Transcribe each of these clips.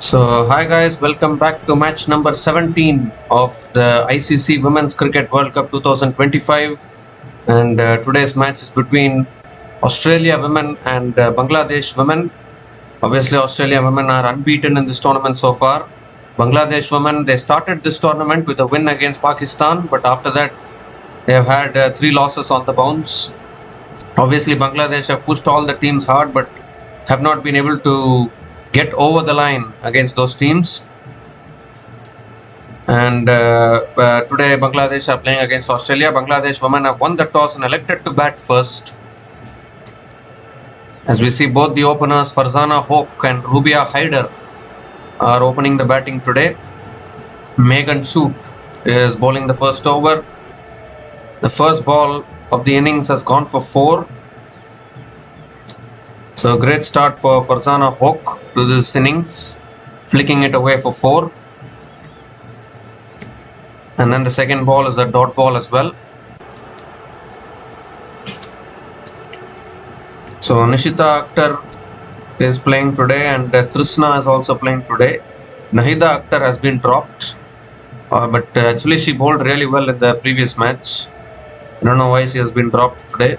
Hi guys, welcome back to match number 17 of the ICC Women's Cricket World Cup 2025. And today's match is between Australia women and Bangladesh women. Obviously, Australia women are unbeaten in this tournament so far. Bangladesh women, they started this tournament with a win against Pakistan, but after that, they have had three losses on the bounce. Obviously, Bangladesh have pushed all the teams hard, but have not been able to get over the line against those teams. And today, Bangladesh are playing against Australia. Bangladesh women have won the toss and elected to bat first. As we see, both the openers, Farzana Hoque and Rubia Haider, are opening the batting today. Megan Shoot is bowling the first over. The first ball of the innings has gone for 4. So a great start for Farzana Hoque to this innings, flicking it away for 4. And then the second ball is a dot ball as well. So Nishita Akhtar is playing today, and Trishna is also playing today. Nahida Akhtar has been dropped, but actually she bowled really well in the previous match. I don't know why she has been dropped today.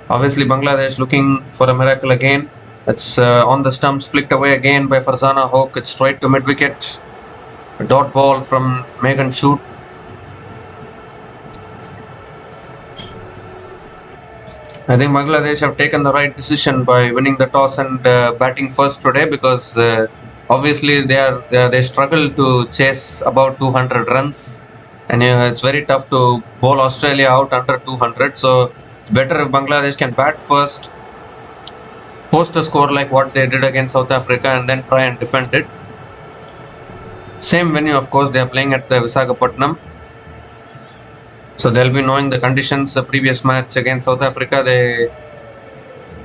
Obviously, Bangladesh looking for a miracle again. It's on the stumps, flicked away again by Farzana Hoque. It's straight to mid wicket. A dot ball from Megan Shoot. I think Bangladesh have taken the right decision by winning the toss and batting first today, because obviously they struggle to chase about 200 runs, and it's very tough to bowl Australia out under 200. So it's better if Bangladesh can bat first, post a score like what they did against South Africa, and then try and defend it. Same venue, of course, they are playing at the Visakhapatnam. So they'll be knowing the conditions. The previous match against South Africa, they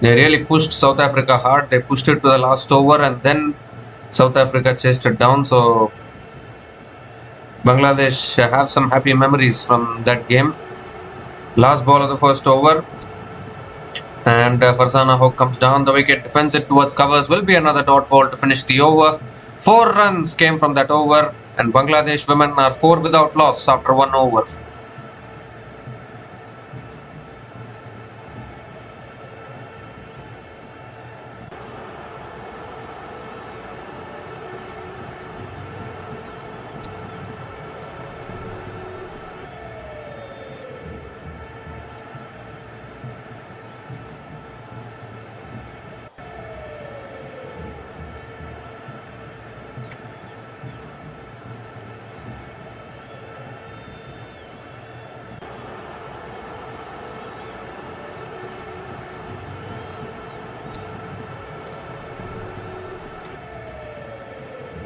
really pushed South Africa hard. They pushed it to the last over, and then South Africa chased it down. So Bangladesh have some happy memories from that game. Last ball of the first over, and Farzana Hoque comes down the wicket, defends it towards covers. Will be another dot ball to finish the over. 4 runs came from that over, and Bangladesh women are 4 without loss after 1 over.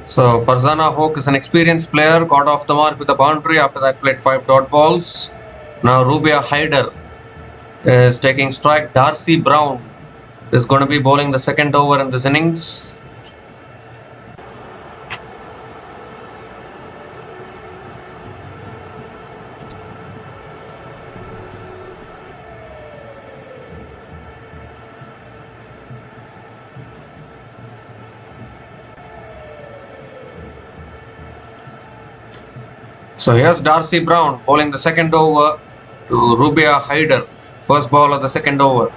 So Farzana Hoque is an experienced player, got off the mark with a boundary. After that, played 5 dot balls. Now Rubia Haider is taking strike. Darcy Brown is going to be bowling the second over in this innings. So here's Darcy Brown bowling the second over to Rubia Haider. First ball of the second over.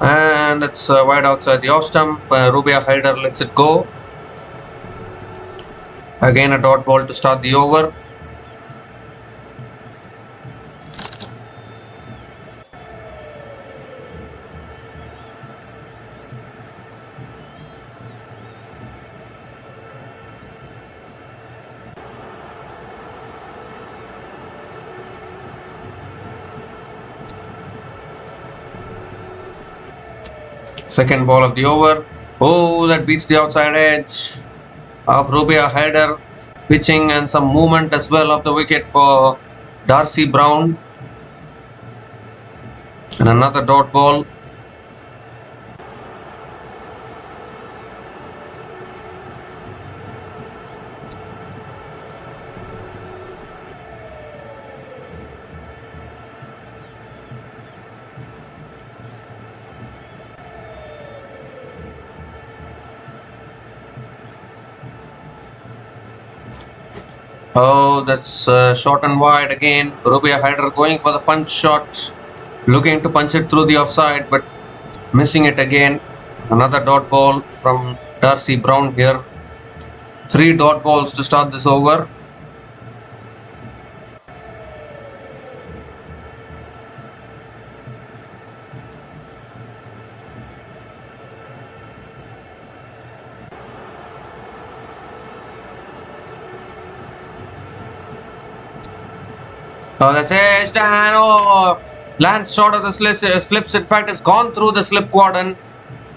And it's wide outside the off stump. Rubia Haider lets it go. Again a dot ball to start the over. Second ball of the over. Oh, that beats the outside edge of Rubia Haider. Pitching and some movement as well of the wicket for Darcy Brown. And another dot ball. Oh, that's short and wide again. Rubia Haider going for the punch shot, looking to punch it through the offside, but missing it again. Another dot ball from Darcy Brown here. 3 dot balls to start this over. Oh, that's edged and lands short of the slips. In fact, it's gone through the slip quadrant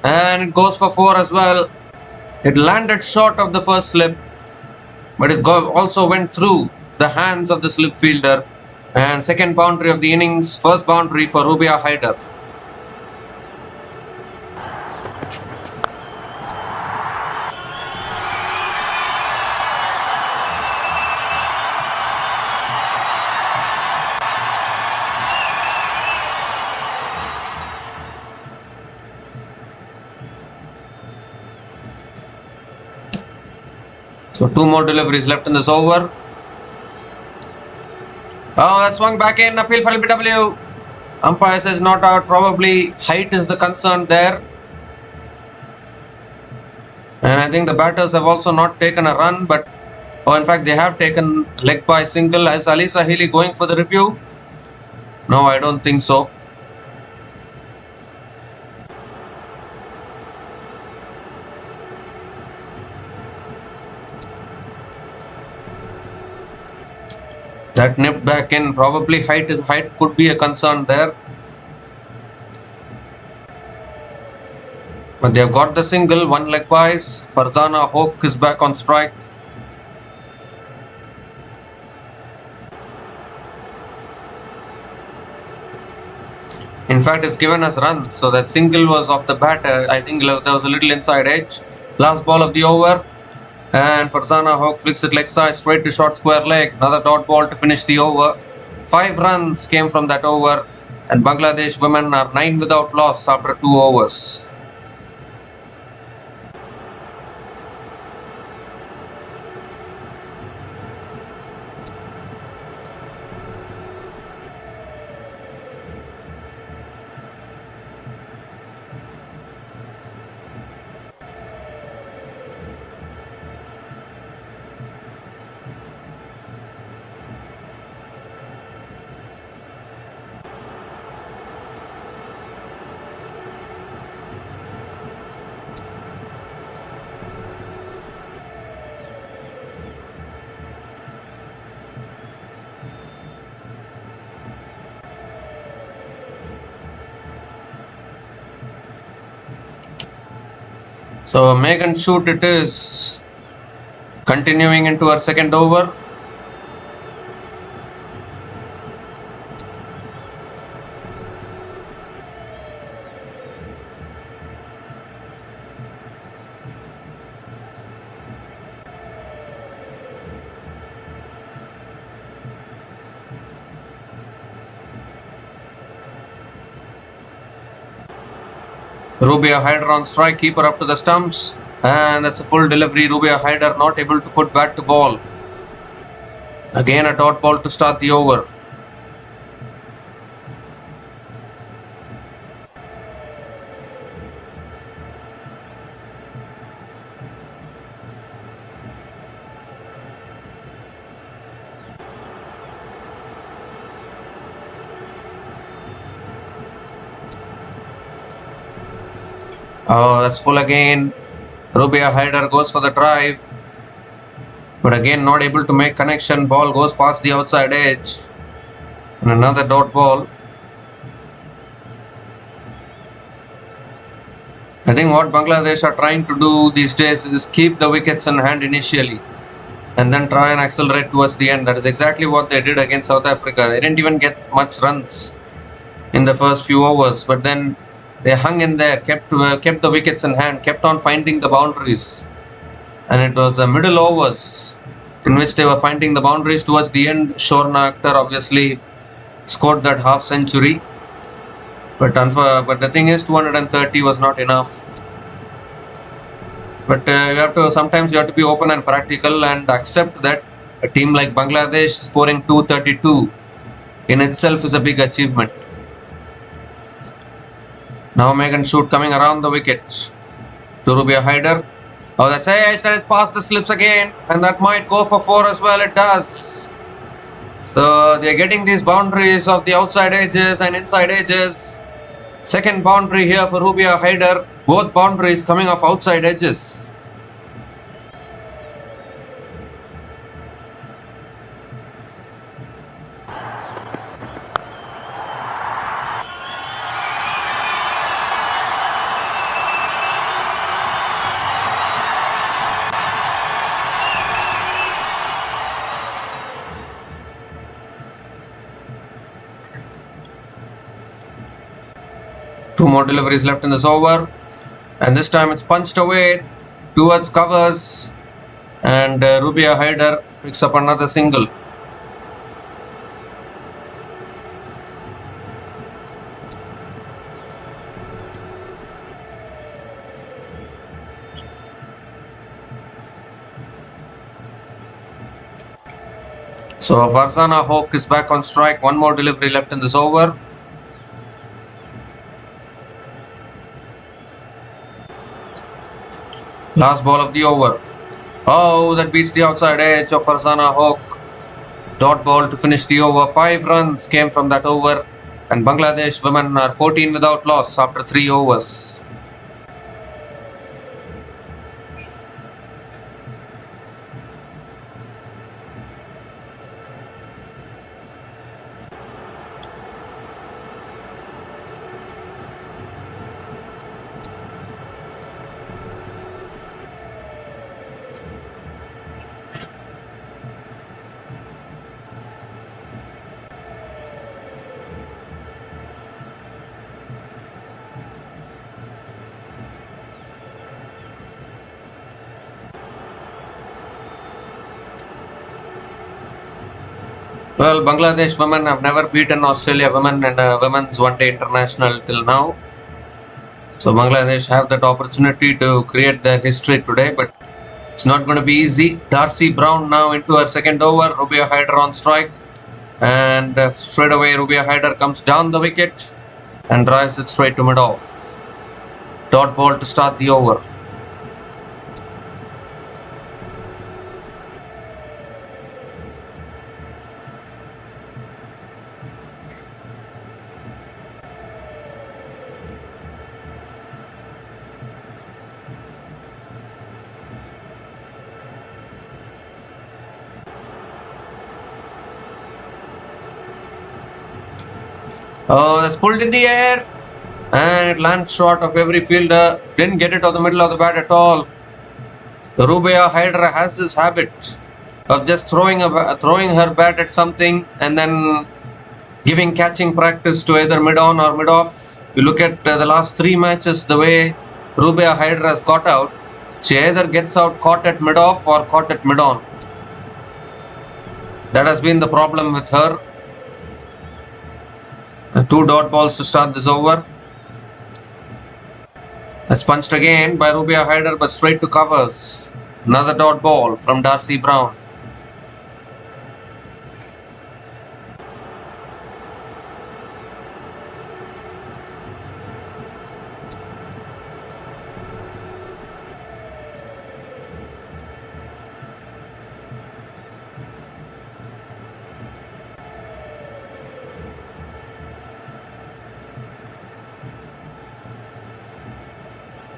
and it goes for 4 as well. It landed short of the first slip, but it also went through the hands of the slip fielder. And second boundary of the innings, first boundary for Rubia Haider. So 2 more deliveries left in this over. Oh, that swung back in. Appeal for LBW. Umpire says not out. Probably height is the concern there. And I think the batters have also not taken a run, but in fact they have taken leg by single. Is Ali Sahili going for the review? No, I don't think so. That nipped back in. Probably height could be a concern there. But they have got the single, 1 leg byes. Farzana Hoke is back on strike. In fact, it's given us runs. So that single was off the bat. I think there was a little inside edge. Last ball of the over. And Farzana Hoke flicks it leg side straight to short square leg. Another dot ball to finish the over. 5 runs came from that over. And Bangladesh women are 9 without loss after 2 overs. So Megan shoot it is, continuing into her second over. Rubia Haider on strike, keeper up to the stumps, and that's a full delivery. Rubia Haider not able to put bat to ball. Again a dot ball to start the over. Oh, that's full again. Rubia Haider goes for the drive, but again not able to make connection. Ball goes past the outside edge. And another dot ball. I think what Bangladesh are trying to do these days is keep the wickets in hand initially and then try and accelerate towards the end. That is exactly what they did against South Africa. They didn't even get much runs in the first few overs, but then they hung in there, kept the wickets in hand, kept on finding the boundaries. And it was the middle overs in which they were finding the boundaries towards the end. Shorna Akhtar obviously scored that half century. But the thing is, 230 was not enough. But sometimes you have to be open and practical and accept that A team like Bangladesh scoring 232 in itself is a big achievement. Now Megan Shoot coming around the wicket to Rubia Haider. Oh, that's it, and it's past the slips again, and that might go for 4 as well. It does. So they're getting these boundaries of the outside edges and inside edges. Second boundary here for Rubia Haider. Both boundaries coming off outside edges. Two more deliveries left in this over, and this time it's punched away towards covers, and Rubia Haider picks up another single. So Farzana Hoque is back on strike. One more delivery left in this over. Last ball of the over. Oh, that beats the outside edge of Farzana Hoque. Dot ball to finish the over. 5 runs came from that over, and Bangladesh women are 14 without loss after 3 overs. Well, Bangladesh women have never beaten Australia women in a women's one-day international till now. So Bangladesh have that opportunity to create their history today, but it's not going to be easy. Darcy Brown now into her second over. Rubia Haider on strike, and straight away Rubia Haider comes down the wicket and drives it straight to mid-off. Dot ball to start the over. Oh, that's pulled in the air, and it lands short of every fielder. Didn't get it on the middle of the bat at all. Rubia Haider has this habit of just throwing her bat at something and then giving catching practice to either mid-on or mid-off. You look at the last 3 matches, the way Rubia Haider has got out. She either gets out caught at mid-off or caught at mid-on. That has been the problem with her. 2 dot balls to start this over. That's punched again by Rubia Haider, but straight to covers. Another dot ball from Darcy Brown.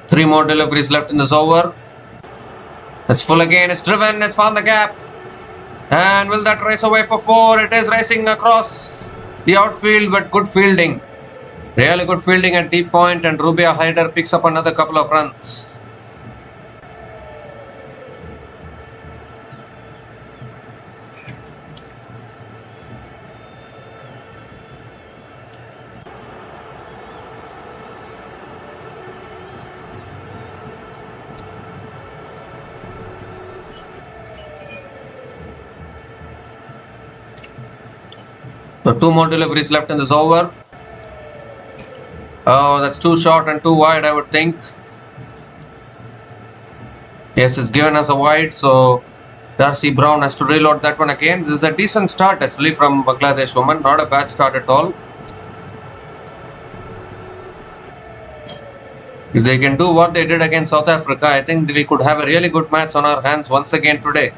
Three more deliveries left in this over. It's full again. It's driven. It's found the gap. And will that race away for 4? It is racing across the outfield, but good fielding. Really good fielding at deep point, and Rubia Haider picks up another couple of runs. So 2 more deliveries left in this over. Oh, that's too short and too wide, I would think. Yes, it's given as a wide, so Darcy Brown has to reload that one again. This is a decent start actually from Bangladesh women. Not a bad start at all. If they can do what they did against South Africa, I think we could have a really good match on our hands once again today.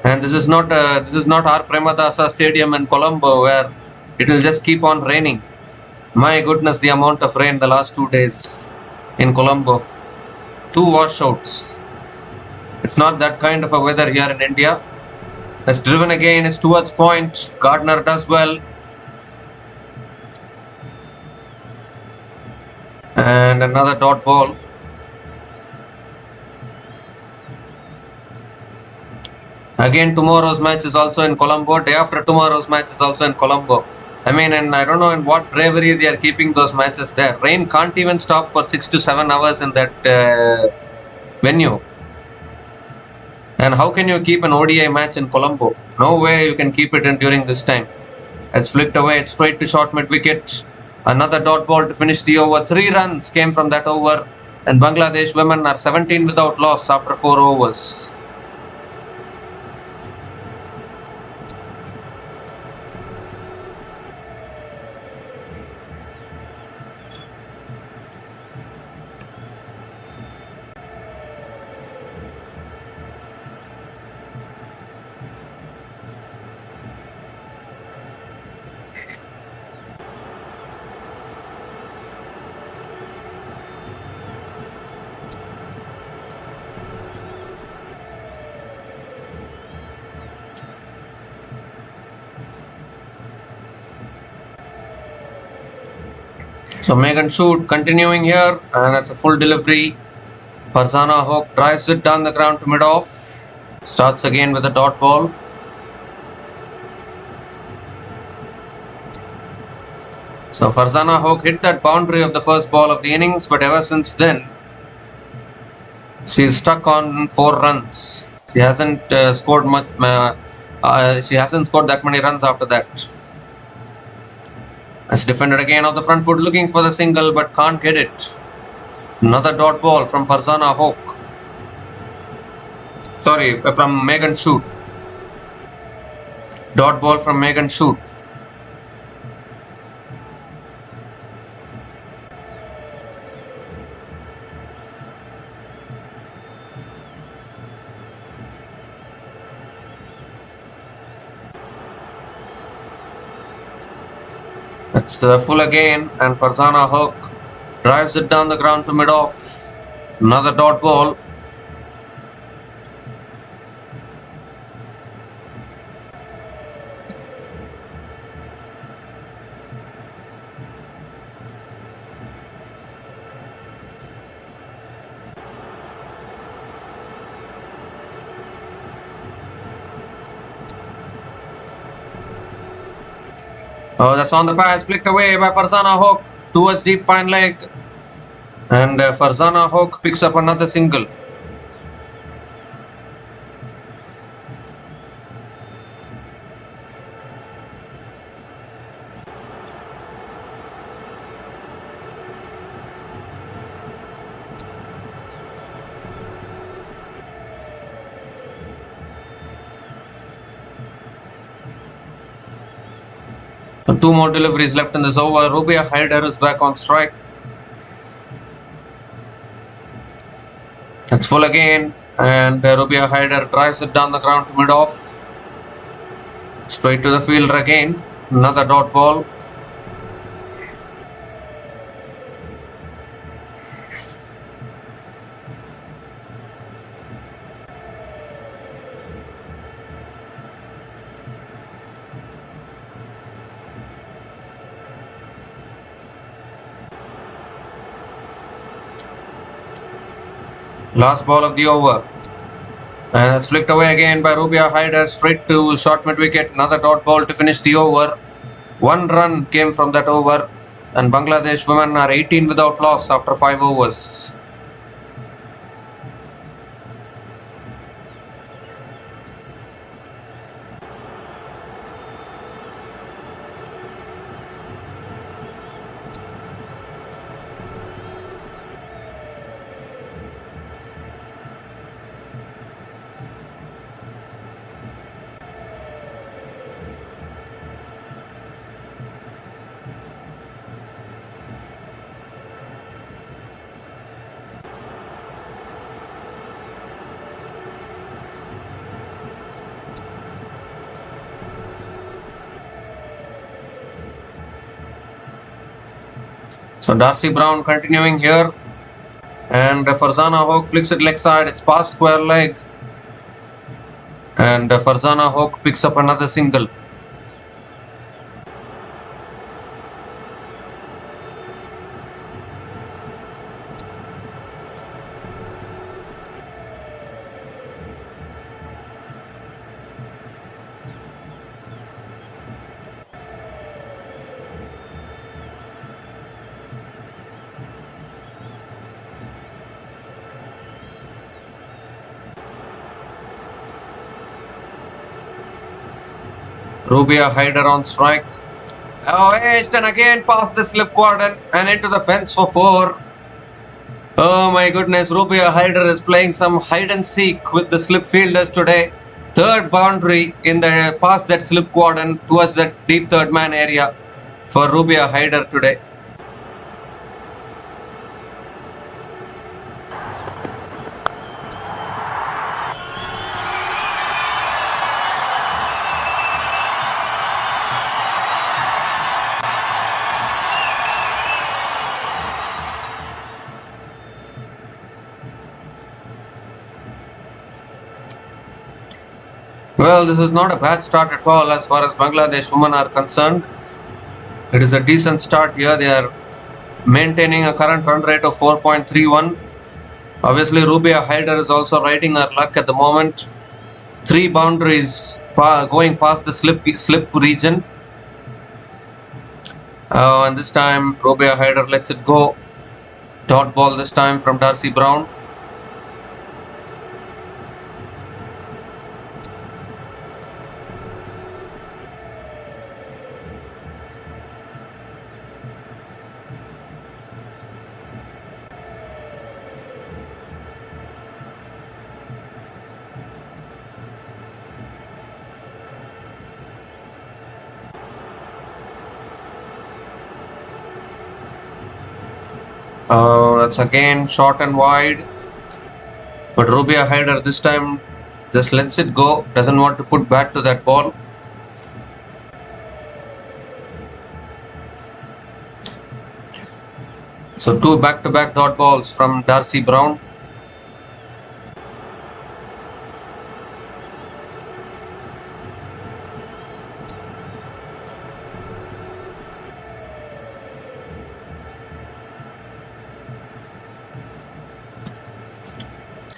And this is not our Premadasa Stadium in Colombo where it will just keep on raining. My goodness, the amount of rain the last 2 days in Colombo. 2 washouts. It's not that kind of a weather here in India. It's driven again. It's towards point. Gardner does well. And another dot ball. Again, tomorrow's match is also in Colombo. Day after tomorrow's match is also in Colombo. I mean, and I don't know in what bravery they are keeping those matches there. Rain can't even stop for 6 to 7 hours in that venue. And how can you keep an ODI match in Colombo? No way you can keep it in during this time. It's flicked away. It's straight to short mid wicket. Another dot ball to finish the over. 3 runs came from that over. And Bangladesh women are 17 without loss after 4 overs. So Megan Shoot continuing here, and that's a full delivery. Farzana Hoke drives it down the ground to mid-off. Starts again with a dot ball. So Farzana Hoke hit that boundary of the first ball of the innings, but ever since then, she's stuck on 4 runs. She hasn't scored much. She hasn't scored that many runs after that. As defended again off the front foot, looking for the single but can't get it. Another dot ball from Farzana Hoke. Sorry, from Megan Shoot. Dot ball from Megan Shoot. It's full again, and Farzana Hoke drives it down the ground to mid-off. Another dot ball. Oh, that's on the patch, flicked away by Farzana Hoke towards deep fine leg. And Farzana Hoke picks up another single. So 2 more deliveries left in this over. Rubia Haider is back on strike. It's full again, and Rubia Haider drives it down the ground to mid-off. Straight to the fielder again. Another dot ball. Last ball of the over. And it's flicked away again by Rubia Haider straight to short mid wicket. Another dot ball to finish the over. 1 run came from that over, and Bangladesh women are 18 without loss after 5 overs. So Darcy Brown continuing here. And Farzana Hoke flicks it leg side. It's past square leg. And Farzana Hoke picks up another single. Rubia Haider on strike. Oh, edged and again past the slip quadrant and into the fence for 4. Oh my goodness, Rubia Haider is playing some hide and seek with the slip fielders today. Third boundary in the past that slip quadrant towards that deep third man area for Rubia Haider today. Well, this is not a bad start at all as far as Bangladesh women are concerned. It is a decent start here. They are maintaining a current run rate of 4.31. Obviously, Rubia Haider is also riding her luck at the moment. 3 boundaries going past the slip region. And this time, Rubia Haider lets it go. Dot ball this time from Darcy Brown. That's again short and wide. But Rubia Haider this time just lets it go. Doesn't want to put back to that ball. So 2 back-to-back dot balls from Darcy Brown.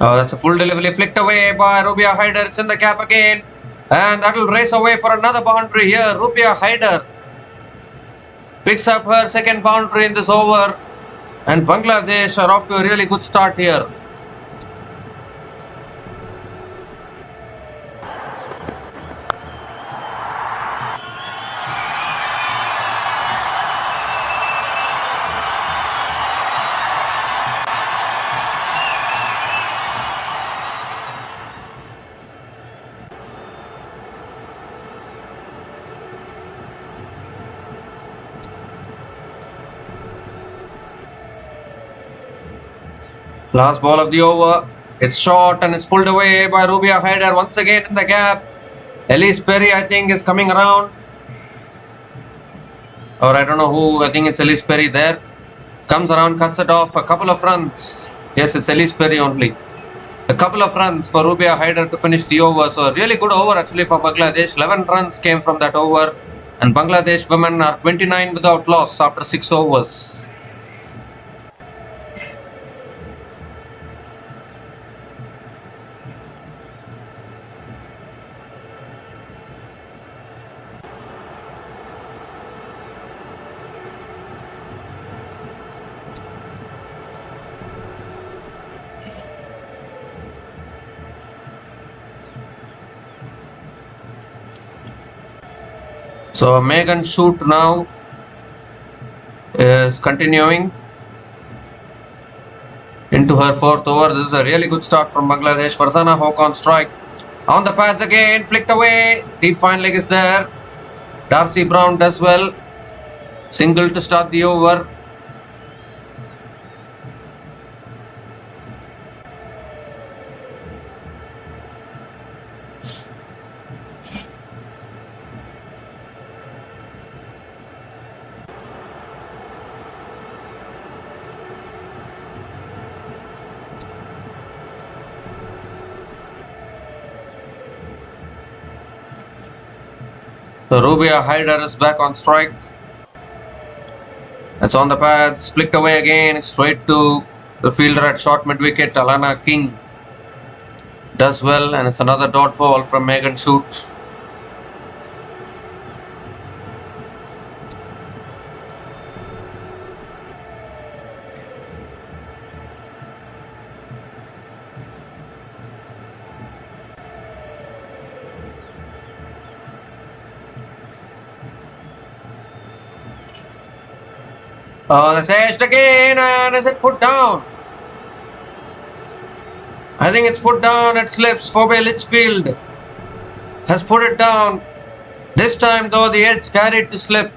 That's a full delivery flicked away by Rubia Haider. It's in the gap again. And that will race away for another boundary here. Rubia Haider picks up her second boundary in this over. And Bangladesh are off to a really good start here. Last ball of the over. It's short and it's pulled away by Rubia Haider once again in the gap. Elise Perry, I think, is coming around. Or I don't know who. I think it's Elise Perry there. Comes around, cuts it off. A couple of runs. Yes, it's Elise Perry only. A couple of runs for Rubia Haider to finish the over. So a really good over actually for Bangladesh. 11 runs came from that over. And Bangladesh women are 29 without loss after 6 overs. So Megan Shoot now is continuing into her 4th over. This is a really good start from Bangladesh. Farzana Hoke on strike. On the pads again, flicked away. Deep fine leg is there. Darcy Brown does well. Single to start the over. The Rubia Hyder is back on strike. It's on the pads, flicked away again, straight to the fielder at short mid-wicket. Alana King does well, and it's another dot ball from Megan Shoot. Oh, that's edged again, and is it put down? I think it's put down. It slips. Phoebe Litchfield has put it down. This time, though, the edge carried to slip.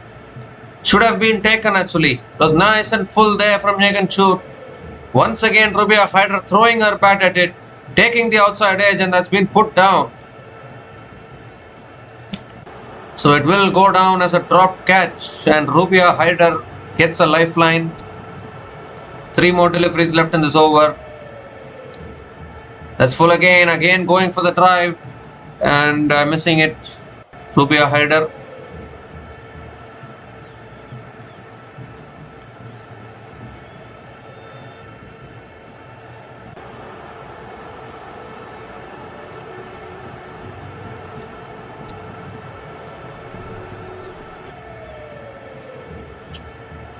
Should have been taken actually. It was nice and full there from Megan Shoot. Once again, Rubia Hyder throwing her bat at it, taking the outside edge, and that's been put down. So it will go down as a dropped catch, and Rubia Hyder gets a lifeline. 3 more deliveries left in this over. That's full again. Again going for the drive, and missing it. Rubia Hyder.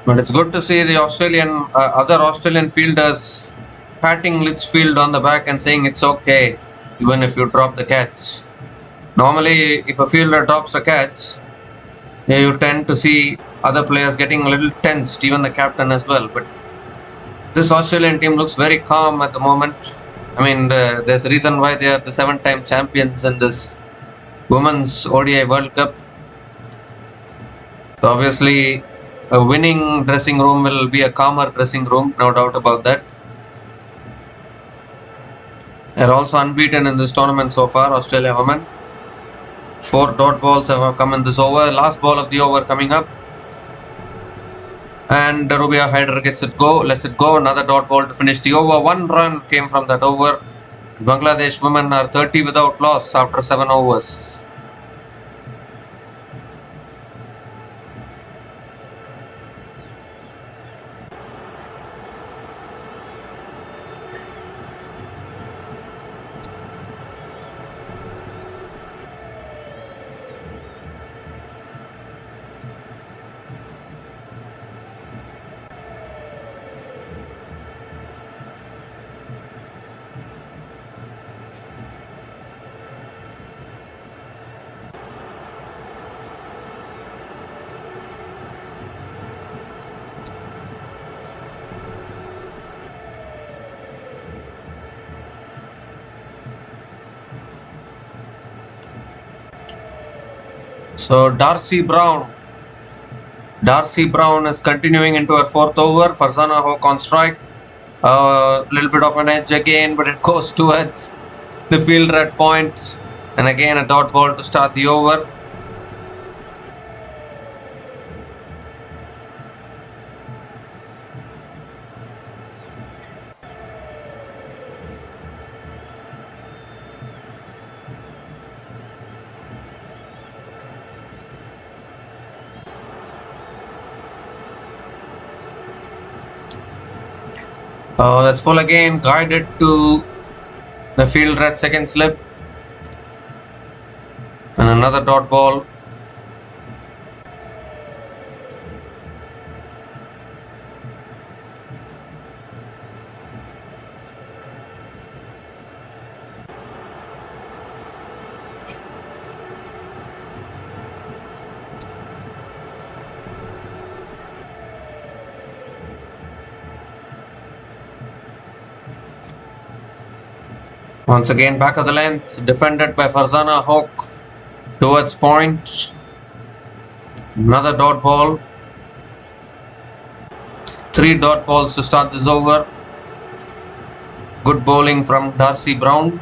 But it's good to see the other Australian fielders patting Litchfield on the back and saying it's okay, even if you drop the catch. Normally, if a fielder drops a catch, you tend to see other players getting a little tensed, even the captain as well. But this Australian team looks very calm at the moment. I mean, there's a reason why they are the 7-time champions in this Women's ODI World Cup. So obviously, a winning dressing room will be a calmer dressing room, no doubt about that. They're also unbeaten in this tournament so far, Australia women. 4 dot balls have come in this over. Last ball of the over coming up. And Rubia Hyder lets it go. Another dot ball to finish the over. 1 run came from that over. Bangladesh women are 30 without loss after 7 overs. So Darcy Brown is continuing into her 4th over. Farzana Hoque on strike. A little bit of an edge again, but it goes towards the fielder at point. And again a dot ball to start the over. That's full again, guided to the fielder at second slip. And another dot ball. Once again back of the length, defended by Farzana Hoque towards point. Another dot ball. 3 dot balls to start this over. Good bowling from Darcy Brown.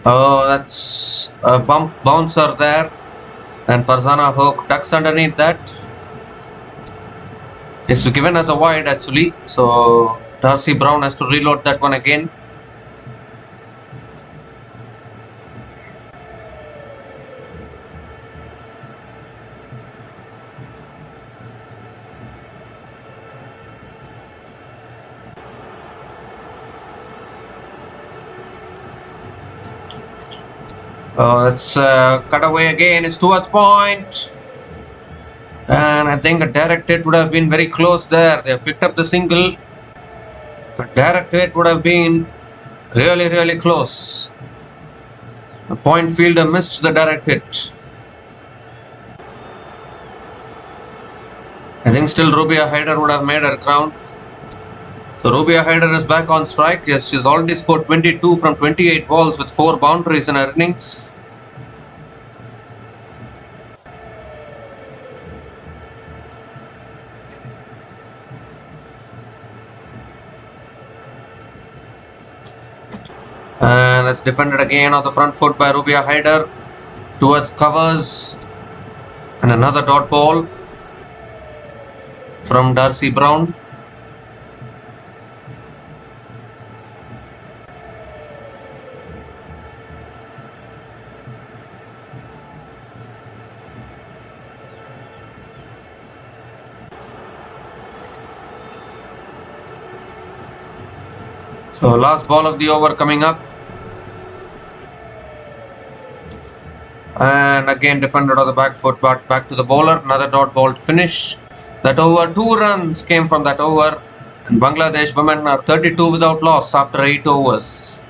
Oh, that's a bouncer there. And Farzana Hook ducks underneath that. It's given as a wide actually. So Darcy Brown has to reload that one again. Let's cut away again. It's towards point. And I think a direct hit would have been very close there. They have picked up the single. A direct hit would have been really, really close. The point fielder missed the direct hit. I think still Rubia Haider would have made her ground. So Rubia Haider is back on strike. Yes, she's already scored 22 from 28 balls with 4 boundaries in her innings. And it's defended again on the front foot by Rubia Haider towards covers. And another dot ball from Darcy Brown. So last ball of the over coming up. And again defended on the back foot, but back to the bowler. Another dot ball to finish that over. 2 runs came from that over. And Bangladesh women are 32 without loss after 8 overs.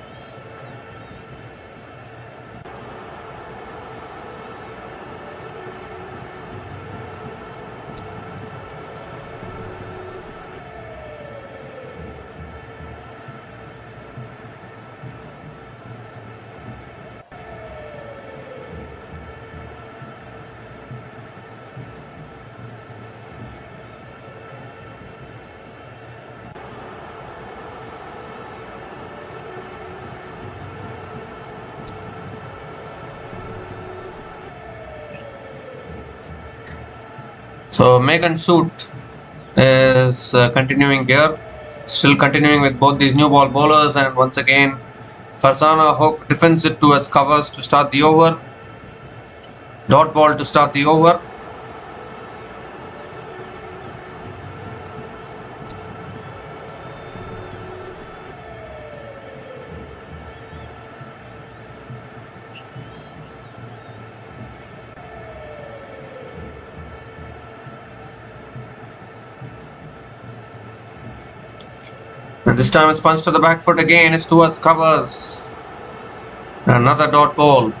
So Megan Shoot is continuing here, still continuing with both these new ball bowlers, and once again Farzana Hook defends it towards covers to start the over. Dot ball to start the over. And this time it's punched to the back foot again. It's towards covers. Another dot ball.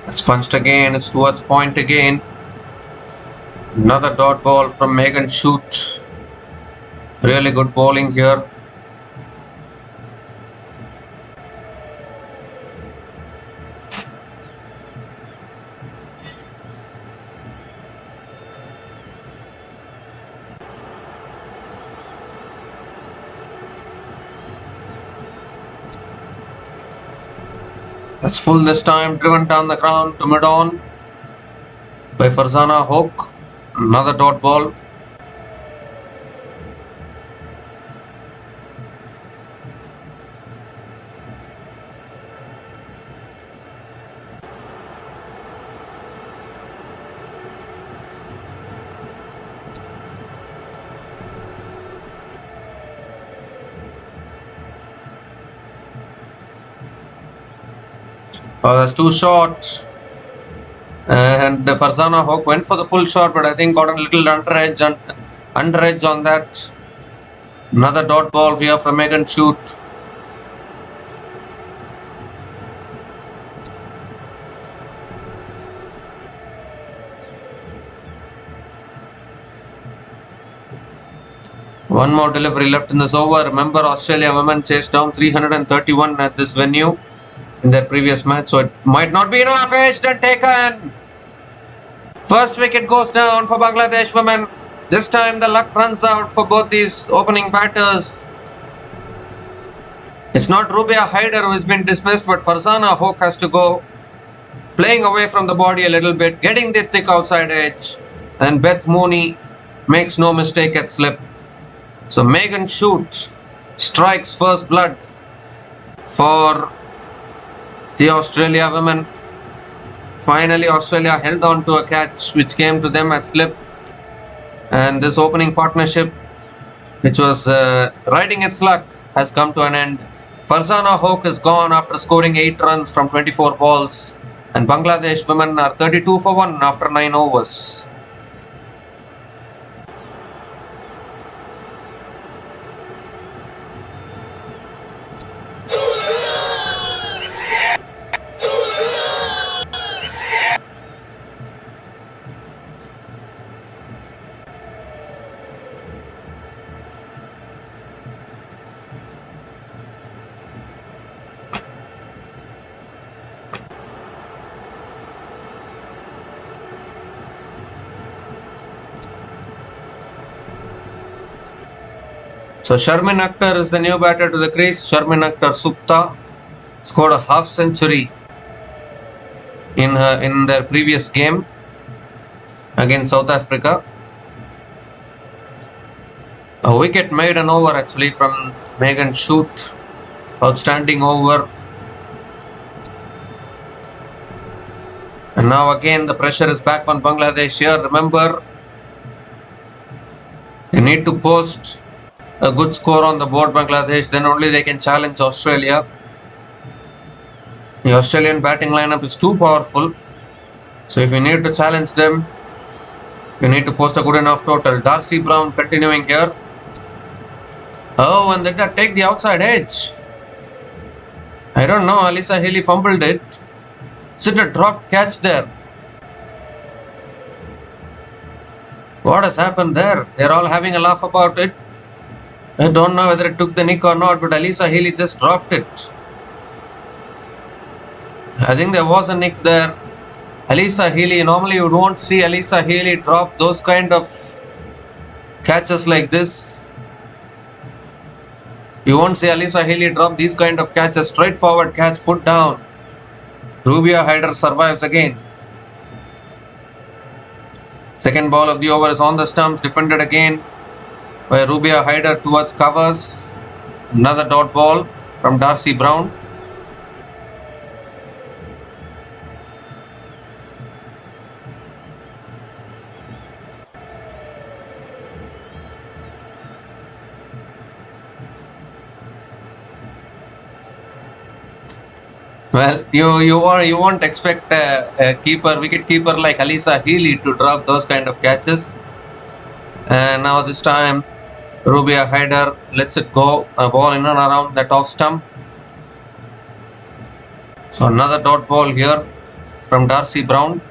It's punched again. It's towards point again. Another dot ball from Megan Shoot. Really good bowling here. That's full this time, driven down the ground to mid-on by Farzana Hook. Another dot ball. That's too short. And the Farzana Hook went for the pull shot, but I think got a little under edge on that. Another dot ball here from Megan Shoot. One more delivery left in this over. Remember, Australia women chased down 331 at this venue in their previous match, so it might not be enough. Edged and taken. First wicket goes down for Bangladesh women. This time the luck runs out for both these opening batters. It's not Rubia Haider who has been dismissed, but Farzana Hoke has to go. Playing away from the body a little bit, getting the thick outside edge. And Beth Mooney makes no mistake at slip. So Megan Shute strikes first blood for the Australia women. Finally, Australia held on to a catch which came to them at slip. And this opening partnership, which was riding its luck, has come to an end. Farzana Hoke is gone after scoring 8 runs from 24 balls. And Bangladesh women are 32 for 1 after 9 overs. So Sharmin Akhtar is the new batter to the crease. Sharmin Akhtar Supta scored a half century in their previous game against South Africa. A wicket made an over actually from Megan Shute. Outstanding over. And now again the pressure is back on Bangladesh here. Remember, they need to post a good score on the board, Bangladesh, then only they can challenge Australia. The Australian batting lineup is too powerful. So if you need to challenge them, you need to post a good enough total. Darcy Brown continuing here. Oh, and did that take the outside edge? I don't know. Alyssa Healy fumbled it. Is it a dropped catch there? What has happened there? They're all having a laugh about it. I don't know whether it took the nick or not, but Alyssa Healy just dropped it. I think there was a nick there. Alyssa Healy, normally you don't see Alyssa Healy drop those kind of catches like this. You won't see Alyssa Healy drop these kind of catches. Straightforward catch, put down. Rubia Haider survives again. Second ball of the over is on the stumps, defended again by Rubia Haider towards covers. Another dot ball from Darcy Brown. Well, you won't expect a wicket keeper like Alyssa Healy to drop those kind of catches. And now this time Rubia Haider lets it go, a ball in and around that off stump. So another dot ball here from Darcy Brown.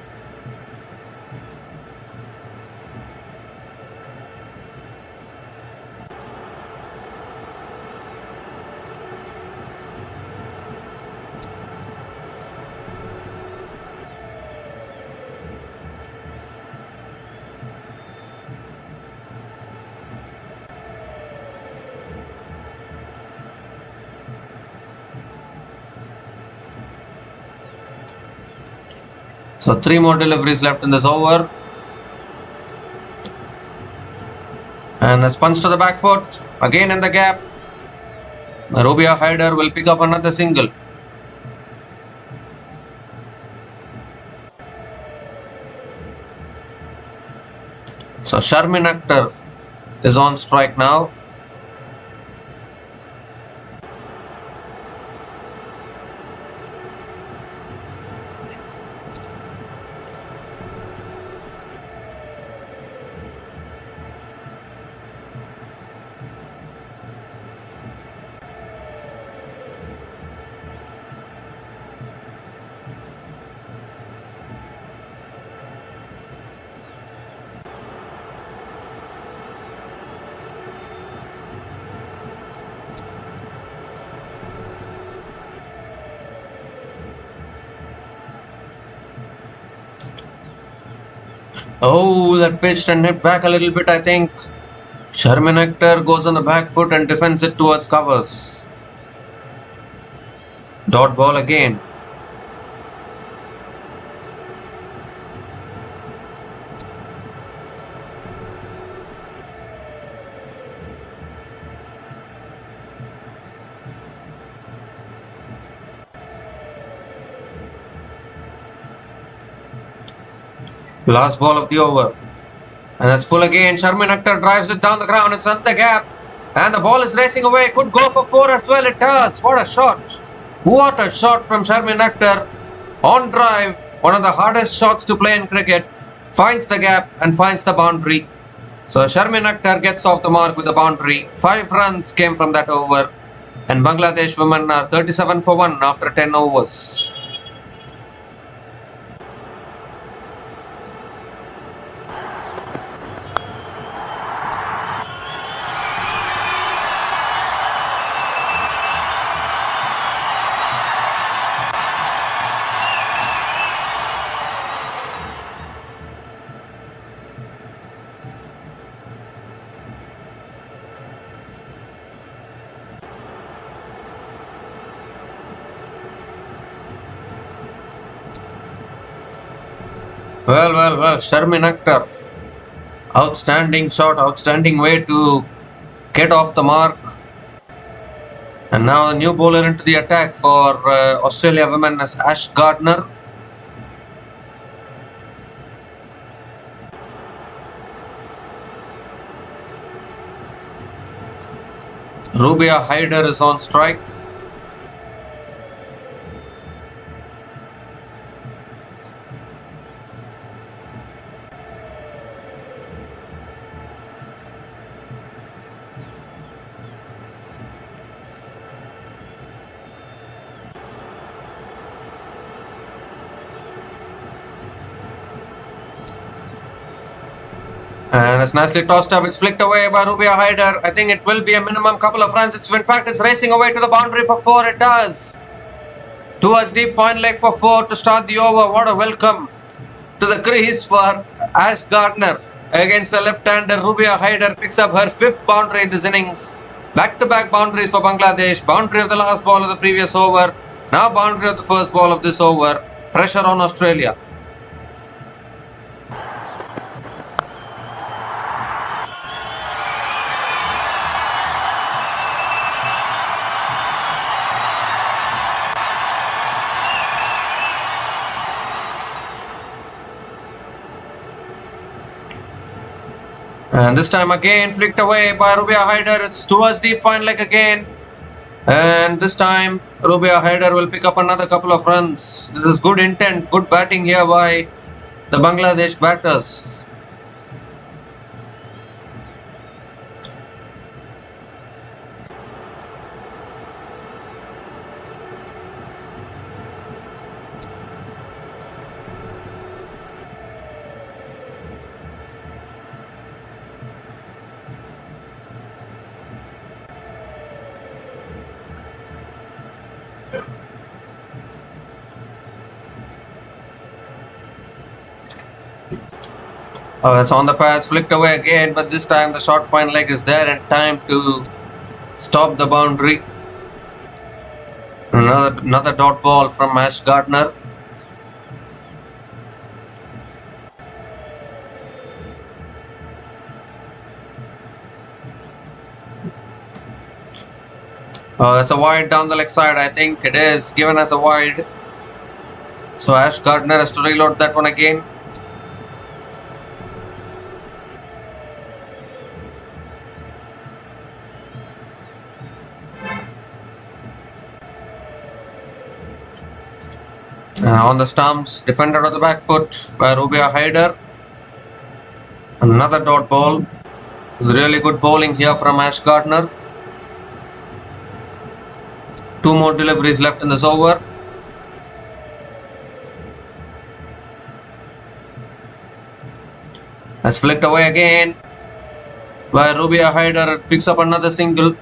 So 3 more deliveries left in this over. And a punch to the back foot. Again in the gap. Rubia Haider will pick up another single. So Sharmin Akhtar is on strike now. Oh, that pitched and hit back a little bit, I think. Sharmin Akhtar goes on the back foot and defends it towards covers. Dot ball again. Last ball of the over. And that's full again. Sharmin Akhtar drives it down the ground. It's on the gap. And the ball is racing away. Could go for 4 as well. It does. What a shot. What a shot from Sharmin Akhtar. On drive. One of the hardest shots to play in cricket. Finds the gap and finds the boundary. So Sharmin Akhtar gets off the mark with the boundary. 5 runs came from that over. And Bangladesh women are 37 for 1 after 10 overs. Well, Sharmin Akhtar. Outstanding shot, outstanding way to get off the mark. And now a new bowler into the attack for Australia women as Ash Gardner. Rubia Haider is on strike. And it's nicely tossed up. It's flicked away by Rubia Haider. I think it will be a minimum couple of runs. In fact, it's racing away to the boundary for 4. It does. Towards deep fine leg for 4 to start the over. What a welcome to the crease for Ash Gardner. Against the left-hander, Rubia Haider picks up her 5th boundary in this innings. Back-to-back boundaries for Bangladesh. Boundary of the last ball of the previous over. Now boundary of the first ball of this over. Pressure on Australia. And this time again flicked away by Rubia Haider. It's towards deep fine leg again. And this time Rubia Haider will pick up another couple of runs. This is good intent, good batting here by the Bangladesh batters. It's on the pads, flicked away again, but this time the short fine leg is there and time to stop the boundary. Another dot ball from Ash Gardner. That's a wide down the leg side. I think it is given as a wide. So Ash Gardner has to reload that one again. On the stumps, defended on the back foot by Rubia Haider. Another dot ball. It's really good bowling here from Ash Gardner. 2 more deliveries left in this over. Has flicked away again by Rubia Haider. Picks up another single.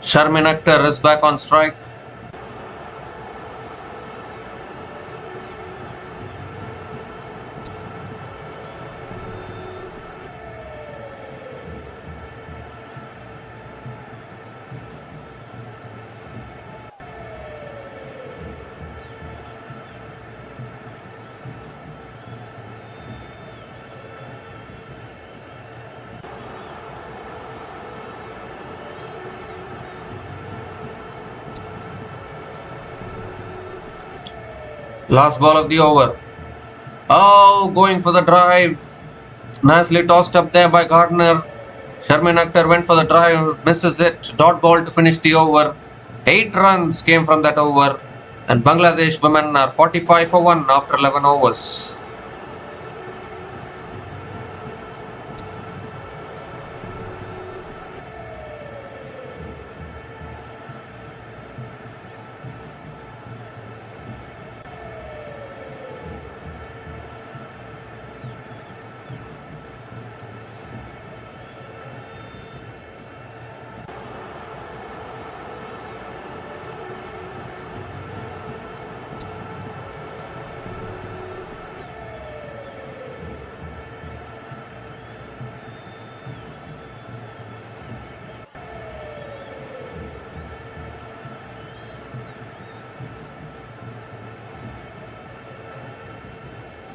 Sharmin Akhtar is back on strike. Last ball of the over. Oh, going for the drive. Nicely tossed up there by Gardner. Sharmin Akhtar went for the drive, misses it. Dot ball to finish the over. 8 runs came from that over. And Bangladesh women are 45 for 1 after 11 overs.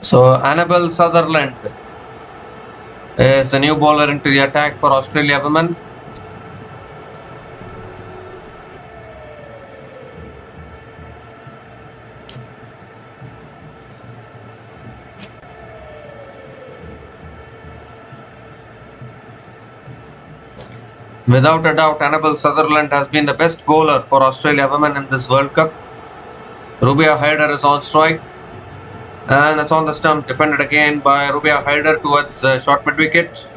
So Annabel Sutherland is the new bowler into the attack for Australia women. Without a doubt, Annabel Sutherland has been the best bowler for Australia women in this World Cup. Rubia Haider is on strike. And it's on the stumps, defended again by Rubia Haider towards short mid wicket.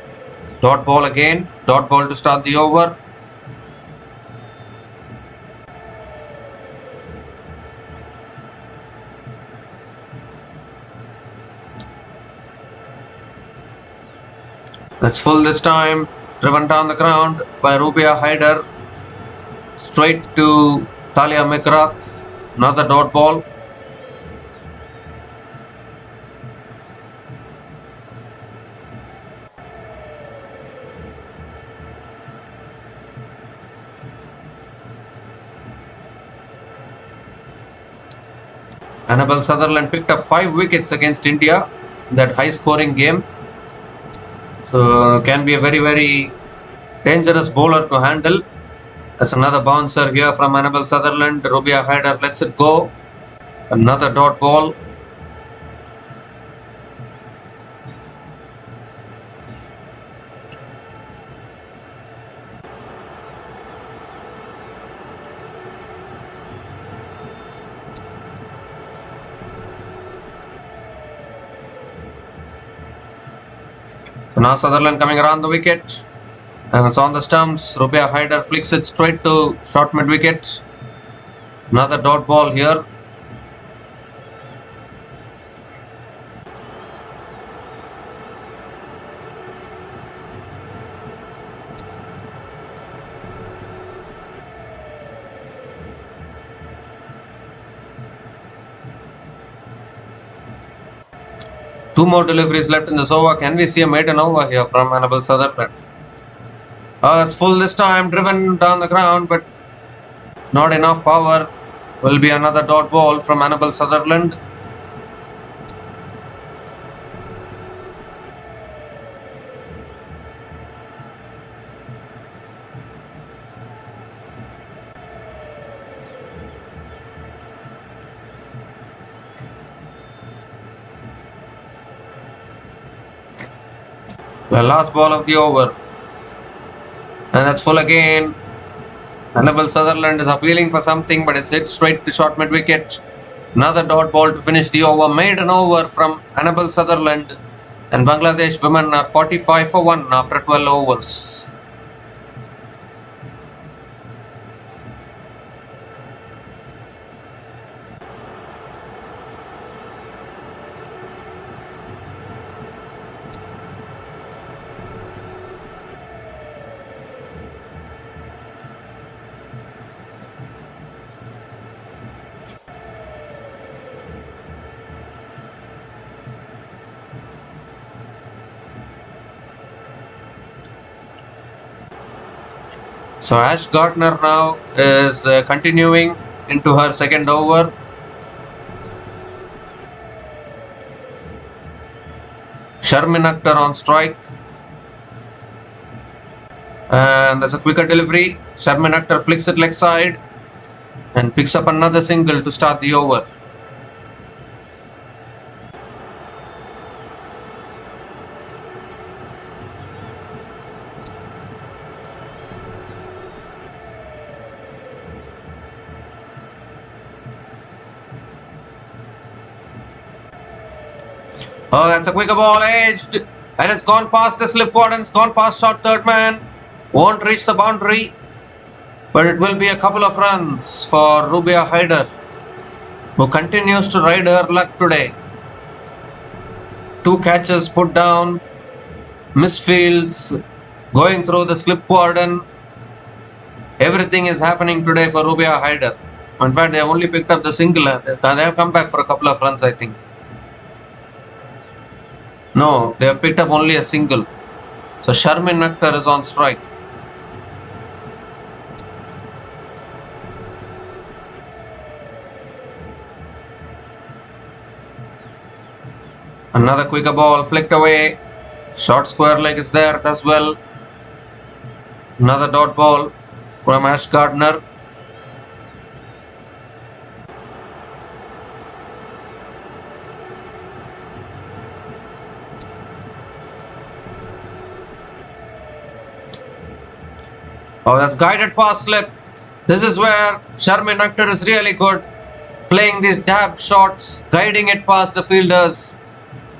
Dot ball again. Dot ball to start the over. That's full this time. Driven down the ground by Rubia Haider. Straight to Talia Mikrat. Another dot ball. Annabel Sutherland picked up 5 wickets against India in that high scoring game. So can be a very dangerous bowler to handle. That's another bouncer here from Annabel Sutherland. Rubia Haider lets it go. Another dot ball. Now Sutherland coming around the wicket. And it's on the stumps. Rubia Haider flicks it straight to short mid wicket. Another dot ball here. Two more deliveries left in this over. Can we see a maiden over here from Annabel Sutherland? It's full this time, driven down the ground, but not enough power. Will be another dot ball from Annabel Sutherland. The last ball of the over. And that's full again. Annabel Sutherland is appealing for something, but it's hit straight to short mid wicket. Another dot ball to finish the over. Maiden over from Annabel Sutherland. And Bangladesh women are 45 for 1 after 12 overs. So Ash Gardner now is continuing into her second over. Sharmin Akhtar on strike. And there's a quicker delivery. Sharmin Akhtar flicks it leg side and picks up another single to start the over. Oh, that's a quicker ball, edged. And it's gone past the slip cord and it's gone past short third man. Won't reach the boundary. But it will be a couple of runs for Rubia Haider, who continues to ride her luck today. 2 catches put down, missed fields, going through the slip cordon. Everything is happening today for Rubia Haider. In fact, they have only picked up the single. They have come back for a couple of runs, I think. No, they have picked up only a single. So Sharmin Akhtar is on strike. Another quicker ball flicked away. Short square leg is there as well. Another dot ball from Ash Gardner. Oh, that's guided pass slip. This is where Sharmin Akhtar is really good. Playing these dab shots, guiding it past the fielders.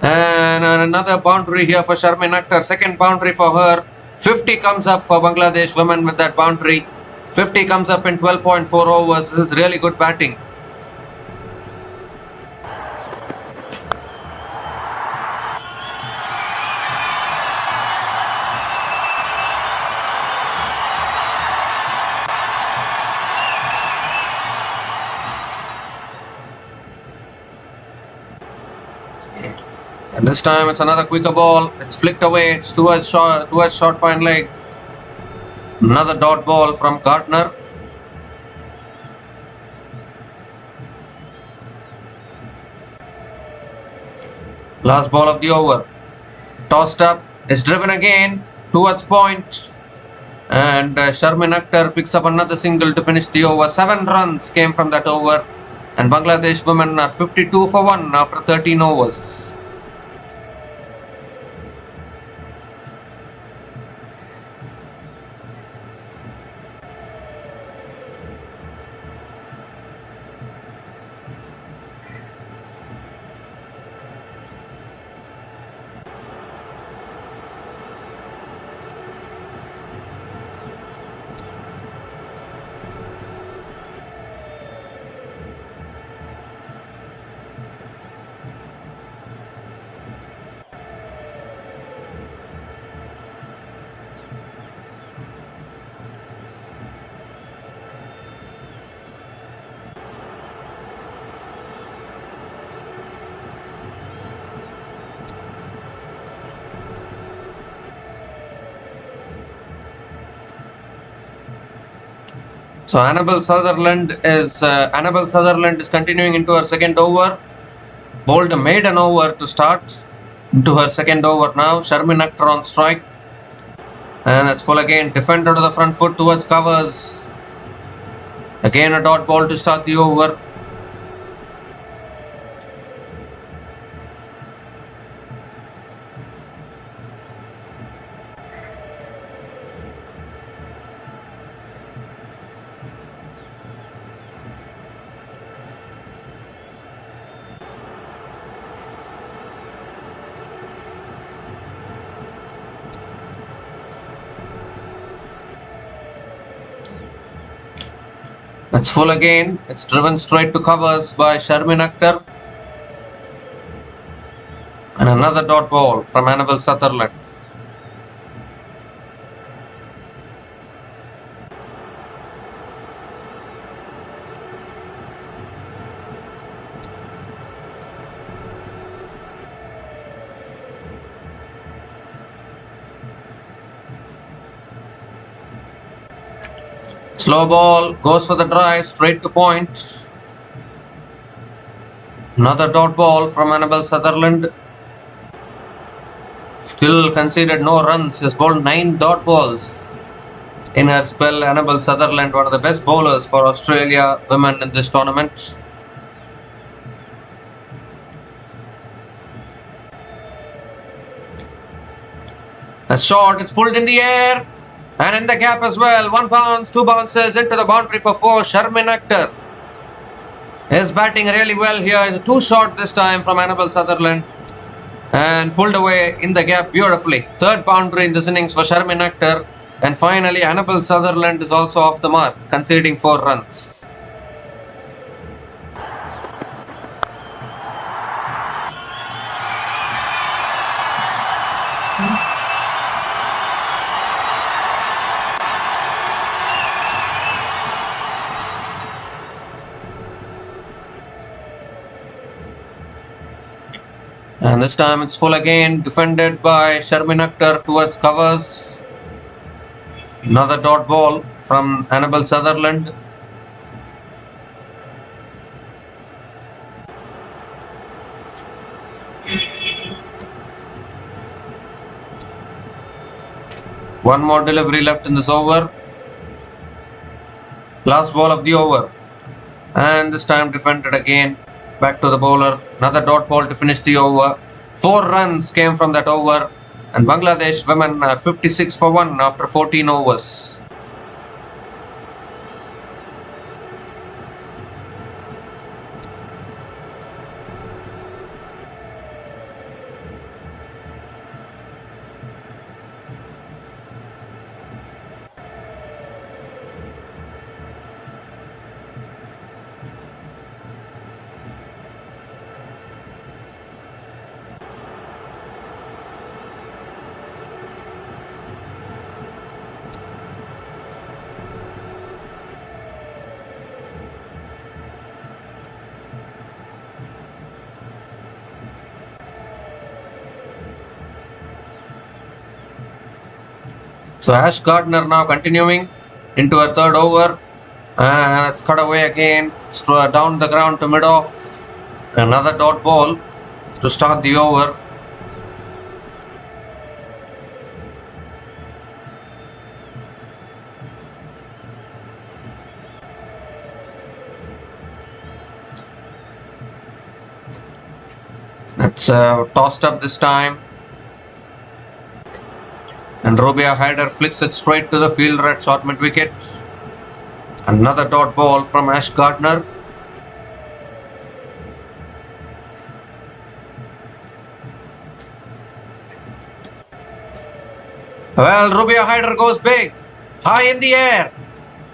And another boundary here for Sharmin Akhtar. Second boundary for her. 50 comes up for Bangladesh women with that boundary. 50 comes up in 12.4 overs. This is really good batting. And this time it's another quicker ball. It's flicked away. It's towards short fine leg. Another dot ball from Gardner. Last ball of the over. Tossed up. It's driven again towards point. And Sharmin Akhtar picks up another single to finish the over. 7 runs came from that over. And Bangladesh women are 52 for 1 after 13 overs. So Annabelle Sutherland is continuing into her second over. Bowled a maiden over to start into her second over now. Sharmin Akhtar on strike. And that's full again. Defender to the front foot towards covers. Again a dot ball to start the over. That's full again. It's driven straight to covers by Sharmin Akhtar. And another dot ball from Annabelle Sutherland. Slow ball, goes for the drive, straight to point. Another dot ball from Annabelle Sutherland. Still conceded no runs. She has bowled 9 dot balls in her spell. Annabelle Sutherland, one of the best bowlers for Australia women in this tournament. A shot, it's pulled in the air. And in the gap as well, 1 bounce, 2 bounces into the boundary for 4. Sharmin Akhtar is batting really well here. It's a 2 shot this time from Annabelle Sutherland. and pulled away in the gap beautifully. Third boundary in this innings for Sharmin Akhtar. And finally, Annabelle Sutherland is also off the mark, conceding 4 runs. And this time it's full again, defended by Sharmin Akhtar towards covers. Another dot ball from Annabelle Sutherland. One more delivery left in this over. Last ball of the over. And this time defended again. Back to the bowler. Another dot ball to finish the over. 4 runs came from that over. And Bangladesh women are 56 for 1 after 14 overs. So Ash Gardner now continuing into her third over. It's cut away again, down the ground to mid-off. Another dot ball to start the over. It's tossed up this time. And Rubia Haider flicks it straight to the fielder at short mid-wicket. Another dot ball from Ash Gardner. Well, Rubia Haider goes big. High in the air.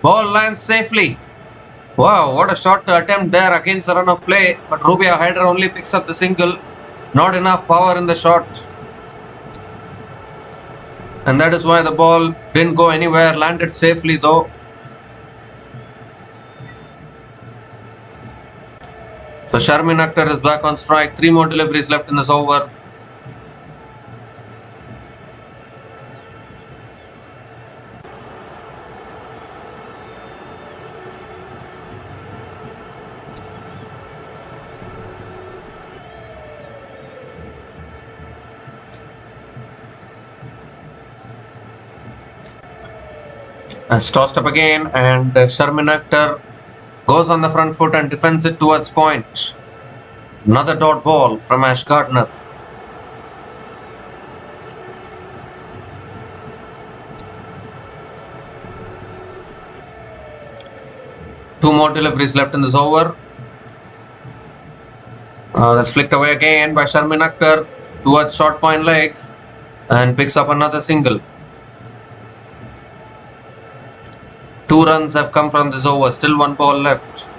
Ball lands safely. Wow, what a shot to attempt there against a run of play. But Rubia Haider only picks up the single. Not enough power in the shot. And that is why the ball didn't go anywhere, landed safely though. So Sharmin Akhtar is back on strike. 3 more deliveries left in this over. It's tossed up again, and Sharmin Akhtar goes on the front foot and defends it towards point. Another dot ball from Ash Gardner. Two more deliveries left in this over. That's flicked away again by Sharmin Akhtar towards short fine leg and picks up another single. 2 runs have come from this over, still 1 ball left.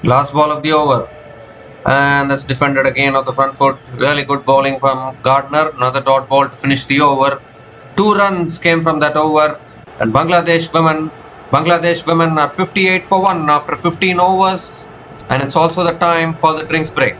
Last ball of the over. And that's defended again on the front foot. Really good bowling from Gardner. Another dot ball to finish the over. 2 runs came from that over. And Bangladesh women are 58 for 1 after 15 overs. And it's also the time for the drinks break.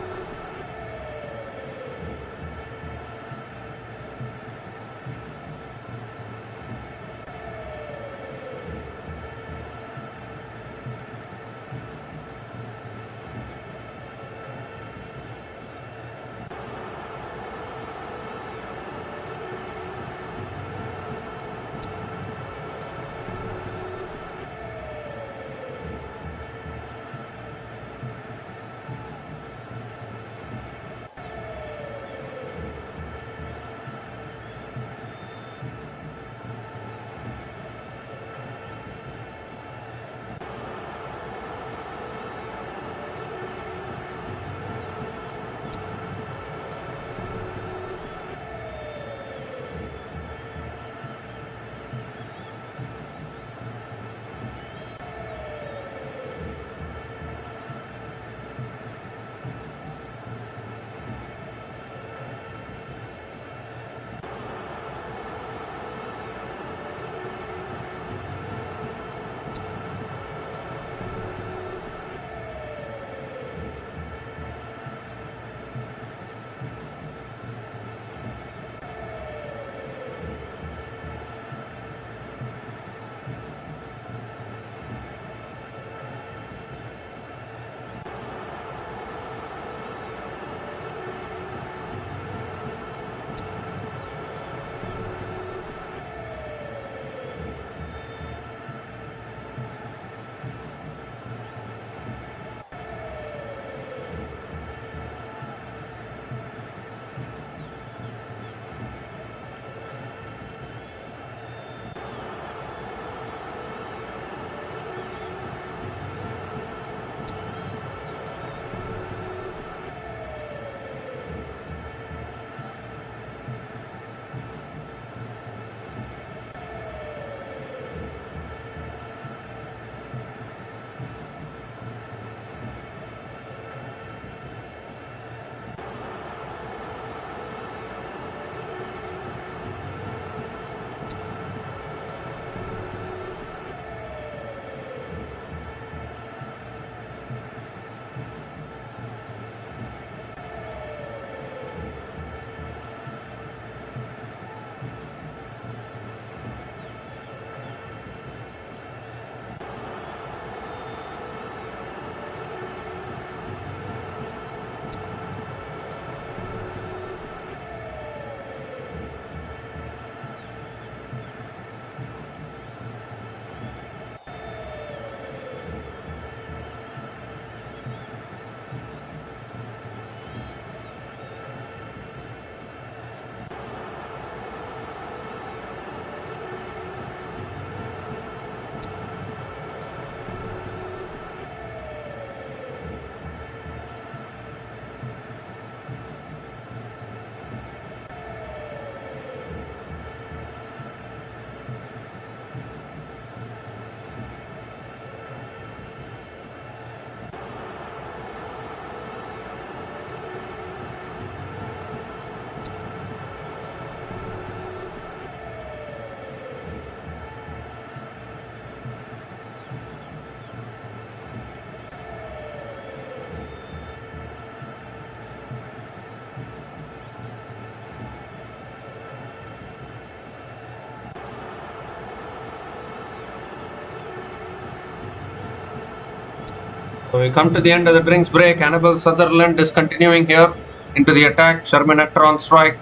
We come to the end of the drinks break. Annabelle Sutherland is continuing here into the attack. Sharmin Akhtar on strike.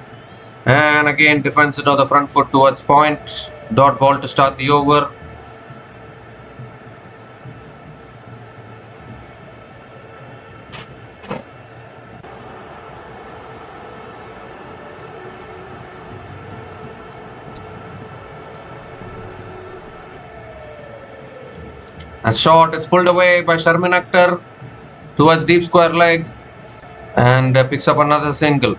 And again defends it on the front foot towards point. Dot ball to start the over. A shot, it's pulled away by Sharmin Akhtar towards deep square leg and picks up another single.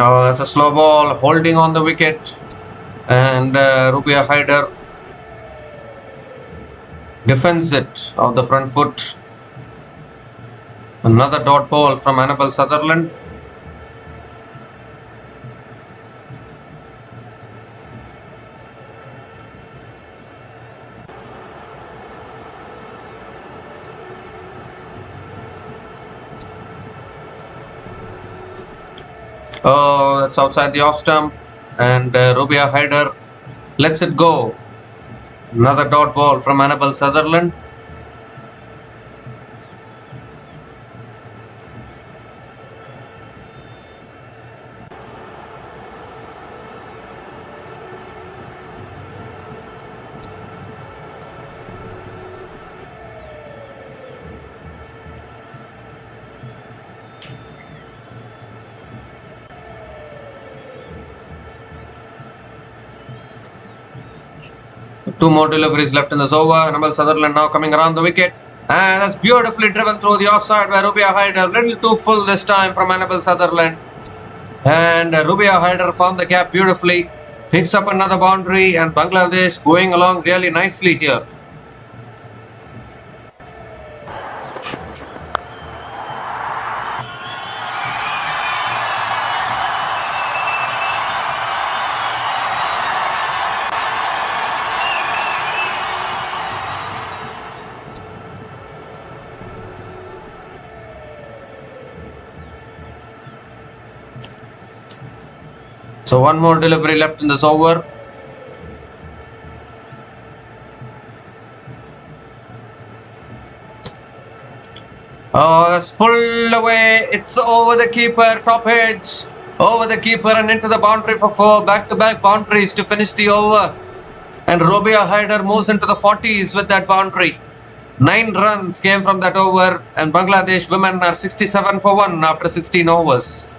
Oh, that's a slow ball, holding on the wicket, and Rubia Haider defends it off the front foot. Another dot ball from Annabelle Sutherland. Oh, that's outside the off stump, and Rubia Haider lets it go. Another dot ball from Annabelle Sutherland. Two more deliveries left in this over. Annabelle Sutherland now coming around the wicket. And that's beautifully driven through the offside by Rubia Haider. A little too full this time from Annabelle Sutherland. And Rubia Haider found the gap beautifully. Picks up another boundary, and Bangladesh going along really nicely here. So one more delivery left in this over. Oh, that's pulled away. It's over the keeper, top edge. Over the keeper and into the boundary for four. Back-to-back boundaries to finish the over. And Rubia Haider moves into the 40s with that boundary. 9 runs came from that over, and Bangladesh women are 67 for 1 after 16 overs.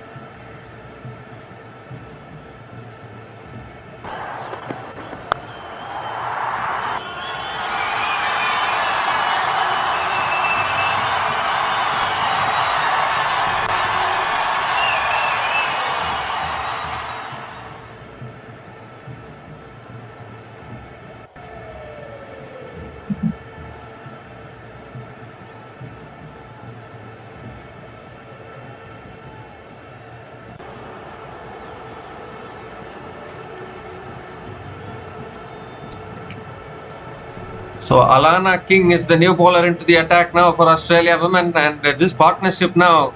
So Alana King is the new bowler into the attack now for Australia women, and this partnership now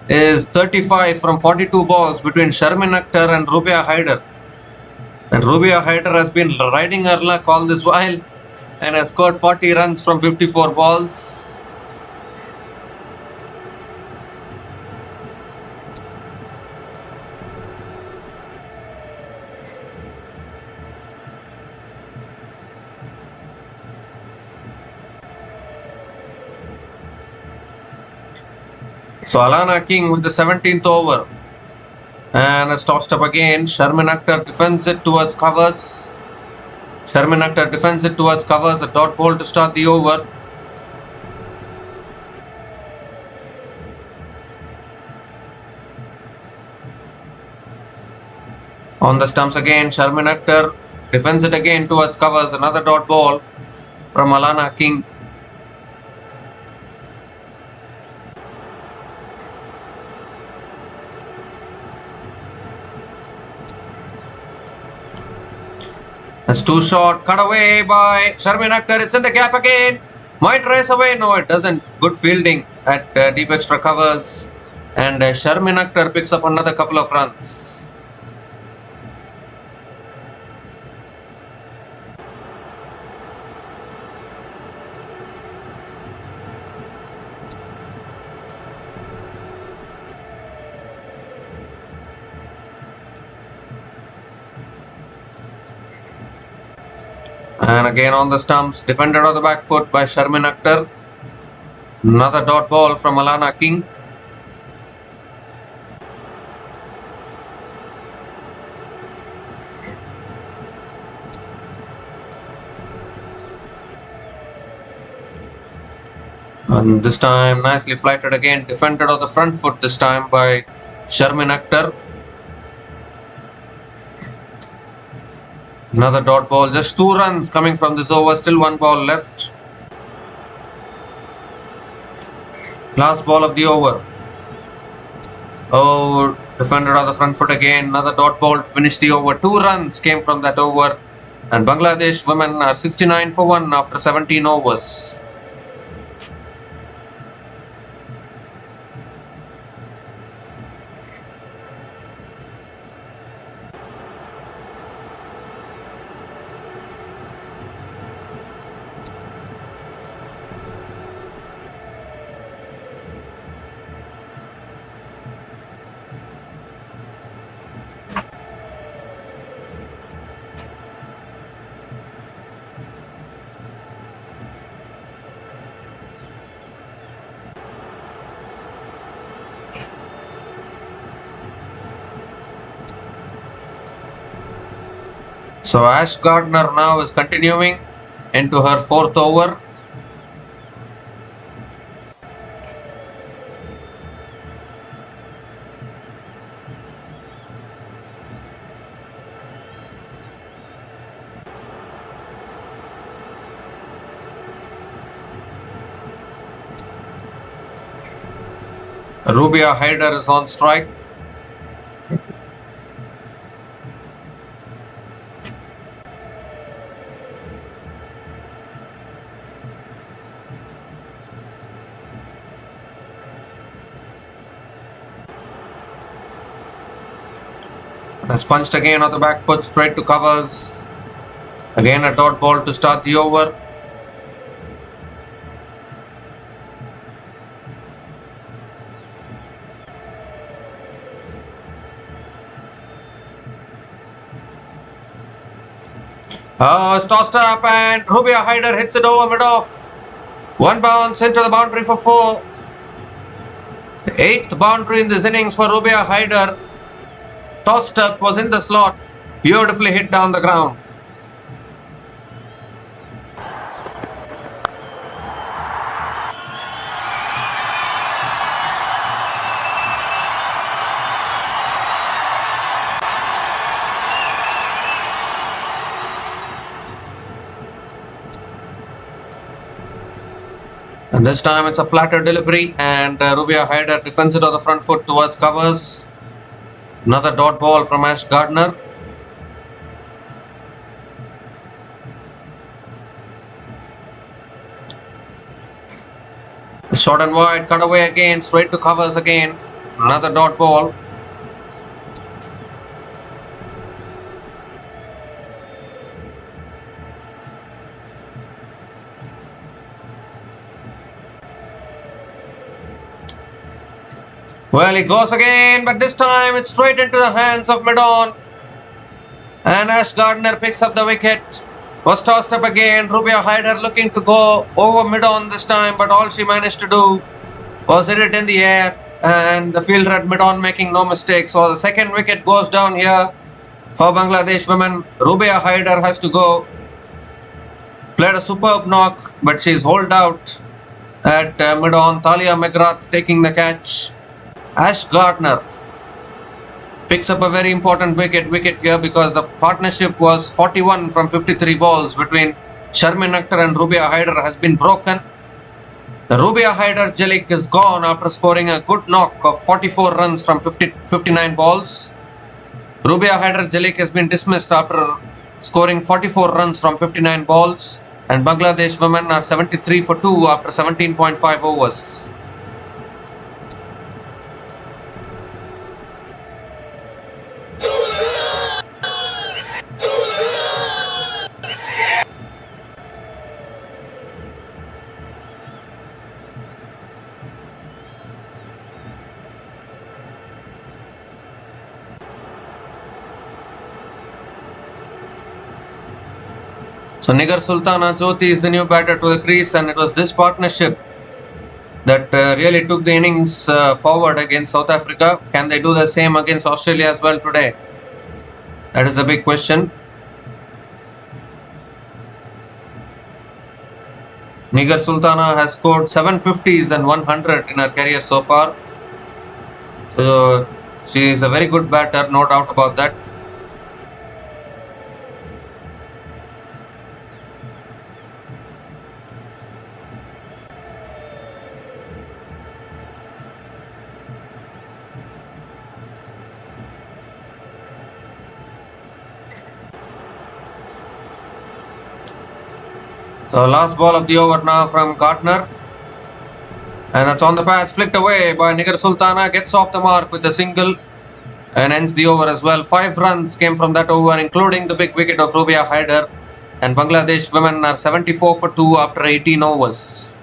is 35 from 42 balls between Sharmin Akhtar and Rubia Haider. And Rubia Haider has been riding her luck all this while and has scored 40 runs from 54 balls. So Alana King with the 17th over, and it's tossed up again. Sharmin Akhtar defends it towards covers. A dot ball to start the over. On the stumps again, Sharmin Akhtar defends it again towards covers. Another dot ball from Alana King. That's too short. Cut away by Sharmin Akhtar. It's in the gap again. Might race away. No, it doesn't. Good fielding at deep extra covers. And Sharmin Akhtar picks up another couple of runs. And again on the stumps, defended on the back foot by Sharmin Akhtar. Another dot ball from Alana King. And this time nicely flighted again, defended on the front foot this time by Sharmin Akhtar. Another dot ball, just 2 runs coming from this over, still 1 ball left. Last ball of the over. Oh, defended on the front foot again, another dot ball to finish the over. 2 runs came from that over, and Bangladesh women are 69 for 1 after 17 overs. So Ash Gardner now is continuing into her 4th over. Rubia Haider is on strike. Has punched again on the back foot, straight to covers. Again a dot ball to start the over. It's tossed up and Rubia Haider hits it over mid-off. 1 bounce into the boundary for 4. The 8th boundary in this innings for Rubia Haider. Tossed up, was in the slot, beautifully hit down the ground. And this time it's a flatter delivery and Rubia Haider defends it on the front foot towards covers. Another dot ball from Ash Gardner. Short and wide, cut away again, straight to covers again. Another dot ball. Well, he goes again, but this time it's straight into the hands of mid-on. And Ash Gardner picks up the wicket. Was tossed up again. Rubia Haider looking to go over mid-on this time, but all she managed to do was hit it in the air. And the fielder at mid-on making no mistakes. So the second wicket goes down here for Bangladesh women. Rubia Haider has to go. Played a superb knock, but she's holed out at mid-on. Talia Megrath taking the catch. Ash Gardner picks up a very important wicket here because the partnership was 41 from 53 balls between Sharmin Akhtar and Rubia Haider has been broken. The Rubia Haider Jelik is gone after scoring a good knock of 44 runs from 59 balls. Rubia Haider Jelik has been dismissed after scoring 44 runs from 59 balls, and Bangladesh women are 73 for 2 after 17.5 overs. So Nigar Sultana Jyoti is the new batter to the crease, and it was this partnership that really took the innings forward against South Africa. Can they do the same against Australia as well today? That is the big question. Nigar Sultana has scored 750s and 100 in her career so far. So she is a very good batter, no doubt about that. So last ball of the over now from Gardner. And that's on the patch, flicked away by Nigar Sultana, gets off the mark with a single and ends the over as well. 5 runs came from that over, including the big wicket of Rubia Haider. And Bangladesh women are 74 for 2 after 18 overs.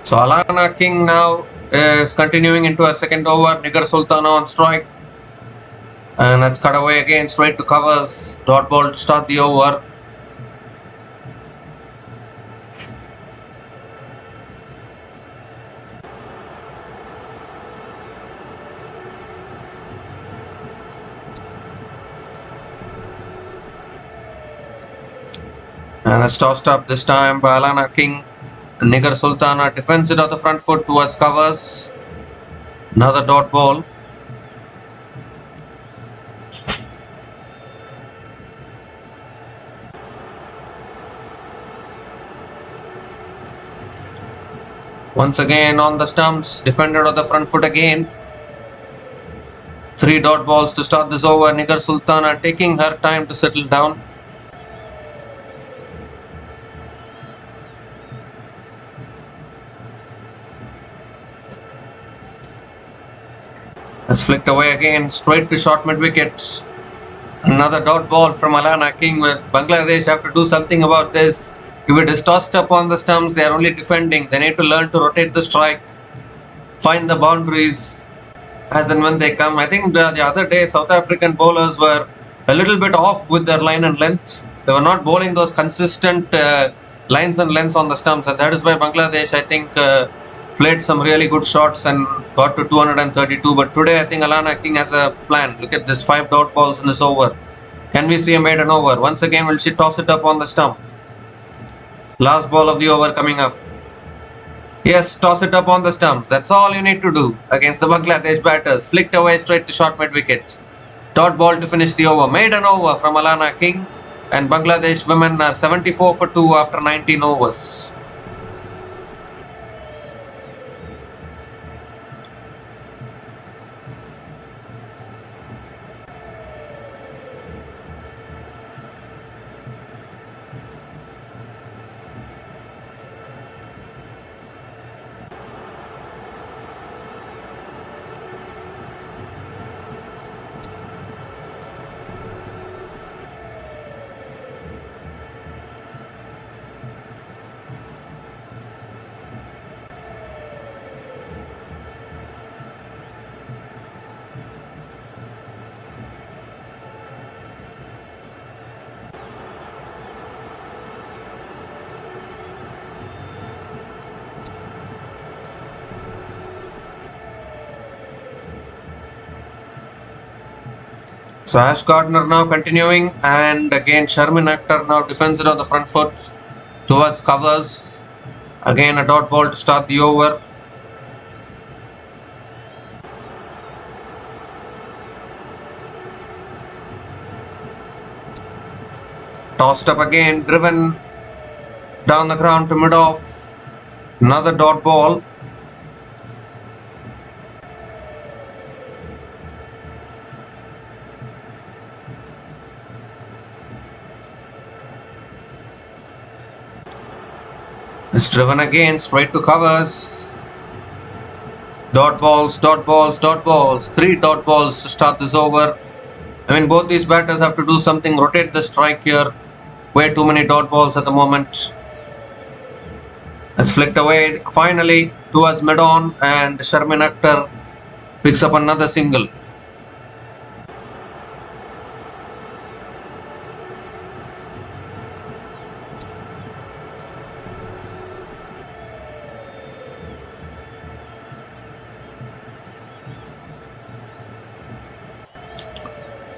So Alana King now is continuing into her second over. Nigar Sultana on strike. And that's cut away again, straight to covers. Dot ball to start the over. And it's tossed up this time by Alana King. Nigar Sultana defends it on the front foot towards covers. Another dot ball. Once again on the stumps, defended on the front foot again. 3 dot balls to start this over. Nigar Sultana taking her time to settle down. That's flicked away again, straight to short mid wicket. Another dot ball from Alana King. With Bangladesh have to do something about this. If it is tossed up on the stumps, they are only defending. They need to learn to rotate the strike, find the boundaries as and when they come. I think the other day South African bowlers were a little bit off with their line and length. They were not bowling those consistent lines and lengths on the stumps, and that is why Bangladesh, I think, played some really good shots and got to 232. But today I think Alana King has a plan. Look at this, 5 dot balls in this over. Can we see a maiden over? Once again, will she toss it up on the stump? Last ball of the over coming up. Yes, toss it up on the stumps. That's all you need to do against the Bangladesh batters. Flicked away straight to short mid wicket. Dot ball to finish the over. Maiden over from Alana King. And Bangladesh women are 74 for 2 after 19 overs. So Ash Gardner now continuing, and again Sharmin Akhtar now defends it on the front foot towards covers. Again a dot ball to start the over. Tossed up again, driven down the ground to mid-off. Another dot ball. It's driven again, straight to covers. Dot balls, dot balls, dot balls. 3 dot balls to start this over. I mean, both these batters have to do something, rotate the strike here. Way too many dot balls at the moment. It's flicked away finally towards mid-on, and Sharmin Akhtar picks up another single.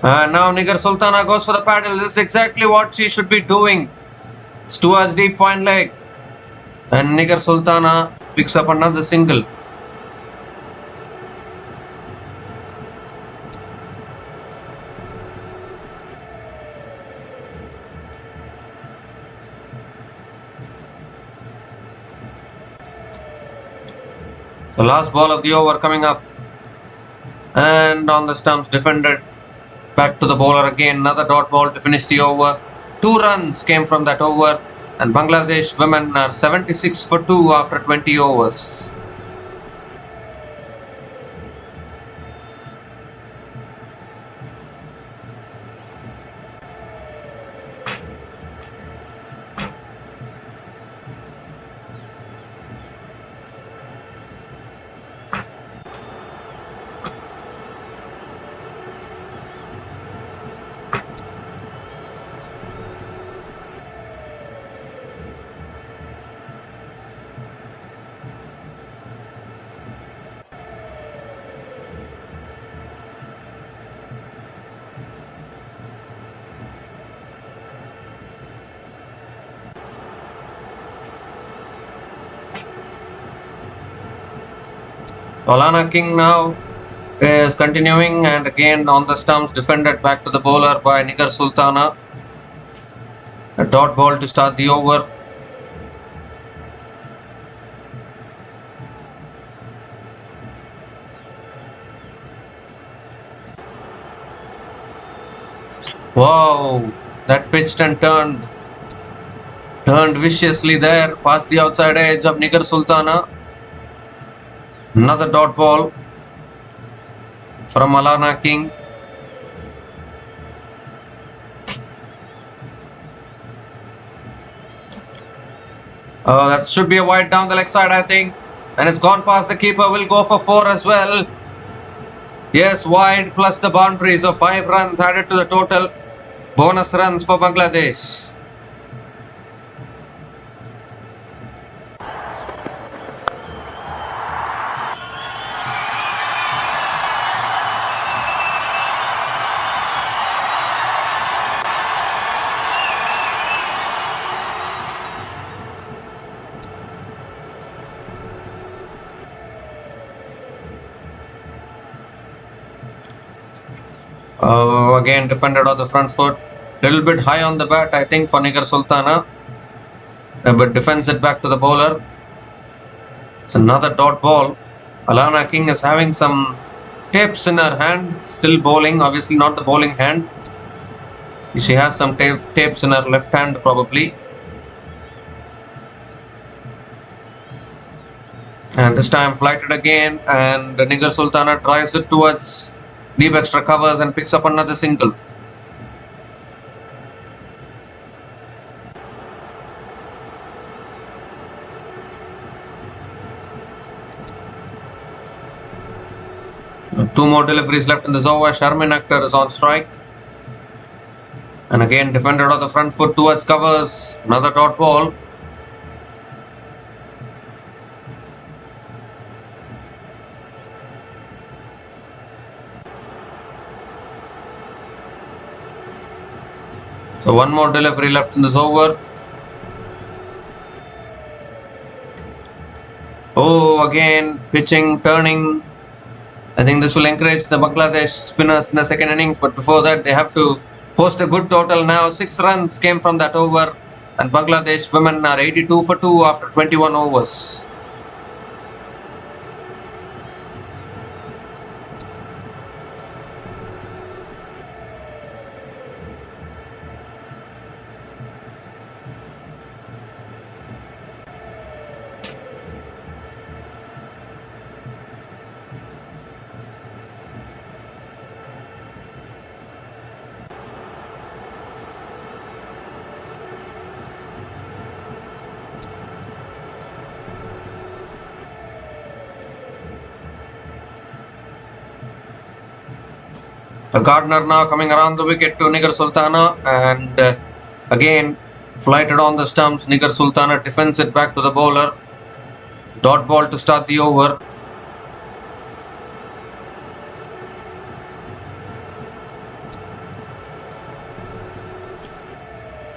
And now Nigar Sultana goes for the paddle. This is exactly what she should be doing. It's towards deep fine leg. And Nigar Sultana picks up another single. The last ball of the over coming up. And on the stumps, defended. Back to the bowler again. Another dot ball to finish the over. 2 runs came from that over. And Bangladesh women are 76 for 2 after 20 overs. Alana King now is continuing, and again on the stumps, defended back to the bowler by Nigar Sultana. A dot ball to start the over. Wow, that pitched and turned viciously there past the outside edge of Nigar Sultana. Another dot ball from Alana King. That should be a wide down the leg side, I think. And it's gone past the keeper. Will go for 4 as well. Yes, wide plus the boundary. So 5 runs added to the total. Bonus runs for Bangladesh. Again defended on the front foot. Little bit high on the bat, I think, for Nigar Sultana. But defends it back to the bowler. It's another dot ball. Alana King is having some tapes in her hand. Still bowling, obviously not the bowling hand. She has some tapes in her left hand probably. And this time flighted again, and Nigar Sultana drives it towards deep extra covers and picks up another single. Two more deliveries left in this over. Sharmin Akhtar is on strike. And again defended on the front foot towards covers. Another dot ball. So one more delivery left in this over. Oh, again, pitching, turning. I think this will encourage the Bangladesh spinners in the second innings, but before that, they have to post a good total now. 6 runs came from that over, and Bangladesh women are 82 for 2 after 21 overs. A Gardner now coming around the wicket to Nigar Sultana, and again flighted on the stumps. Nigar Sultana defends it back to the bowler. Dot ball to start the over.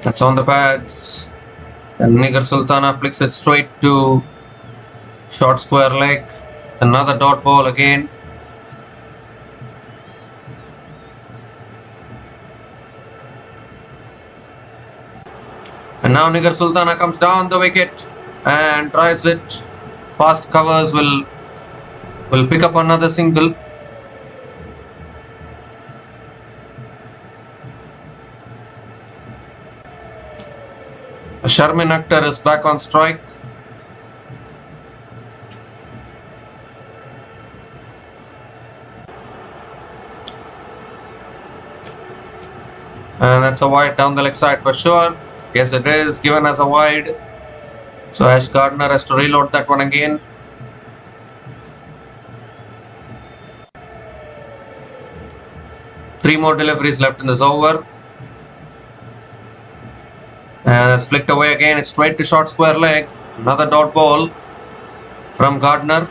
That's on the pads, and Nigar Sultana flicks it straight to short square leg. It's another dot ball again. And now Nigar Sultana comes down the wicket and tries it. Fast covers will pick up another single. Sharmin Akhtar is back on strike. And that's a wide down the leg side for sure. Yes, it is given as a wide. So Ash Gardner has to reload that one again. Three more deliveries left in this over. And it's flicked away again. It's straight to short square leg. Another dot ball from Gardner.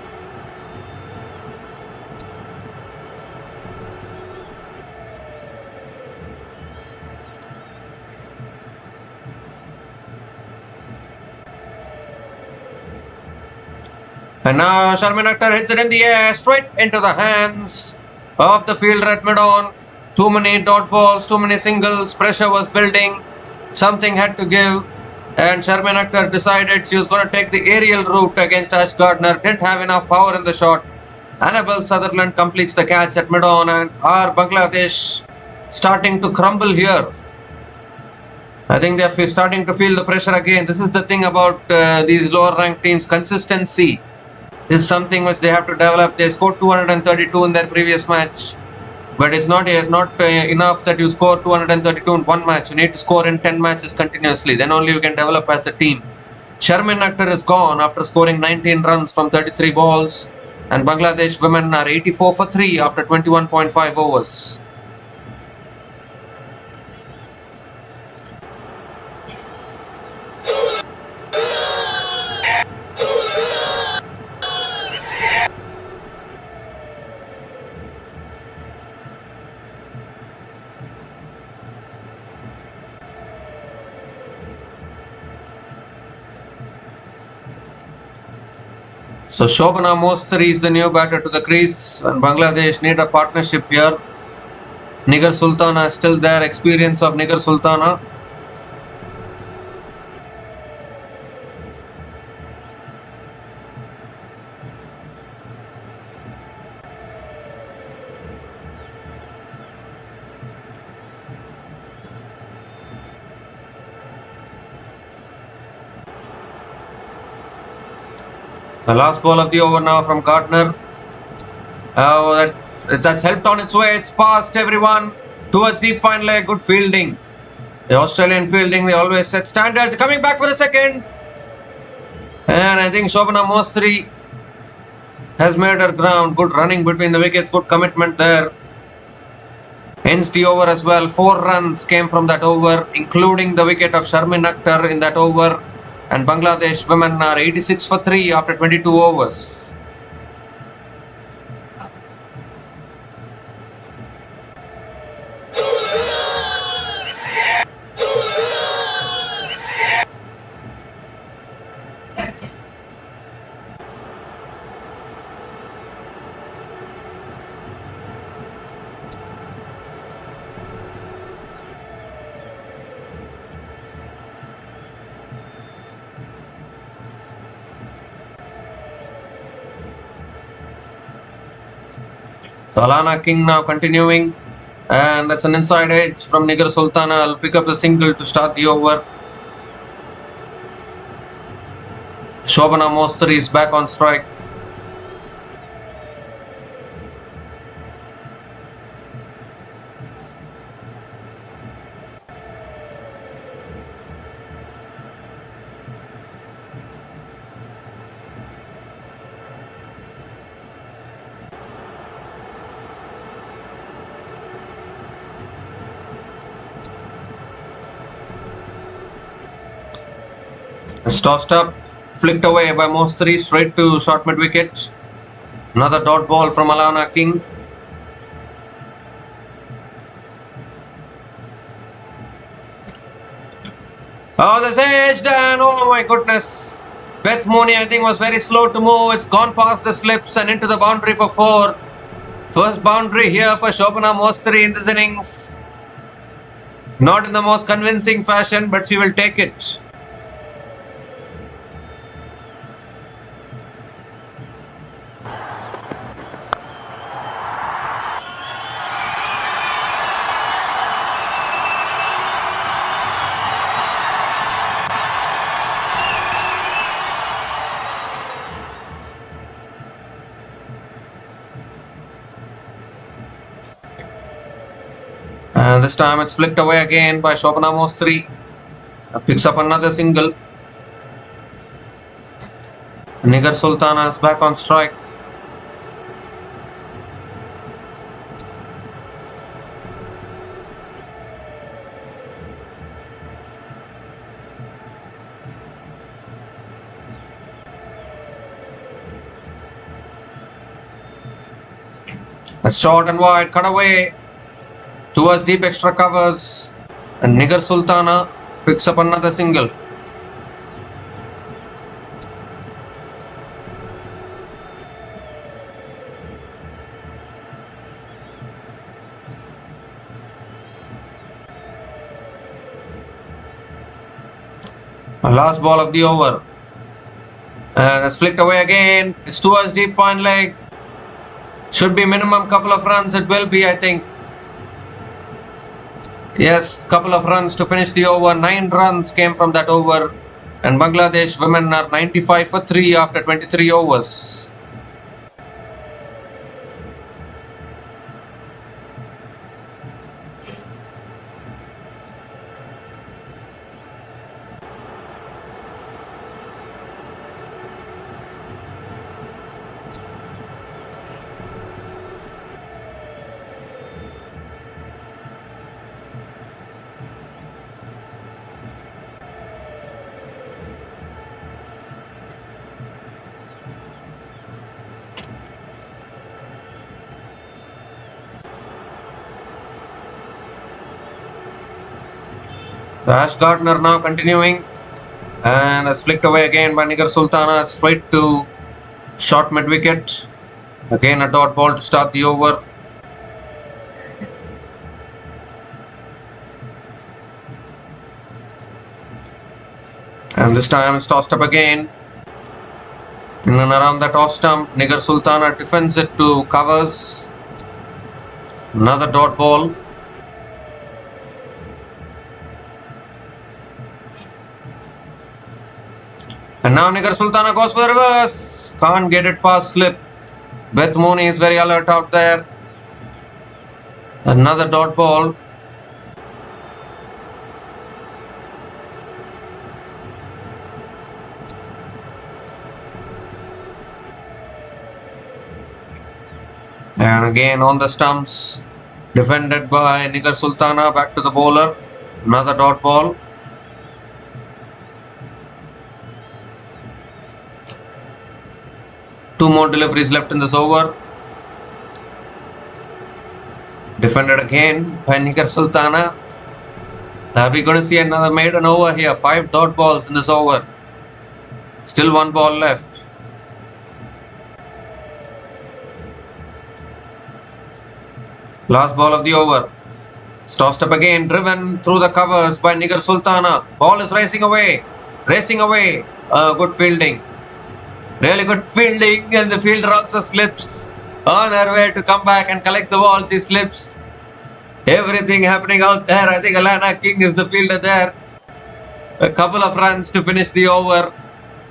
And now Sharmin Akhtar hits it in the air, straight into the hands of the fielder at mid-on. Too many dot balls, too many singles, pressure was building. Something had to give, and Sharmin Akhtar decided she was going to take the aerial route against Ash Gardner. Didn't have enough power in the shot. Annabelle Sutherland completes the catch at mid-on, and are Bangladesh starting to crumble here? I think they're starting to feel the pressure again. This is the thing about these lower ranked teams. Consistency is something which they have to develop. They scored 232 in their previous match, but it's not enough that you score 232 in one match. You need to score in 10 matches continuously. Then only you can develop as a team. Sharmin Akhtar is gone after scoring 19 runs from 33 balls, and Bangladesh women are 84 for 3 after 21.5 overs. So Shobana Mostri is the new batter to the crease, and Bangladesh need a partnership here. Nigar Sultana is still there, experience of Nigar Sultana. The last ball of the over now from Gardner. Oh, that's helped on its way. It's past everyone towards deep fine leg. Good fielding. The Australian fielding, they always set standards. Coming back for the second. And I think Shobana Mostri has made her ground. Good running between the wickets. Good commitment there. Ends the over as well. 4 runs came from that over, including the wicket of Sharmin Akhtar in that over. And Bangladesh women are 86 for 3 after 22 overs. So Alana King now continuing. And that's an inside edge from Nigar Sultana. I'll pick up the single to start the over. Shobana Mostri is back on strike. It's tossed up, flicked away by Mostri, straight to short mid wicket. Another dot ball from Alana King. Oh, that's edged, and oh my goodness. Beth Mooney, I think, was very slow to move. It's gone past the slips and into the boundary for 4. First boundary here for Shobana Mostri in this innings. Not in the most convincing fashion, but she will take it. And this time it's flicked away again by Shobana Mostri. Picks up another single. Nigar Sultana is back on strike. A short and wide, cut away towards deep extra covers, and Nigar Sultana picks up another single. Last ball of the over, and it's flicked away again. It's towards deep fine leg. Should be minimum couple of runs. It will be, I think. Yes, couple of runs to finish the over. 9 runs came from that over, and Bangladesh women are 95 for 3 after 23 overs. So Ash Gardner now continuing, and that's flicked away again by Nigar Sultana, straight to short mid wicket. Again a dot ball to start the over. And this time it's tossed up again. In and around that off stump, Nigar Sultana defends it to covers. Another dot ball. And now Nigar Sultana goes for the reverse. Can't get it past slip. Beth Mooney is very alert out there. Another dot ball. And again on the stumps. Defended by Nigar Sultana. Back to the bowler. Another dot ball. Two more deliveries left in this over. Defended again by Nigar Sultana. Are we going to see another maiden over here? 5 dot balls in this over. Still 1 ball left. Last ball of the over. It's tossed up again, driven through the covers by Nigar Sultana. Ball is racing away. Racing away. Good fielding. Really good fielding, and the fielder also slips. On her way to come back and collect the ball, she slips. Everything happening out there. I think Alana King is the fielder there. A couple of runs to finish the over.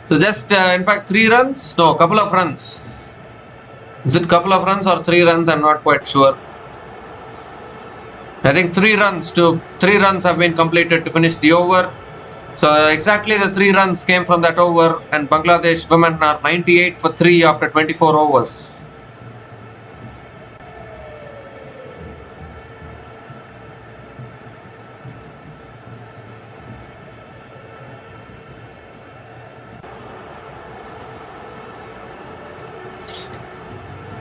So just, in fact, 3 runs? No, couple of runs. Is it couple of runs or 3 runs? I'm not quite sure. I think 3 runs have been completed to finish the over. So exactly the 3 runs came from that over, and Bangladesh women are 98 for 3 after 24 overs.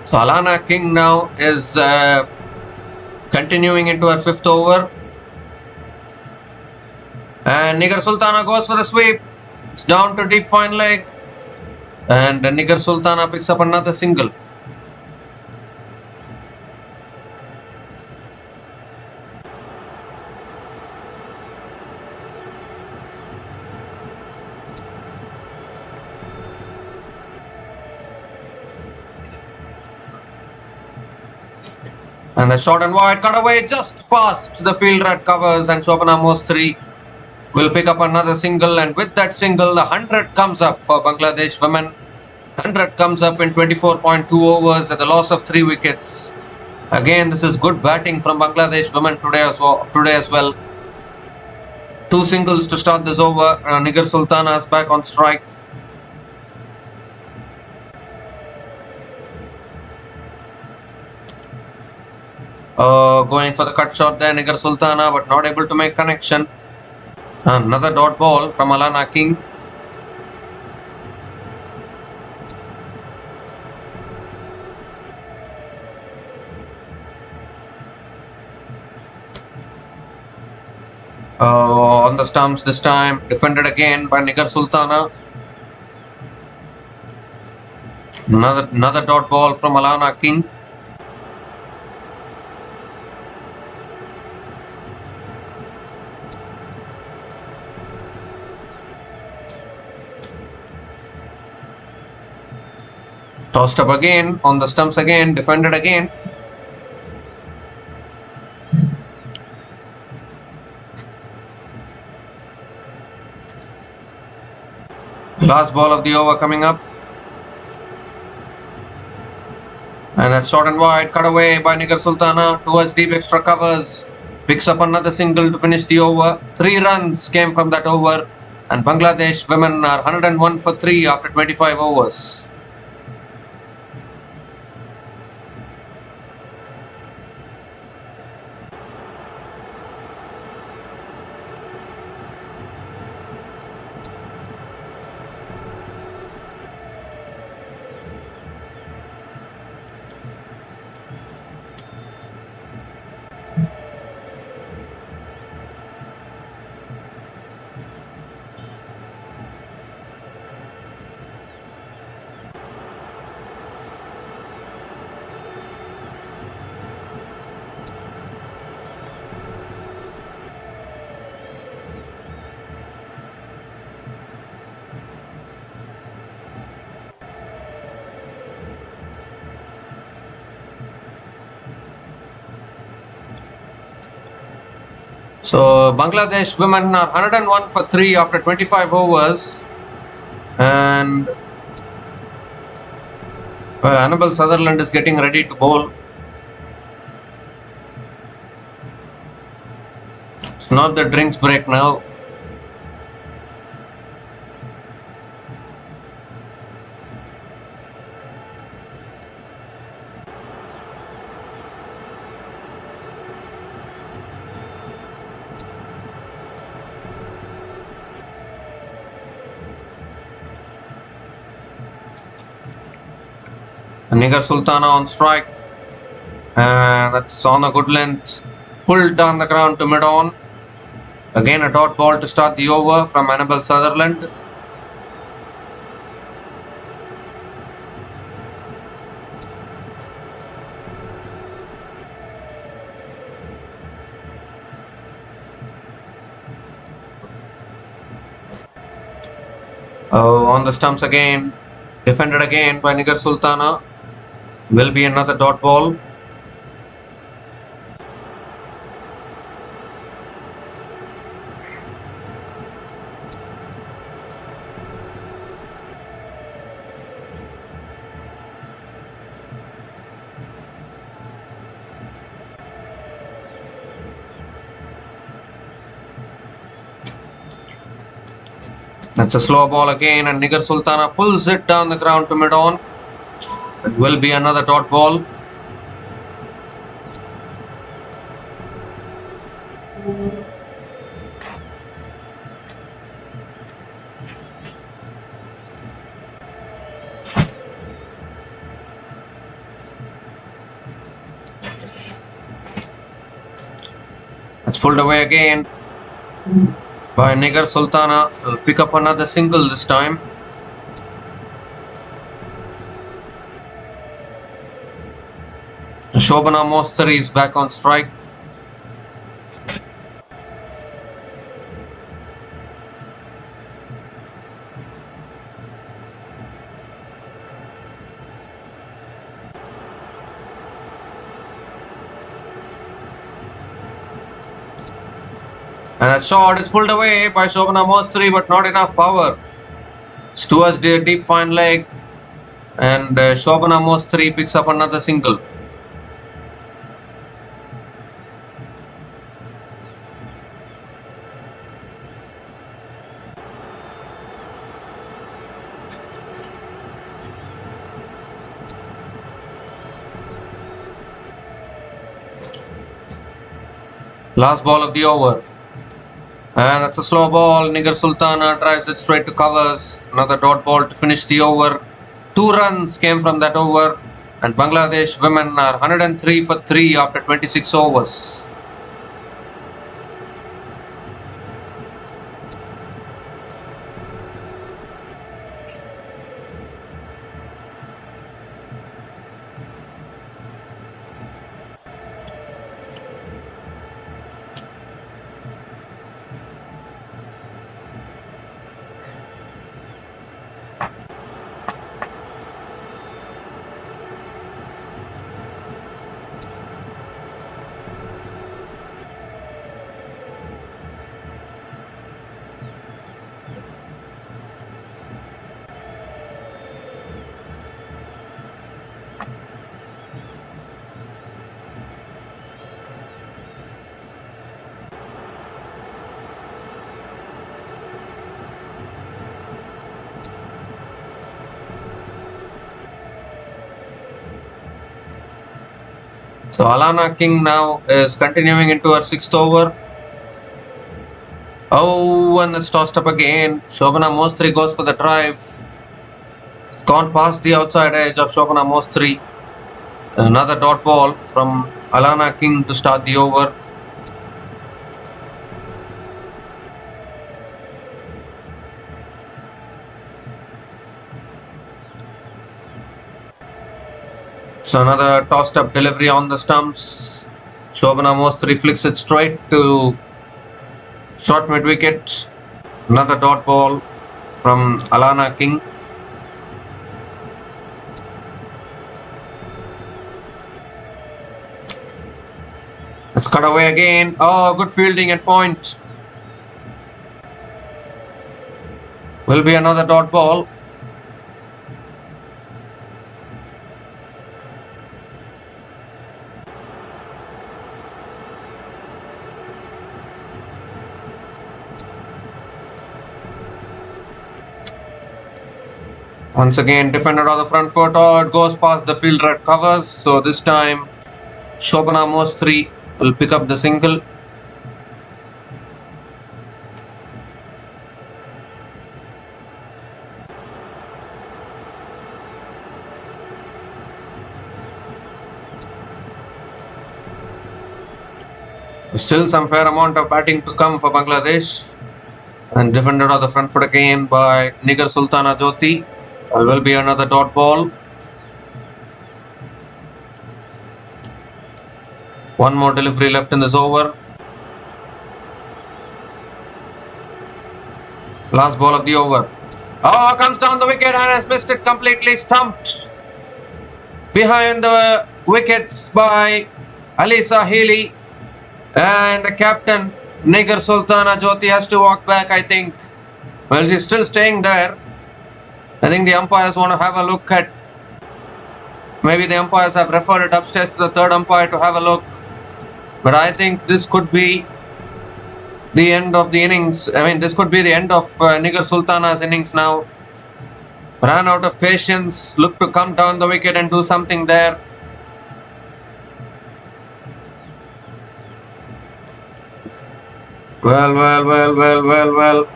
So Alana King now is continuing into her 5th over. And Nigar Sultana goes for the sweep. It's down to deep fine leg. And Nigar Sultana picks up another single. And the short and wide cut away just past the fielder at covers, and Shobana Mostri will pick up another single, and with that single the 100 comes up for Bangladesh women. 100 comes up in 24.2 overs at the loss of 3 wickets. Again, this is good batting from Bangladesh women today as well. 2 singles to start this over. Nigar Sultana is back on strike. Going for the cut shot there, Nigar Sultana, but not able to make connection. Another dot ball from Alana King. On the stumps this time, defended again by Nigar Sultana. Another dot ball from Alana King. Tossed up again, on the stumps again, defended again. Last ball of the over coming up. And that's short and wide, cut away by Nigar Sultana towards deep extra covers. Picks up another single to finish the over. 3 runs came from that over, and Bangladesh women are 101 for 3 after 25 overs. So Bangladesh women are 101 for 3 after 25 overs, and Annabel Sutherland is getting ready to bowl. It's not the drinks break now. Nigar Sultana on strike, and that's on a good length, pulled down the ground to mid-on. Again a dot ball to start the over from Annabel Sutherland. On the stumps again, defended again by Nigar Sultana. Will be another dot ball. That's a slow ball again, and Nigar Sultana pulls it down the ground to mid-on. It will be another dot ball. It's pulled away again by Nigar Sultana. Will pick up another single this time. Shobana Mostari is back on strike. And that shot is pulled away by Shobana Mostari, but not enough power. It's towards the deep fine leg, and Shobana Mostari picks up another single. Last ball of the over. And that's a slow ball. Nigar Sultana drives it straight to covers. Another dot ball to finish the over. 2 runs came from that over. And Bangladesh women are 103 for 3 after 26 overs. So Alana King now is continuing into her 6th over. Oh, and it's tossed up again. Shobana Mostri goes for the drive. It's gone past the outside edge of Shobana Mostri. Another dot ball from Alana King to start the over. So another tossed up delivery on the stumps. Shobana Mostri flicks it straight to short mid wicket. Another dot ball from Alana King. It's cut away again. Oh, good fielding at point. Will be another dot ball. Once again, defended on the front foot. Oh, it goes past the fielder at covers. So this time, Shobana Mostri will pick up the single. Still some fair amount of batting to come for Bangladesh. And defended on the front foot again by Nigar Sultana Jyoti. There will be another dot ball. One more delivery left in this over. Last ball of the over. Oh, comes down the wicket and has missed it completely. Stumped. behind the wickets by Alisa Healy, and the captain Nigar Sultana Jyoti has to walk back, I think. Well, she's still staying there. I think the umpires want to have a look at, maybe the umpires have referred it upstairs to the third umpire to have a look. But I think this could be the end of the innings. I mean, this could be the end of Nigar Sultana's innings now. Ran out of patience, looked to come down the wicket and do something there. Well.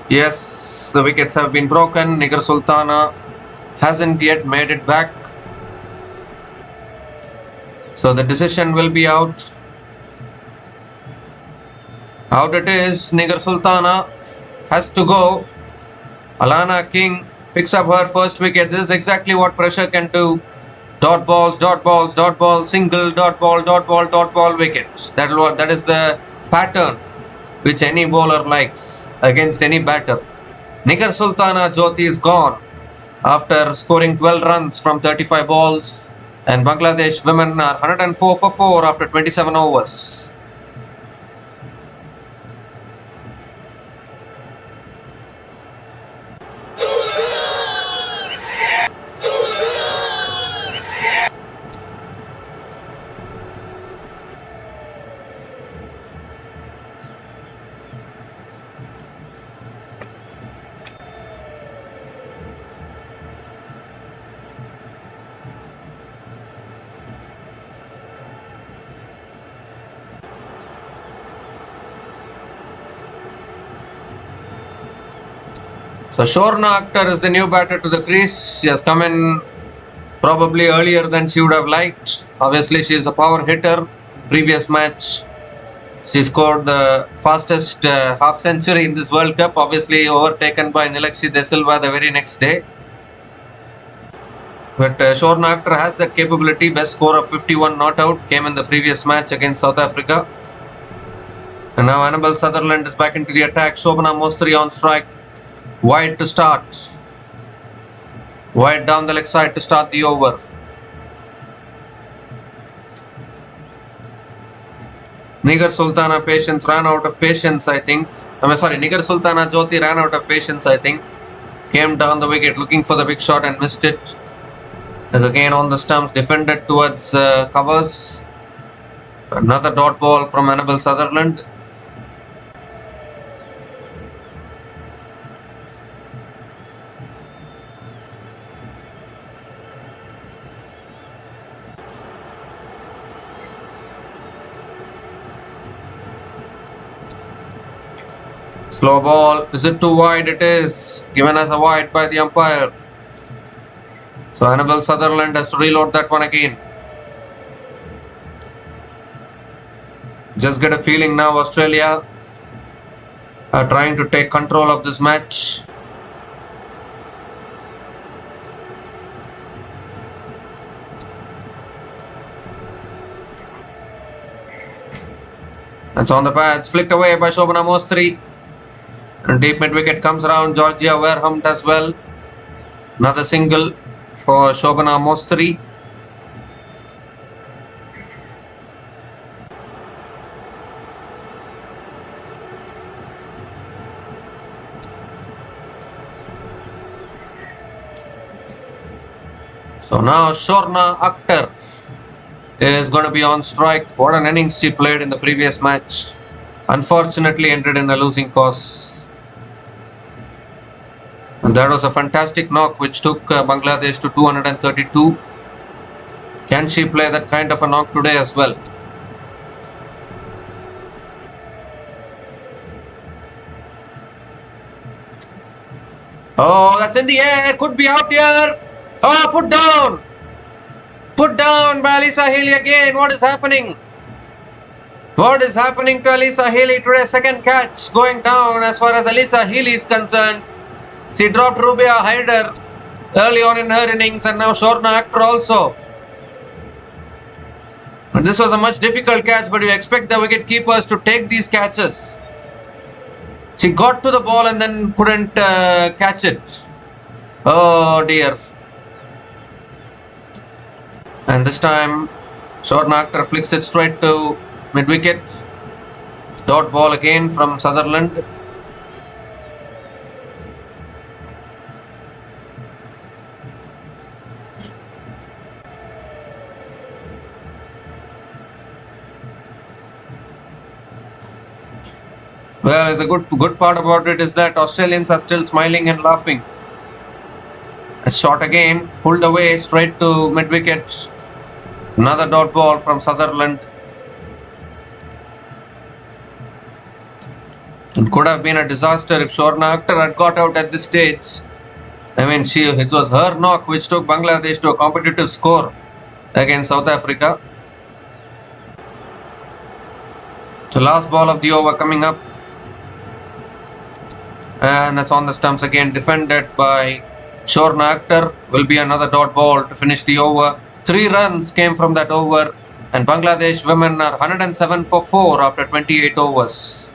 Yes, the wickets have been broken. Nigar Sultana hasn't yet made it back. So the decision will be out. Out it is. Nigar Sultana has to go. Alana King picks up her first wicket. This is exactly what pressure can do. Dot balls, single, dot ball, wicket. That is the pattern which any bowler likes against any batter. Nigar Sultana Jyoti is gone after scoring 12 runs from 35 balls, and Bangladesh women are 104 for 4 after 27 overs. So Shorna Akhtar is the new batter to the crease. She has come in probably earlier than she would have liked. Obviously, she is a power hitter. Previous match, she scored the fastest half century in this World Cup. Obviously, overtaken by Nilakshi De Silva the very next day. But Shorna Akhtar has that capability. Best score of 51 not out came in the previous match against South Africa. And now Annabel Sutherland is back into the attack. Shobana Mostri on strike. Wide to start. Wide down the leg side to start the over. Nigar Sultana patience ran out of patience, I think. Nigar Sultana Jyoti ran out of patience, I think. Came down the wicket looking for the big shot and missed it. As again on the stumps, defended towards covers. Another dot ball from Annabel Sutherland. Slow ball. Is it too wide? It is. Given as a wide by the umpire. So Annabel Sutherland has to reload that one again. Just get a feeling now Australia are trying to take control of this match. It's on the pads. Flicked away by Shobana Mostri. And deep mid wicket comes around. Georgia Wareham as well. Another single for Shobana Mostri. So now Shorna Akhtar is going to be on strike. What an innings she played in the previous match. Unfortunately ended in a losing cause. And that was a fantastic knock which took Bangladesh to 232. Can she play that kind of a knock today as well? Oh, that's in the air. Could be out here. Oh, put down. Put down by Alisa Healy again. What is happening? What is happening to Alisa Healy today? Second catch going down as far as Alisa Healy is concerned. She dropped Rubia Haider early on in her innings, and now Shorna Akhtar also. But this was a much difficult catch, but you expect the wicket keepers to take these catches. She got to the ball and then couldn't catch it. Oh dear. And this time, Shornachter flicks it straight to mid-wicket. Dot ball again from Sutherland. Well, the good part about it is that Australians are still smiling and laughing. A shot again, pulled away straight to mid-wicket. Another dot ball from Sutherland. It could have been a disaster if Shornachter had got out at this stage. I mean, it was her knock which took Bangladesh to a competitive score against South Africa. The last ball of the over coming up. And that's on the stumps again, defended by Shornachter. Will be another dot ball to finish the over. 3 runs came from that over, and Bangladesh women are 107 for 4 after 28 overs.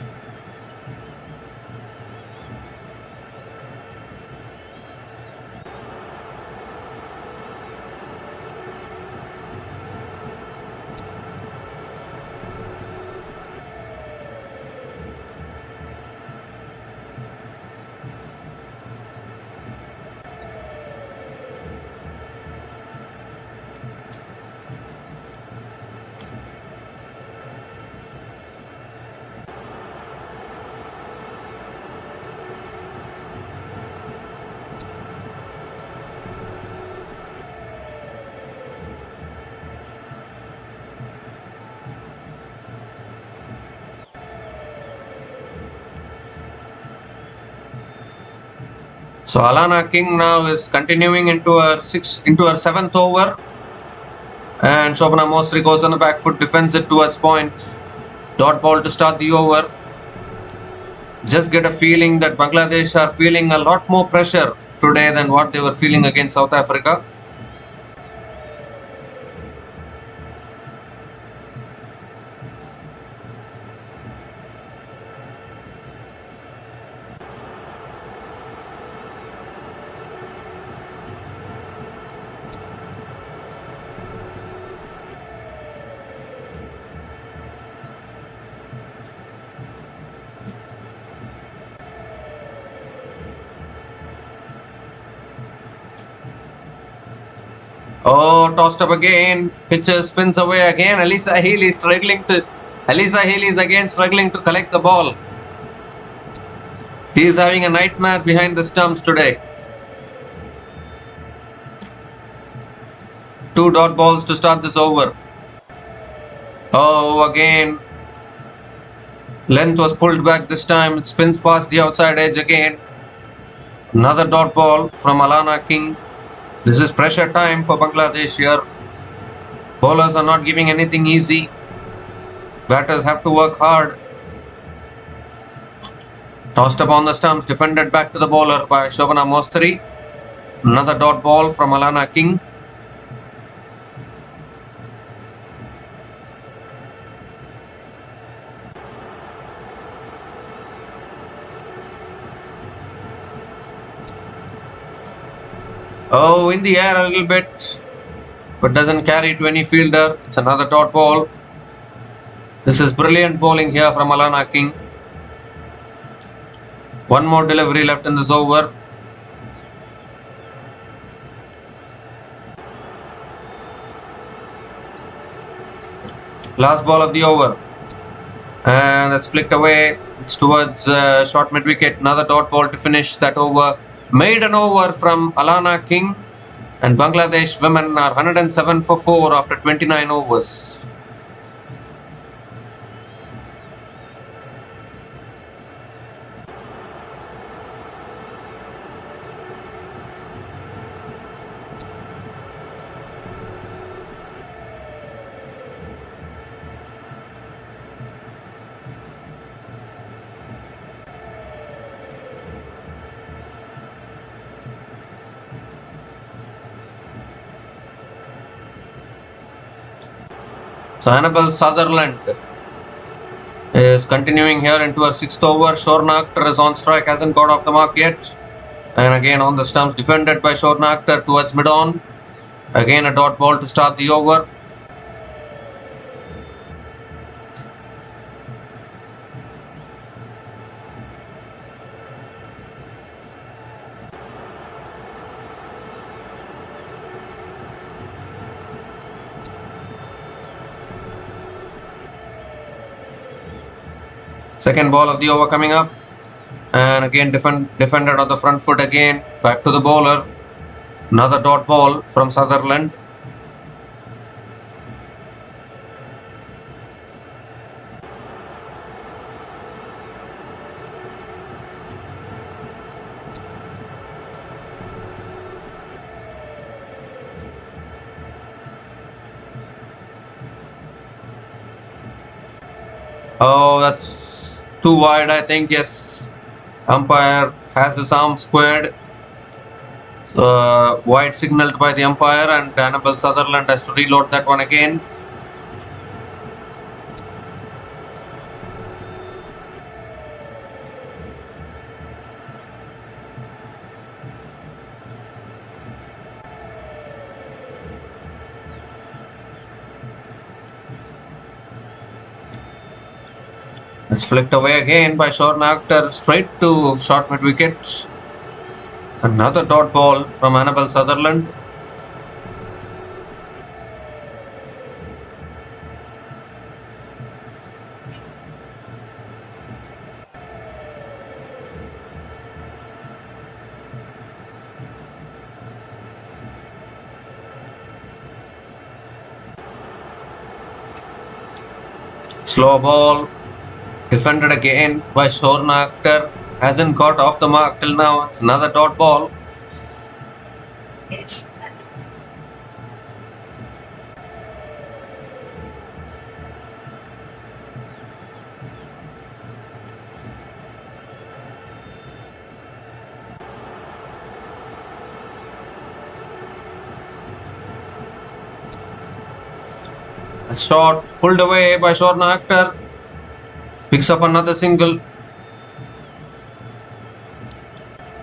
So Alana King now is continuing into her 7th over, and Shobana Mostri goes on the back foot, defends it towards point. Dot ball to start the over. Just get a feeling that Bangladesh are feeling a lot more pressure today than what they were feeling against South Africa. Oh, tossed up again. Pitcher spins away again. Alisa Healy is again struggling to collect the ball. She is having a nightmare behind the stumps today. 2 dot balls to start this over. Oh, again. Length was pulled back this time. It spins past the outside edge again. Another dot ball from Alana King. This is pressure time for Bangladesh here. Bowlers are not giving anything easy. Batters have to work hard. Tossed up on the stumps, defended back to the bowler by Shobana Mostri. Another dot ball from Alana King. Oh, in the air a little bit, but doesn't carry to any fielder. It's another dot ball. This is brilliant bowling here from Alana King. One more delivery left in this over. Last ball of the over. And that's flicked away. It's towards short mid-wicket. Another dot ball to finish that over. Maiden over from Alana King, and Bangladesh women are 107 for 4 after 29 overs. So Annabel Sutherland is continuing here into her 6th over. Shornachter is on strike, hasn't got off the mark yet. And again on the stumps, defended by Shornachter towards mid-on. Again a dot ball to start the over. Second ball of the over coming up. And again defended on the front foot again. Back to the bowler. Another dot ball from Sutherland. Oh, that's too wide, I think. Yes, umpire has his arm squared. So, wide signaled by the umpire, and Annabelle Sutherland has to reload that one again. It's flicked away again by Shorn Akhtar, straight to short mid wicket. Another dot ball from Annabelle Sutherland. Slow ball. Defended again by Shorn Akhtar. Hasn't got off the mark till now. It's another dot ball. A shot pulled away by Shorn Akhtar. Picks up another single.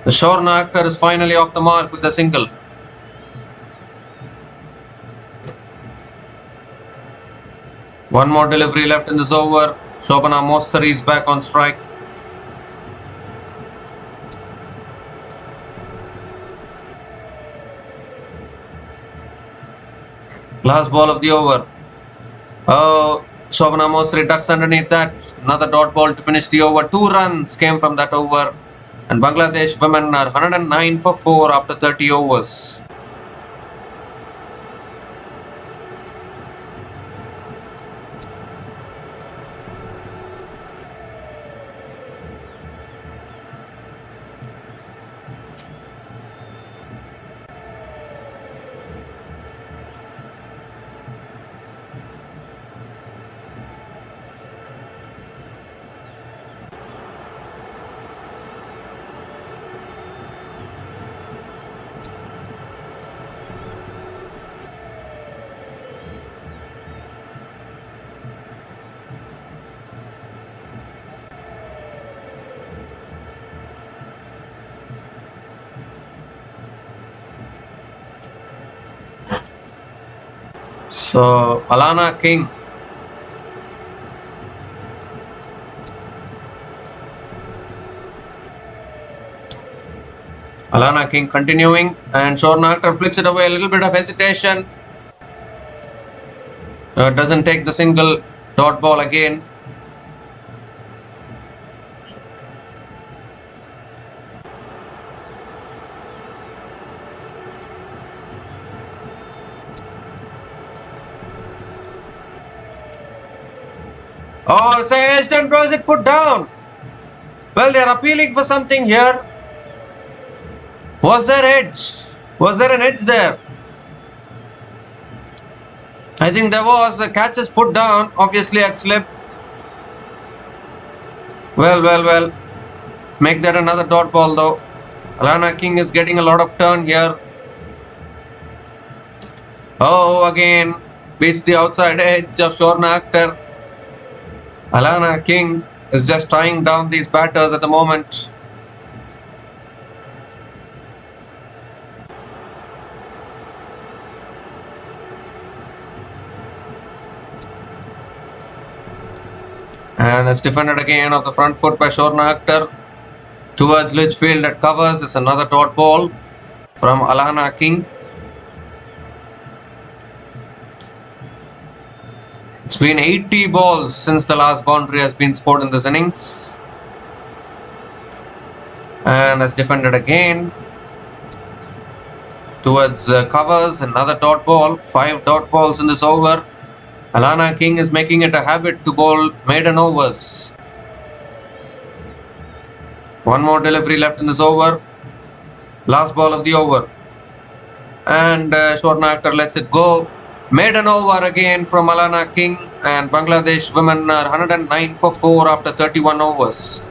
The Shorn Akhtar is finally off the mark with the single. One more delivery left in this over. Shobana Mostari is back on strike. Last ball of the over. Oh, Shobana Mostari ducks underneath that. Another dot ball to finish the over. 2 runs came from that over. And Bangladesh women are 109 for 4 after 30 overs. So, Alana King. Alana King continuing, and Shorn Akhtar flicks it away. A little bit of hesitation. Doesn't take the single. Dot ball again. Oh, Sahej then draws it put down. Well, they are appealing for something here. Was there edge? Was there an edge there? I think there was. The catch is put down, obviously at slip. Well. Make that another dot ball though. Alana King is getting a lot of turn here. Oh, again. Beats the outside edge of Shorn Akhtar. Alana King is just tying down these batters at the moment. And it's defended again off the front foot by Shorna Akhtar. Towards Litchfield at covers. It's another dot ball from Alana King. It's been 80 balls since the last boundary has been scored in this innings. And that's defended again. Towards covers, another dot ball. 5 dot balls in this over. Alana King is making it a habit to bowl maiden overs. One more delivery left in this over. Last ball of the over. And Shorna Akhtar lets it go. Maiden over again from Alana King, and Bangladesh women are 109 for 4 after 31 overs.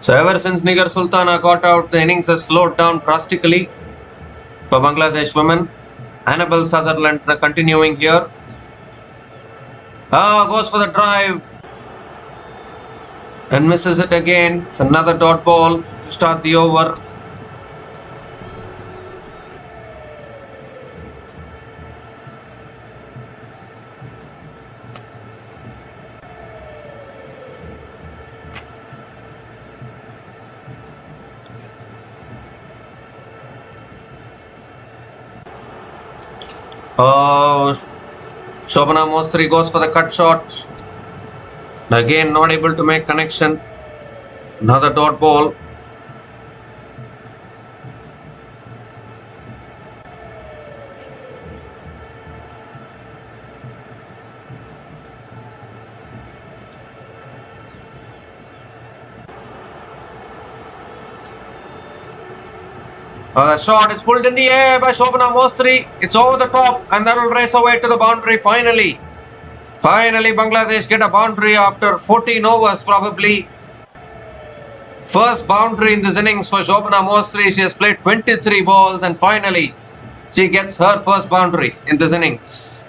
So ever since Nigar Sultana got out, the innings has slowed down drastically for Bangladesh women. Annabel Sutherland continuing here. Goes for the drive and misses it again. It's another dot ball to start the over. Shobana Mostri goes for the cut shot. Again, not able to make connection. Another dot ball. The shot is pulled in the air by Shobana Mostri. It's over the top and that will race away to the boundary finally. Finally, Bangladesh get a boundary after 14 overs probably. First boundary in this innings for Shobana Mostri. She has played 23 balls and finally she gets her first boundary in this innings.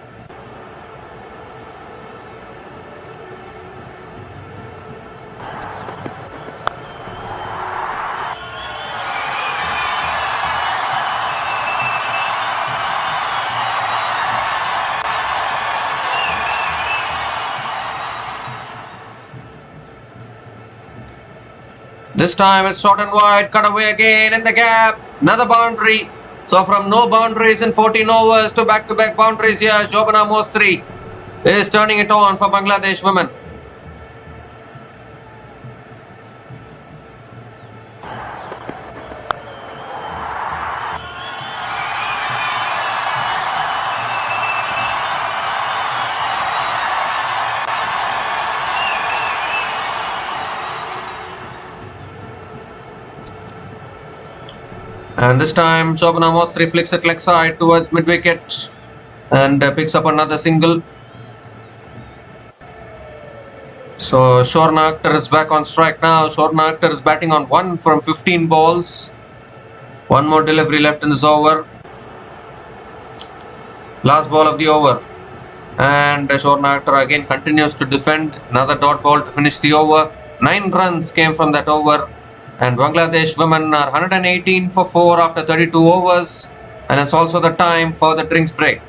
This time it's short and wide, cut away again in the gap, another boundary. So from no boundaries in 14 overs to back-to-back boundaries here, Shobana Mostri is turning it on for Bangladesh women. And this time Shobana Mostri flicks it leg side towards mid-wicket and picks up another single. So Shorna Akhtar is back on strike now. Shorna Akhtar is batting on 1 from 15 balls. One more delivery left in this over. Last ball of the over. And Shorna Akhtar again continues to defend. Another dot ball to finish the over. 9 runs came from that over. And Bangladesh women are 118 for 4 after 32 overs. And it's also the time for the drinks break.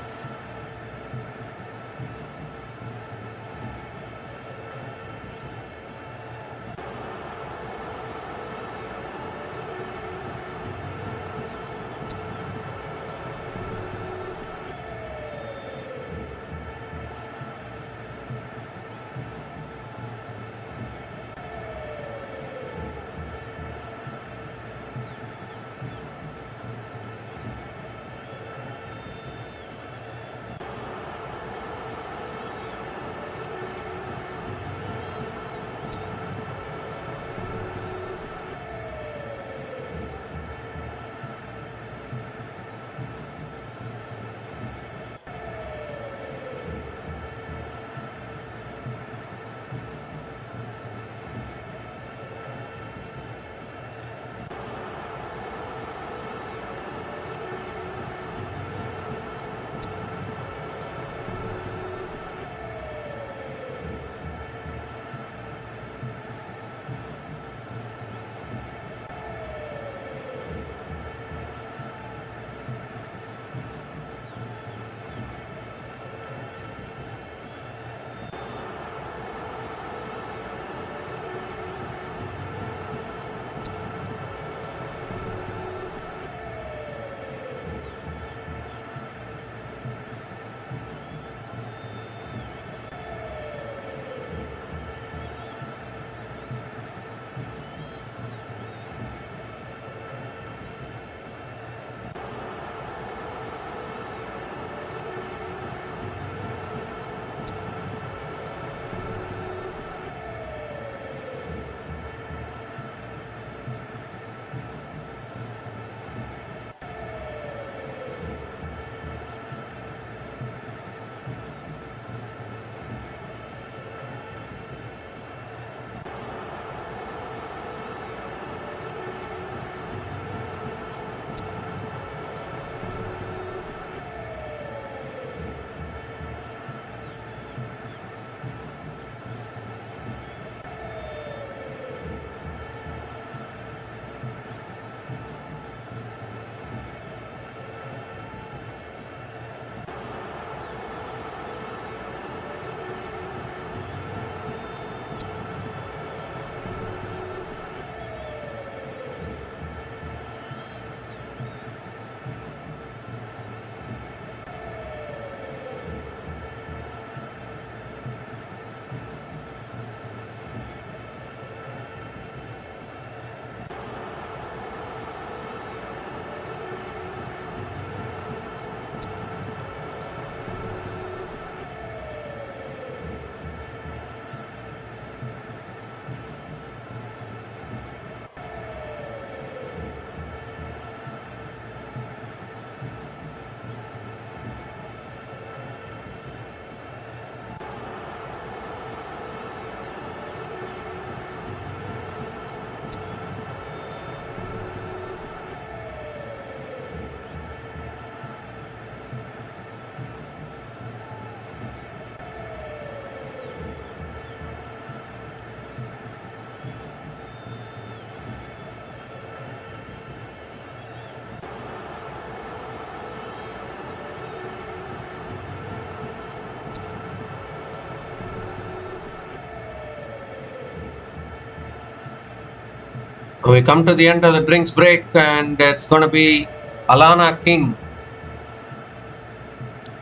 We come to the end of the drinks break, and it's going to be Alana King.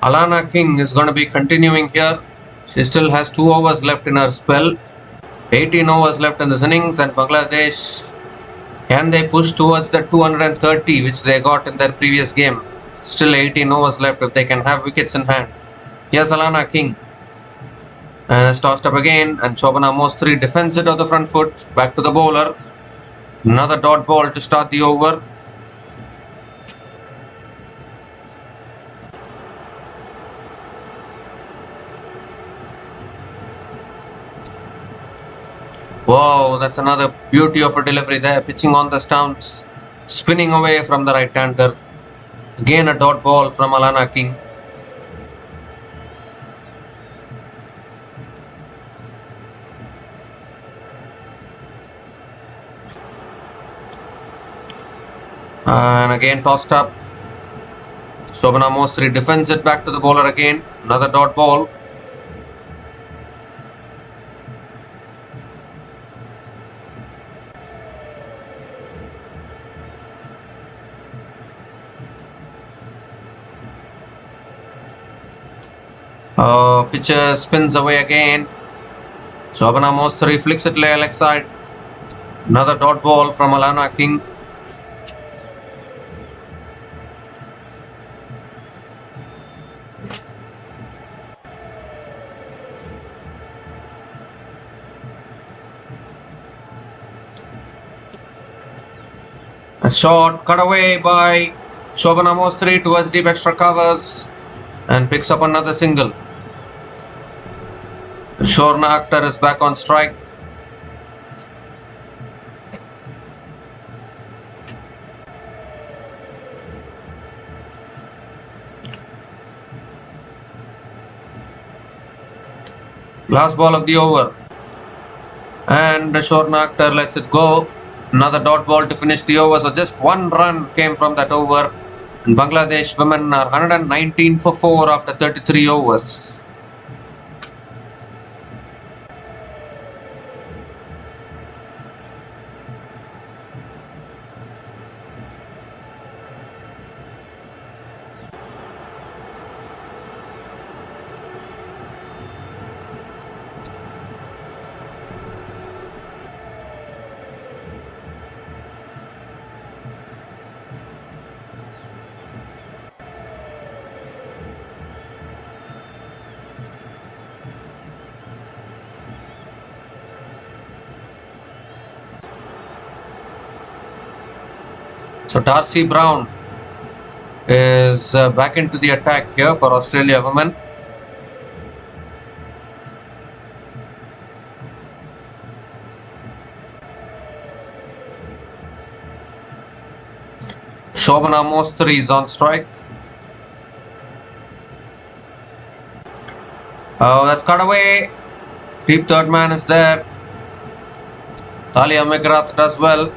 Alana King is going to be continuing here. She still has 2 overs left in her spell. 18 overs left in this innings, and Bangladesh, can they push towards the 230 which they got in their previous game? Still 18 overs left if they can have wickets in hand. Here's Alana King. And it's tossed up again, and Shobana Mostri defends it on the front foot. Back to the bowler. Another dot ball to start the over. Wow, that's another beauty of a delivery there. Pitching on the stumps, spinning away from the right-hander. Again a dot ball from Alana King. And again tossed up. Shobana Mostri defends it back to the bowler again. Another dot ball. Pitcher spins away again. Shobana Mostri flicks it leg side. Another dot ball from Alana King. A shot cut away by Shobana Mostri towards deep extra covers and picks up another single. Shorna Akhtar is back on strike. Last ball of the over. And Shorna Akhtar lets it go. Another dot ball to finish the over. So just one run came from that over. And Bangladesh women are 119 for 4 after 33 overs. So Darcy Brown is back into the attack here for Australia women. Shobana Mostri is on strike. That's cut away. Deep third man is there. Talia Megrath does well.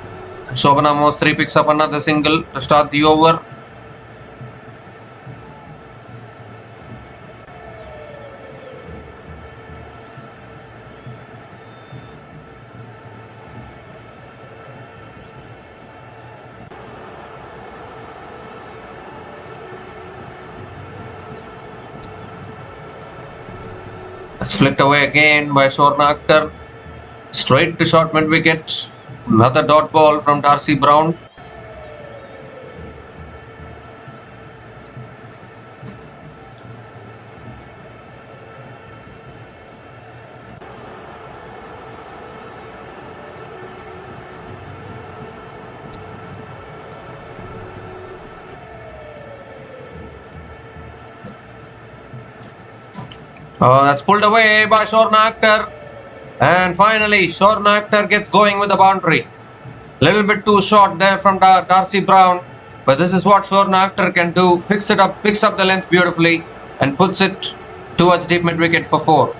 Shobana Mostri picks up another single to start the over. That's flicked away again by Shorna Akhtar. Straight to short mid wicket. Another dot ball from Darcy Brown. That's pulled away by Shorna Akhtar. And finally, Shorna Akhtar gets going with the boundary. Little bit too short there from Darcy Brown. But this is what Shorna Akhtar can do. Picks up the length beautifully and puts it towards deep mid wicket for 4.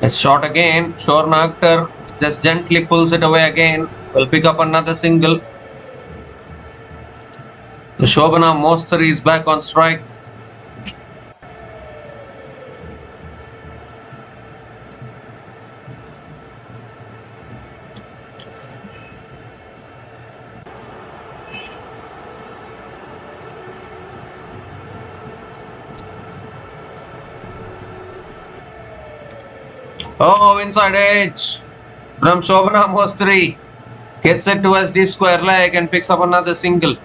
It's short again. Shornakter just gently pulls it away again. Will pick up another single. Shobana Mostri is back on strike. Oh, inside edge from Shobana Mostri. Gets it to his deep square leg and picks up another single.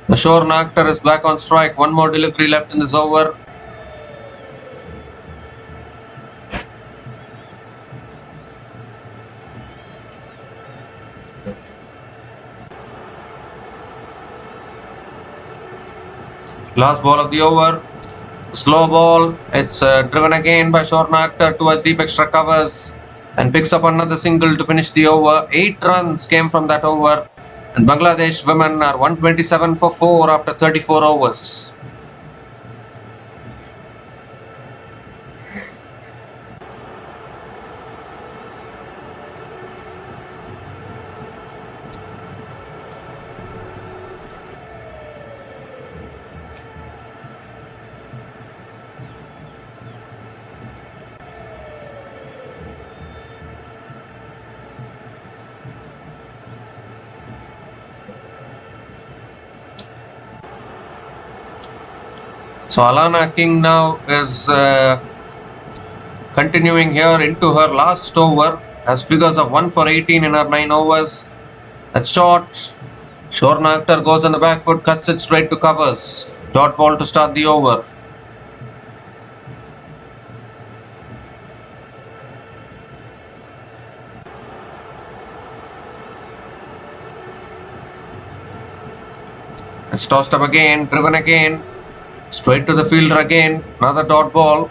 Shornakter is back on strike. One more delivery left in this over. Last ball of the over. Slow ball. It's driven again by Shornakter towards deep extra covers and picks up another single to finish the over. 8 runs came from that over. And Bangladesh women are 127 for 4 after 34 overs. So Alana King now is continuing here into her last over, has figures of 1 for 18 in her 9 overs. That's short. Shornakter goes on the back foot, cuts it straight to covers. Dot ball to start the over. It's tossed up again, driven again. Straight to the fielder again. Another dot ball.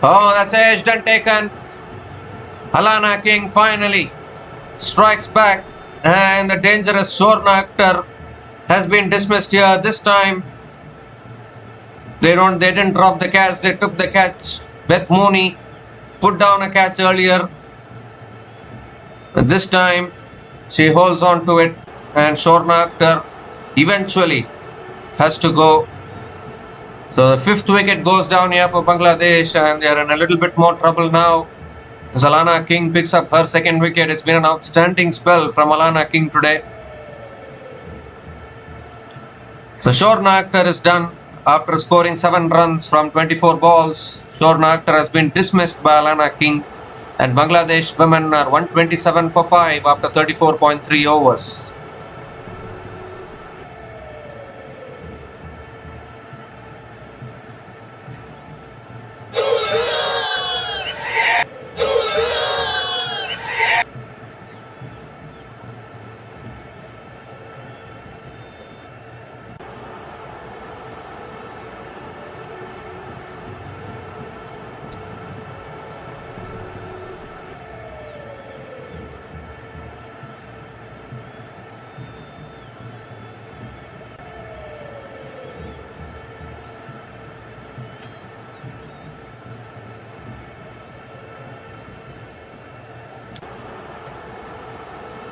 Oh, that's edged and taken. Alana King finally strikes back, and the dangerous Shornakter has been dismissed here. This time they didn't drop the catch, they took the catch. Beth Mooney put down a catch earlier. But this time she holds on to it, and Shornakter eventually has to go. So the 5th wicket goes down here for Bangladesh, and they are in a little bit more trouble now. As Alana King picks up her 2nd wicket. It's been an outstanding spell from Alana King today. So Shornakter is done. After scoring 7 runs from 24 balls, Shornakter has been dismissed by Alana King, and Bangladesh women are 127 for 5 after 34.3 overs.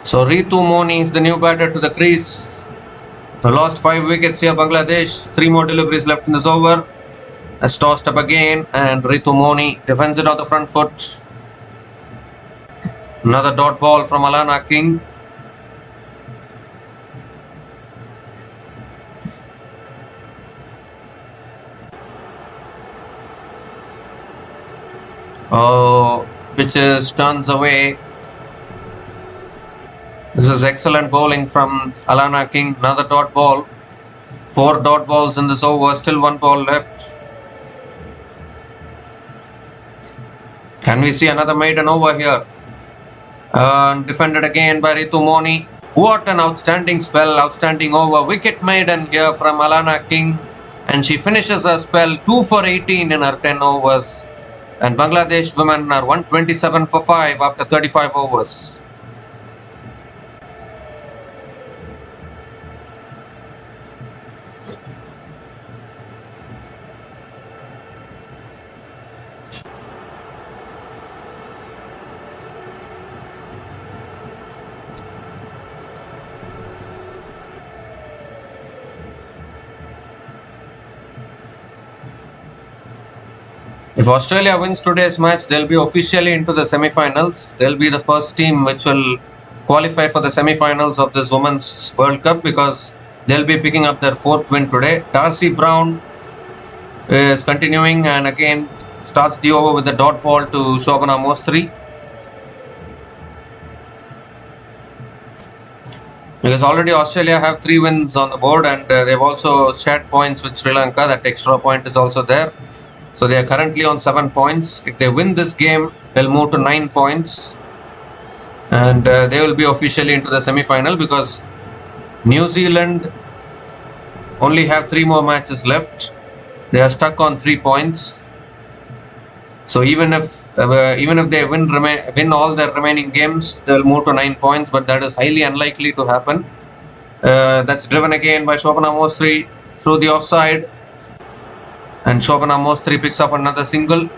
So Ritu Moni is the new batter to the crease. They lost 5 wickets here, Bangladesh. 3 more deliveries left in this over. That's tossed up again, and Ritu Moni defends it on the front foot. Another dot ball from Alana King. Oh, pitches turns away. This is excellent bowling from Alana King. Another dot ball. 4 dot balls in this over. Still 1 ball left. Can we see another maiden over here? Defended again by Ritu Moni. What an outstanding spell, outstanding over. Wicket maiden here from Alana King. And she finishes her spell 2 for 18 in her 10 overs. And Bangladesh women are 127 for 5 after 35 overs. If Australia wins today's match, they'll be officially into the semi-finals. They'll be the first team which will qualify for the semi-finals of this Women's World Cup because they'll be picking up their 4th win today. Darcy Brown is continuing and again starts the over with the dot ball to Shobana Mostri. Because already Australia have 3 wins on the board and they've also shared points with Sri Lanka. That extra point is also there. So they are currently on 7 points. If they win this game, they'll move to 9 points. And they will be officially into the semi-final because New Zealand only have 3 more matches left. They are stuck on 3 points. So even if they win all their remaining games, they'll move to 9 points. But that is highly unlikely to happen. That's driven again by Shobana Mostri through the offside. And Shobana Mostri picks up another single.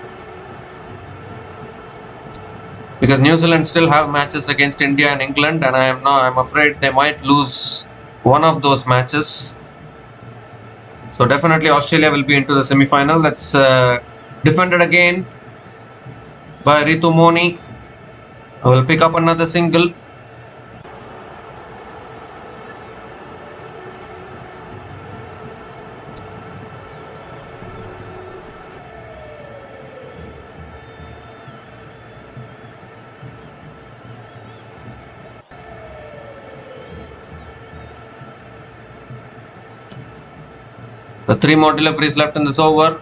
Because New Zealand still have matches against India and England, and I'm afraid they might lose one of those matches. So definitely Australia will be into the semi-final. That's defended again by Ritu Moni. Will pick up another single. The 3 more deliveries left in this over.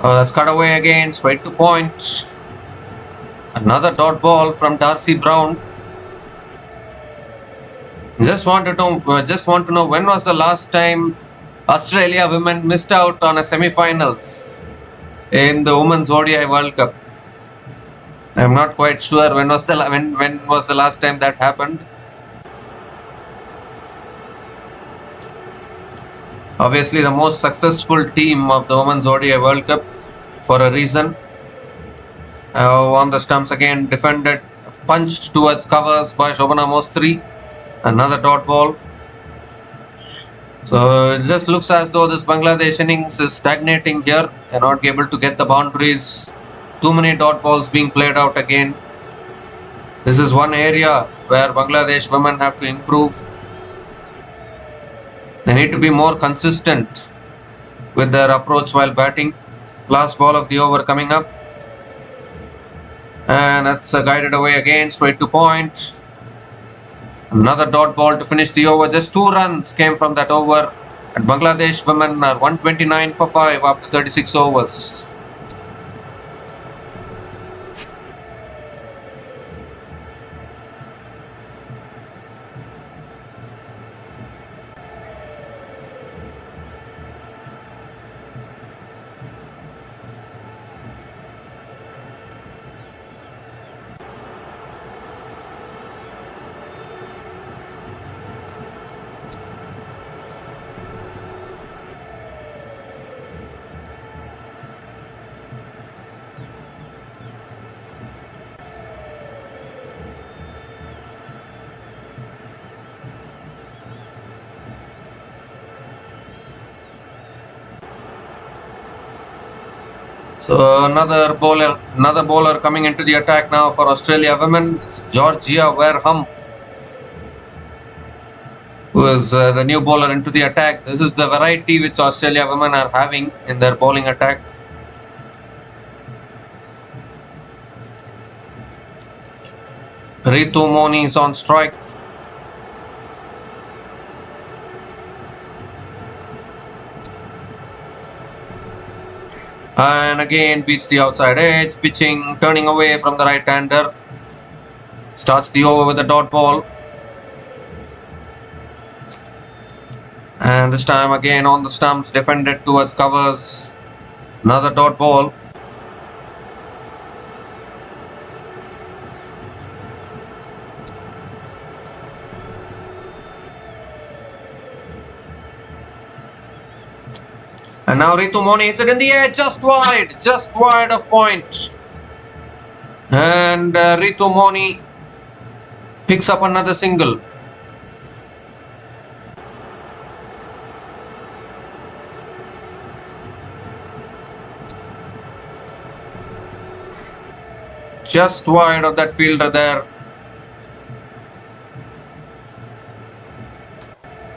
That's cut away again, straight to point. Another dot ball from Darcy Brown. Just want to know when was the last time Australia women missed out on a semi-finals in the Women's ODI World Cup. I'm not quite sure when was the last time that happened. Obviously, the most successful team of the Women's ODI World Cup for a reason. On the stumps again, defended, punched towards covers by Shobana Mostri. Another dot ball. So it just looks as though this Bangladesh innings is stagnating here. They're not able to get the boundaries. Too many dot balls being played out again. This is one area where Bangladesh women have to improve. They need to be more consistent with their approach while batting. Last ball of the over coming up. And that's guided away again, straight to point. Another dot ball to finish the over. Just 2 runs came from that over. And Bangladesh women are 129 for 5 after 36 overs. So another bowler coming into the attack now for Australia women, Georgia Wareham, who is the new bowler into the attack. This is the variety which Australia women are having in their bowling attack. Ritu Moni is on strike. And again beats the outside edge, pitching, turning away from the right-hander. Starts the over with a dot ball. And this time again on the stumps, defended towards covers. Another dot ball. And now Ritu Moni hits it in the air, just wide of point. And Ritu Moni picks up another single. Just wide of that fielder there.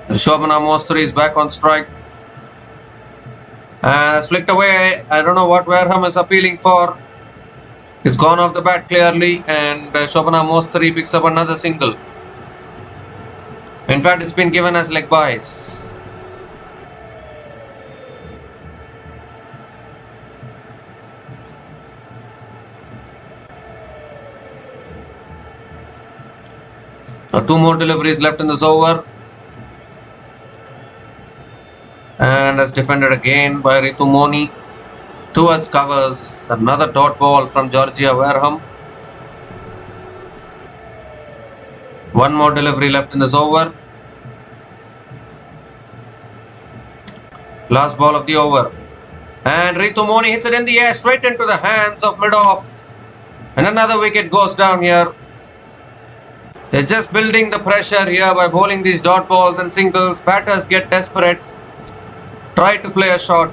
Shobana Mostri is back on strike. And flicked away. I don't know what Wareham is appealing for. It's gone off the bat clearly, and Shobana Mostri picks up another single. In fact, it's been given as leg byes. Now 2 more deliveries left in this over. And that's defended again by Ritu Moni. Towards covers. Another dot ball from Georgia Wareham. 1 more delivery left in this over. Last ball of the over. And Ritu Moni hits it in the air, straight into the hands of mid-off. And another wicket goes down here. They're just building the pressure here by bowling these dot balls and singles. Batters get desperate. Try to play a shot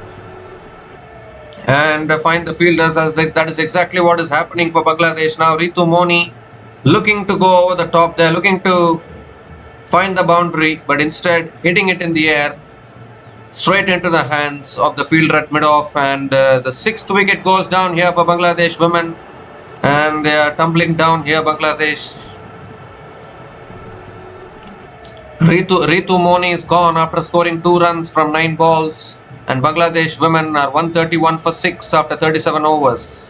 and find the fielders, as that is exactly what is happening for Bangladesh now. Ritu Moni looking to go over the top there, looking to find the boundary, but instead hitting it in the air straight into the hands of the fielder at mid-off. And the 6th wicket goes down here for Bangladesh women, and they are tumbling down here, Bangladesh. Ritu Moni is gone after scoring 2 runs from 9 balls, and Bangladesh women are 131 for 6 after 37 overs.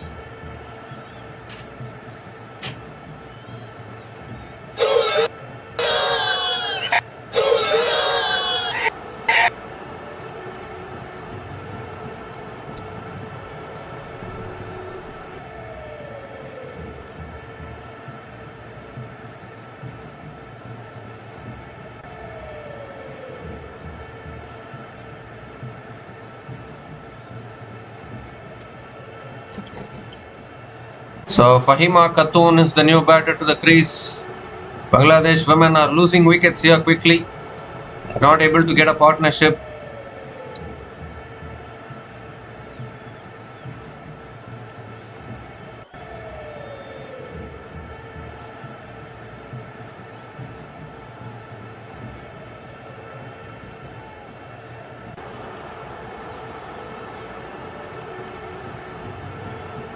So Fahima Khatun is the new batter to the crease. Bangladesh women are losing wickets here quickly. Not able to get a partnership.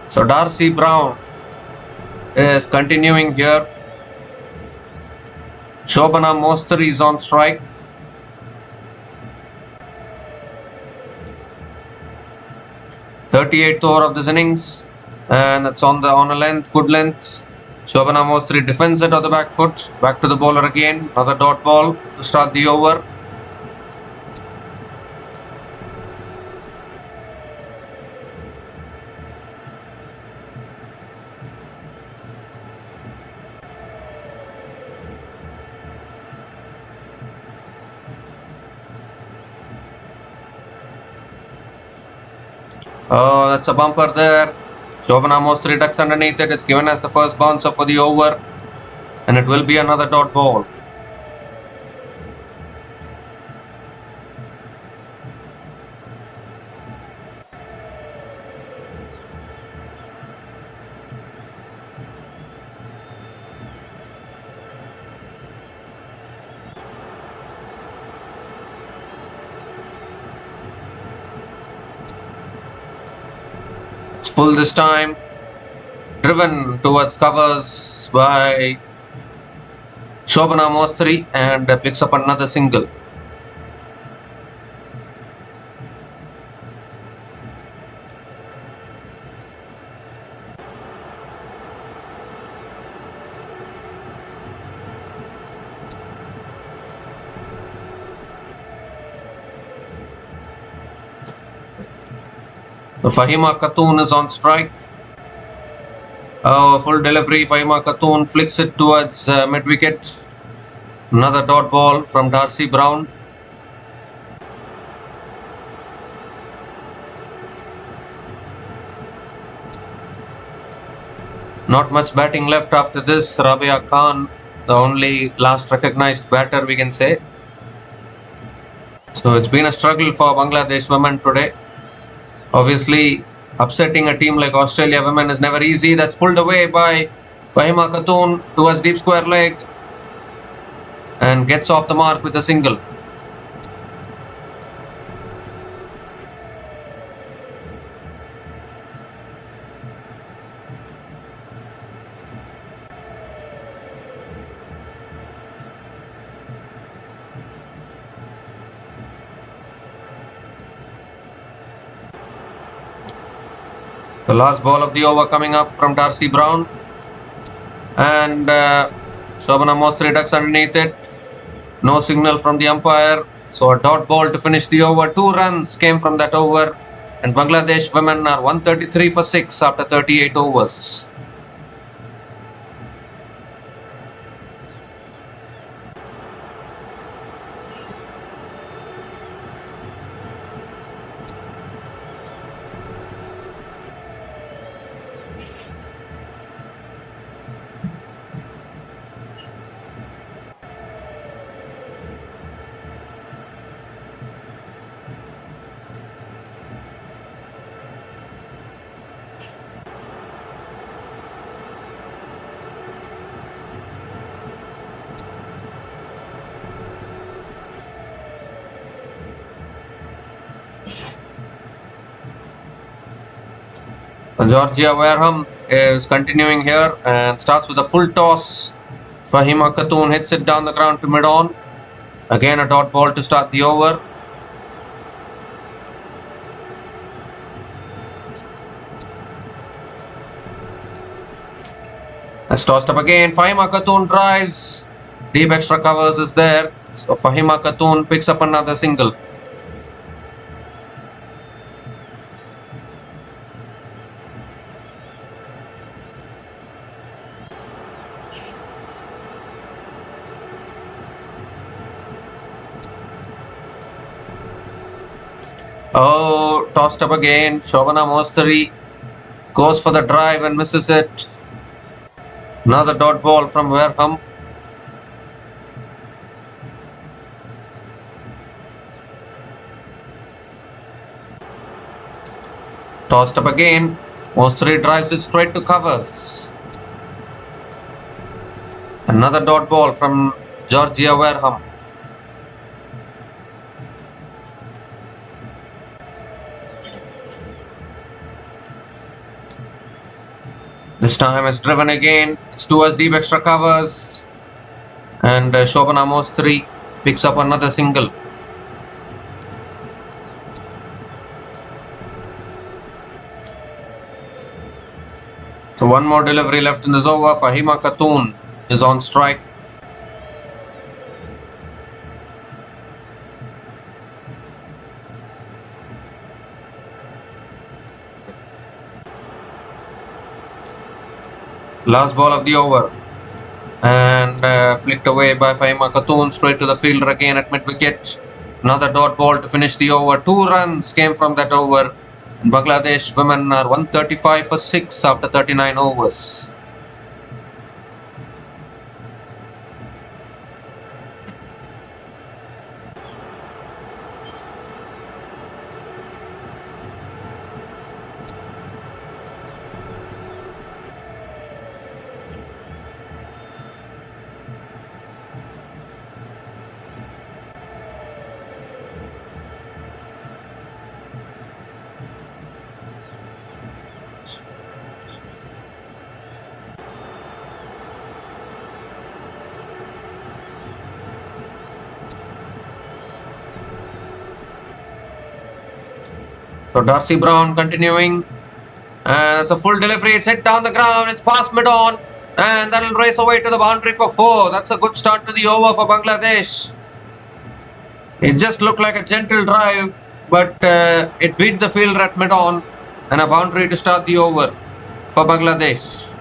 So Darcy Brown is continuing here. Shobana Mostri is on strike. "38th over of this innings, and it's on a length, good length. Shobana Mostri defends it on the back foot. Back to the bowler again. Another dot ball to start the over. Oh, that's a bumper there. Shobana Mostri ducks underneath it. It's given as the first bouncer for the over, and it will be another dot ball. It's full this time. Driven towards covers by Shobana Mostri, and picks up another single. Fahima Khatun is on strike. Full delivery. Fahima Khatun flicks it towards mid-wicket. Another dot ball from Darcy Brown. Not much batting left after this. Rabia Khan, the only last recognized batter, we can say. So it's been a struggle for Bangladesh women today. Obviously, upsetting a team like Australia women is never easy. That's pulled away by Fahima Khatun towards deep square leg and gets off the mark with a single. The last ball of the over coming up from Darcy Brown. And Shobana Mostri ducks underneath it. No signal from the umpire. So a dot ball to finish the over. 2 runs came from that over. And Bangladesh women are 133 for 6 after 38 overs. Georgia Wareham is continuing here and starts with a full toss. Fahima Khatun hits it down the ground to mid-on. Again a dot ball to start the over. That's tossed up again. Fahima Khatun drives. Deep extra covers is there. So Fahima Khatun picks up another single. Oh, tossed up again. Shobana Mostri goes for the drive and misses it. Another dot ball from Wareham. Tossed up again. Mostri drives it straight to covers. Another dot ball from Georgia Wareham. This time it's driven again. It's towards deep extra covers. And Shobana Mostri picks up another single. So one more delivery left in this over. Fahima Khatun is on strike. Last ball of the over. And flicked away by Fahima Khatun straight to the fielder again at mid-wicket. Another dot ball to finish the over. 2 runs came from that over. And Bangladesh women are 135 for 6 after 39 overs. So Darcy Brown continuing. And it's a full delivery. It's hit down the ground. It's past mid-on. And that'll race away to the boundary for 4. That's a good start to the over for Bangladesh. It just looked like a gentle drive, but it beat the fielder at mid-on. and a boundary to start the over for Bangladesh.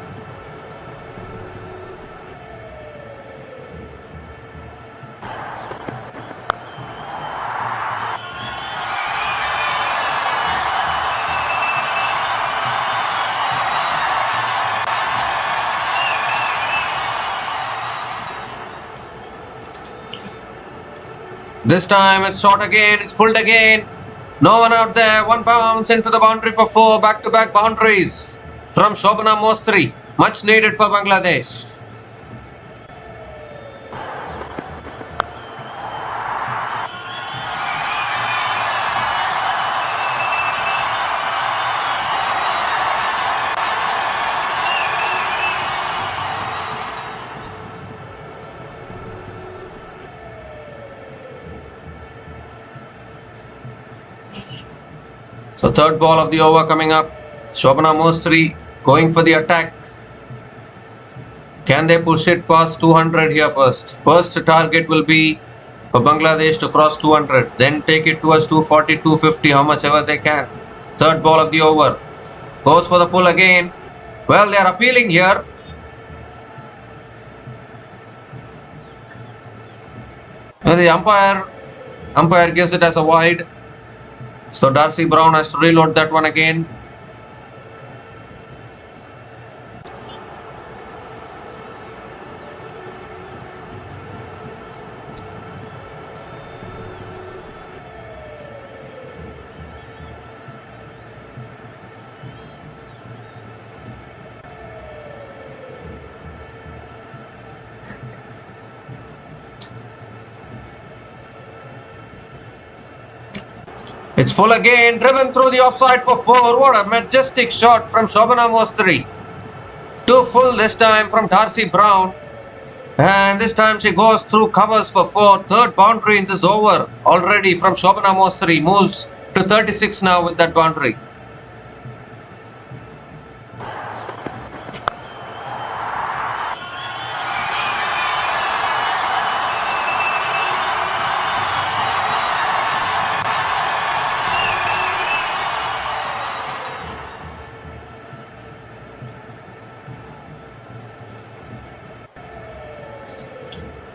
This time it's shot again, it's pulled again. No one out there, one bounce into the boundary for 4, back-to-back boundaries from Shobana Mostri. Much needed for Bangladesh. So third ball of the over coming up. Shobana Mostri going for the attack. Can they push it past 200 here first? First target will be for Bangladesh to cross 200. Then take it towards 240, 250, how much ever they can. Third ball of the over. Goes for the pull again. Well, they are appealing here. And the umpire gives it as a wide. So Darcy Brown has to reload that one again. It's full again, driven through the offside for 4. What a majestic shot from Shobana Mostri. 2 full this time from Darcy Brown. And this time she goes through covers for 4. Third boundary in this over already from Shobana Mostri. Moves to 36 now with that boundary.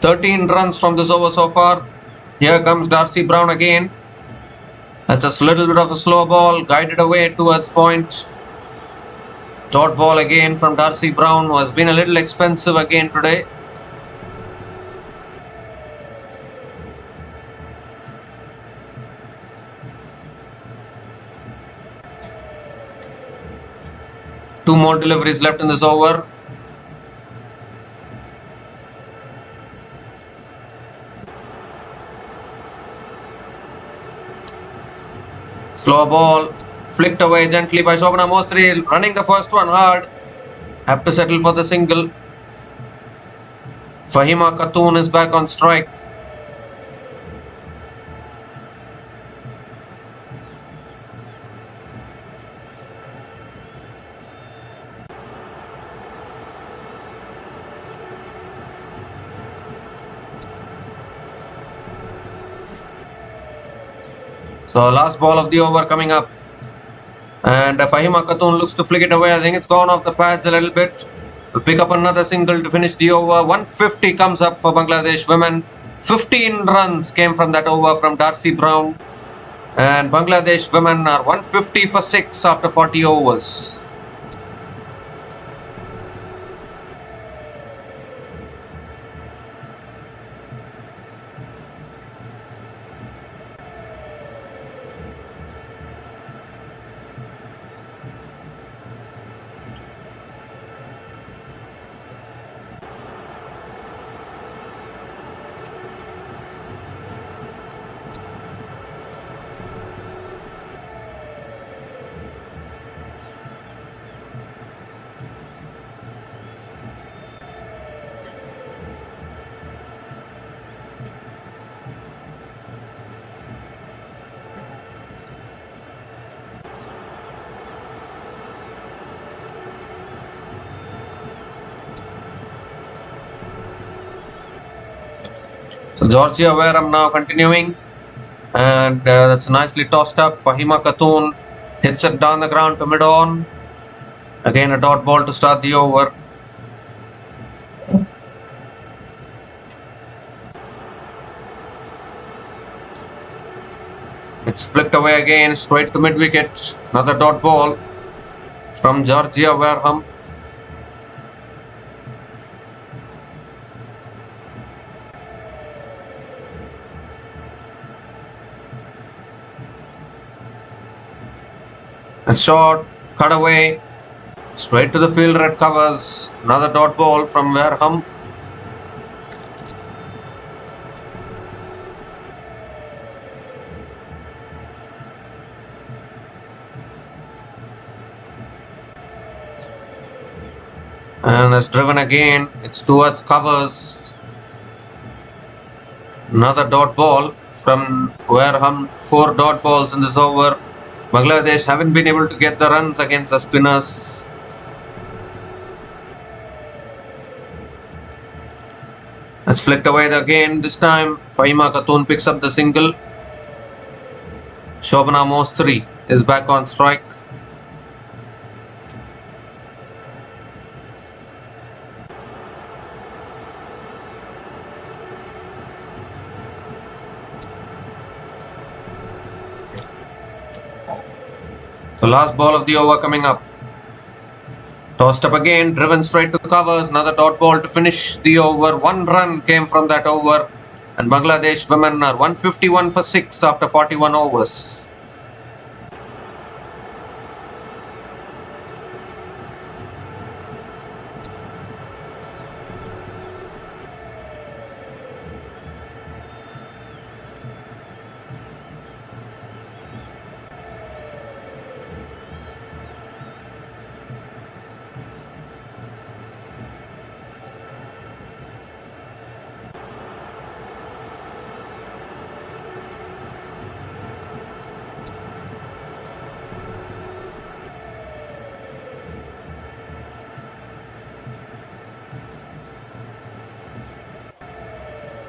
"13 runs from this over so far." Here comes Darcy Brown again. That's just a little bit of a slow ball, guided away towards point. Dot ball again from Darcy Brown, who has been a little expensive again today. Two more deliveries left in this over. Slow ball, flicked away gently by Shobana Mostri, running the first one hard. Have to settle for the single. Fahima Khatoon is back on strike. So last ball of the over coming up. And Fahima Khatoon looks to flick it away. I think it's gone off the pads a little bit. We'll pick up another single to finish the over. 150 comes up for Bangladesh women. 15 runs came from that over from Darcy Brown. And Bangladesh women are 150 for 6 after 40 overs. So Georgia Wareham now continuing, and that's nicely tossed up. Fahima Khatoon Hits it down the ground to mid-on. Again a dot ball to start the over. It's flicked away again, straight to mid-wicket. Another dot ball from Georgia Wareham. A shot, cut away, straight to the fielder at covers. Another dot ball from Wareham. And that's driven again. It's towards covers. Another dot ball from Wareham. 4 dot balls in this over. Bangladesh haven't been able to get the runs against the spinners. That's flicked away again. This time Fahima Khatun picks up the single. Shobana Mostri is back on strike. The last ball of the over coming up. Tossed up again, driven straight to covers. Another dot ball to finish the over. 1 run came from that over. And Bangladesh women are 151 for 6 after 41 overs.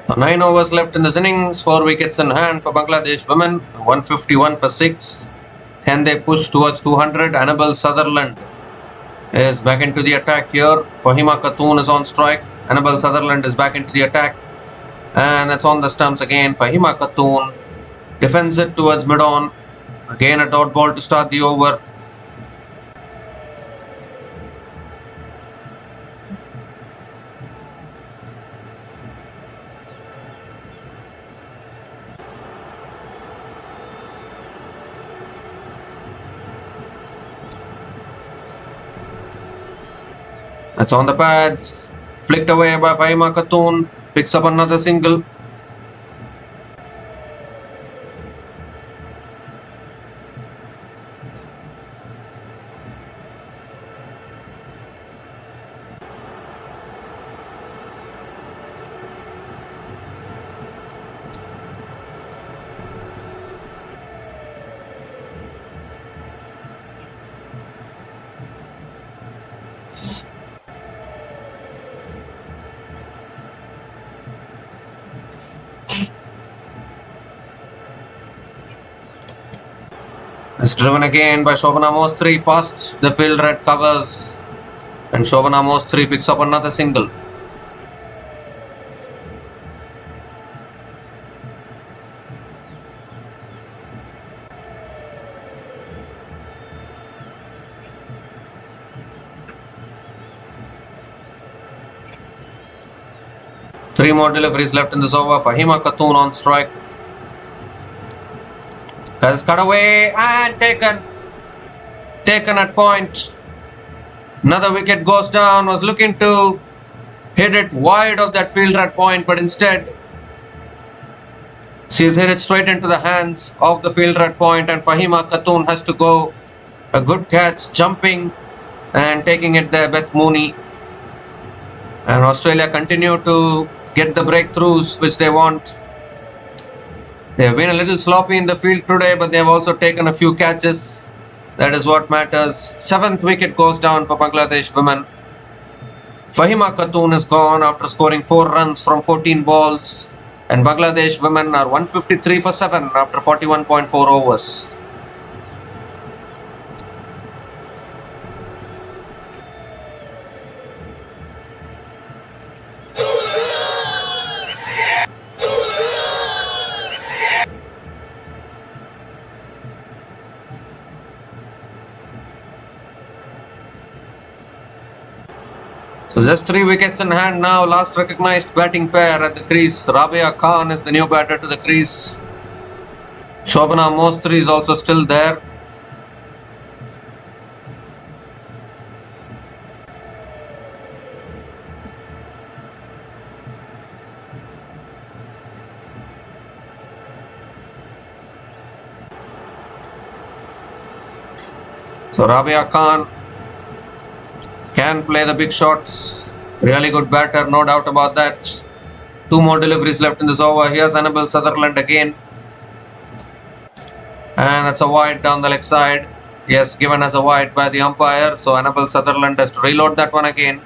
So 9 overs left in this innings, 4 wickets in hand for Bangladesh women, 151 for 6. Can they push towards 200? Annabel Sutherland is back into the attack here. Fahima Khatun is on strike. Annabel Sutherland is back into the attack. And that's on the stumps again. Fahima Khatun defends it towards mid-on. Again a dot ball to start the over. That's on the pads. Flicked away by Fahima Khatun. Picks up another single. It's driven again by Shobana Mostri past the fielder at covers. And Shobana Mostri picks up another single. Three more deliveries left in this over. Fahima Khatun on strike. Has cut away and taken at point. Another wicket goes down. Was looking to hit it wide of that fielder at point, but instead she's hit it straight into the hands of the fielder at point, and Fahima Khatun has to go. A good catch, jumping and taking it there, Beth Mooney. And Australia continue to get the breakthroughs which they want. They have been a little sloppy in the field today, but they have also taken a few catches. That is what matters. 7th wicket goes down for Bangladesh women. Fahima Khatun is gone after scoring 4 runs from 14 balls. And Bangladesh women are 153 for 7 after 41.4 overs. So just 3 wickets in hand now. Last recognized batting pair at the crease. Rabia Khan is the new batter to the crease. Shobana Mostri is also still there. So Rabia Khan can play the big shots. Really good batter, no doubt about that. 2 more deliveries left in this over. Here's Annabelle Sutherland again. And that's a wide down the leg side. Yes, given as a wide by the umpire. So Annabelle Sutherland has to reload that one again.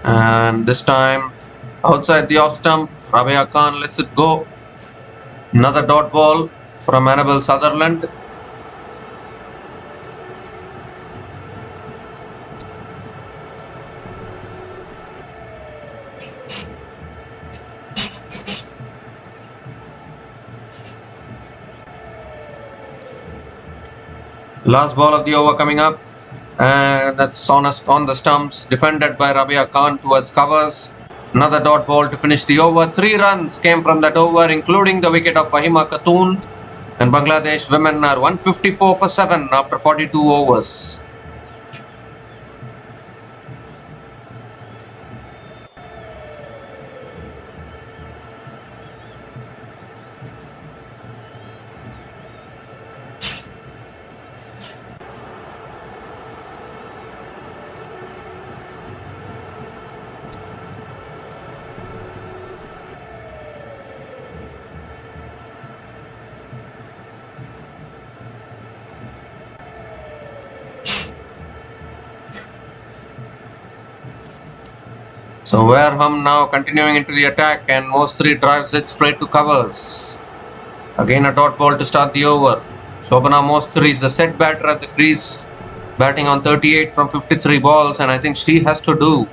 And this time outside the off stump, Rabia Khan lets it go. Another dot ball from Annabelle Sutherland. Last ball of the over coming up. And that's on the stumps, defended by Rabia Khan towards covers. Another dot ball to finish the over. 3 runs came from that over, including the wicket of Fahima Khatoon. And Bangladesh women are 154 for 7 after 42 overs. So Wareham now continuing into the attack, and Mostri drives it straight to covers. Again a dot ball to start the over. Shobana Mostri is the set batter at the crease, batting on 38 from 53 balls, and I think she has to do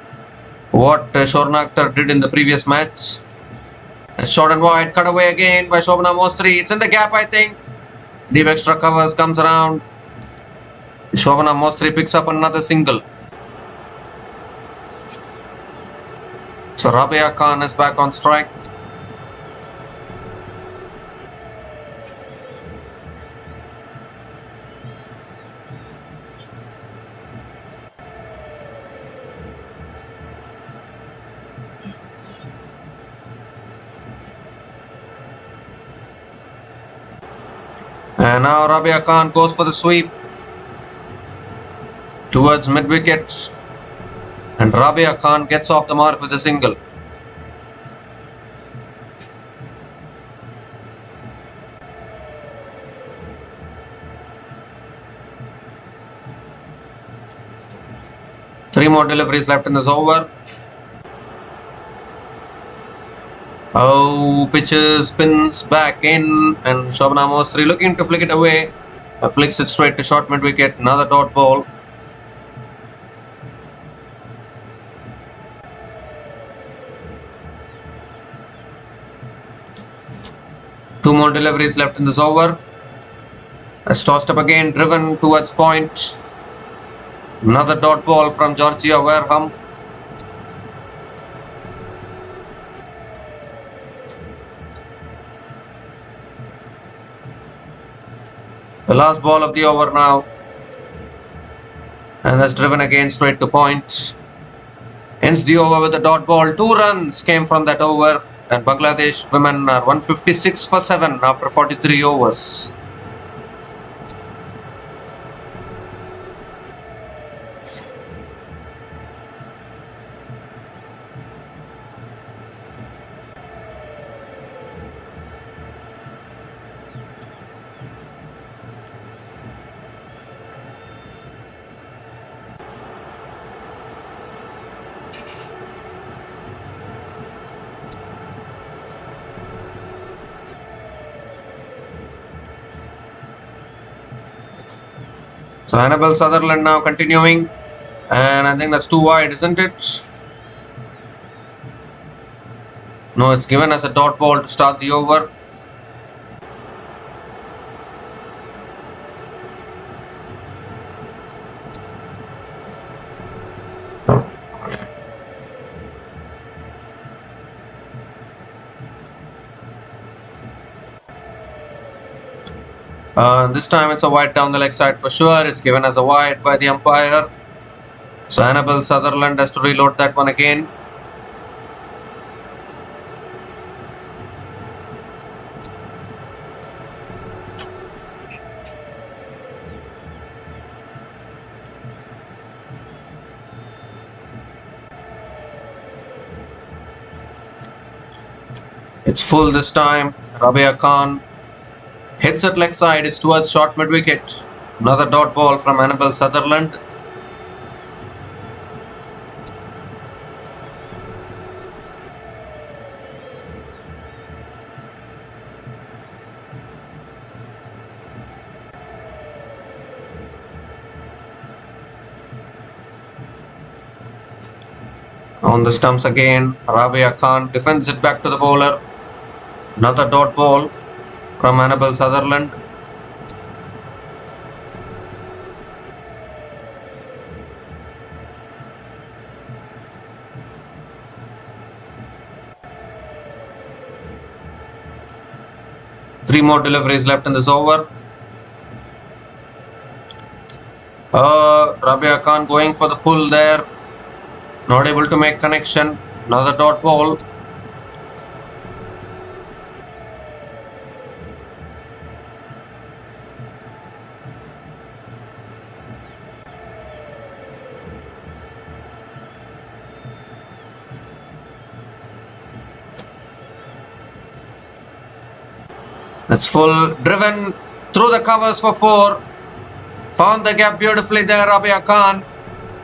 what Shorna Akhtar did in the previous match. A short and wide, cut away again by Shobana Mostri. It's in the gap, I think. Deep extra covers comes around. Shobana Mostri picks up another single. So Rabia Khan is back on strike. And now Rabia Khan goes for the sweep towards mid-wicket. And Rabia Khan gets off the mark with a single. Three more deliveries left in this over. Oh, pitches, spins back in, and Shobana Mostri looking to flick it away. Flicks it straight to short mid-wicket. Another dot ball. Two more deliveries left in this over. It's tossed up again, driven towards point. Another dot ball from Georgia Wareham. The last ball of the over now. And that's driven again straight to point. Ends the over with a dot ball. 2 runs came from that over. And Bangladesh women are 156 for 7 after 43 overs. So Annabelle Sutherland now continuing, and I think that's too wide, isn't it? No, it's given as a dot ball to start the over. This time it's a wide down the leg side for sure. It's given as a wide by the umpire. So Annabelle Sutherland has to reload that one again. It's full this time. Rabia Khan hits at leg side. It's towards short mid wicket. Another dot ball from Annabelle Sutherland. On the stumps again, Rabia Khan defends it back to the bowler. Another dot ball from Annabelle Sutherland. Three more deliveries left in this over. Rabia Khan going for the pull there. Not able to make connection. Another dot ball. That's full. Driven through the covers for 4. Found the gap beautifully there, Rabia Khan.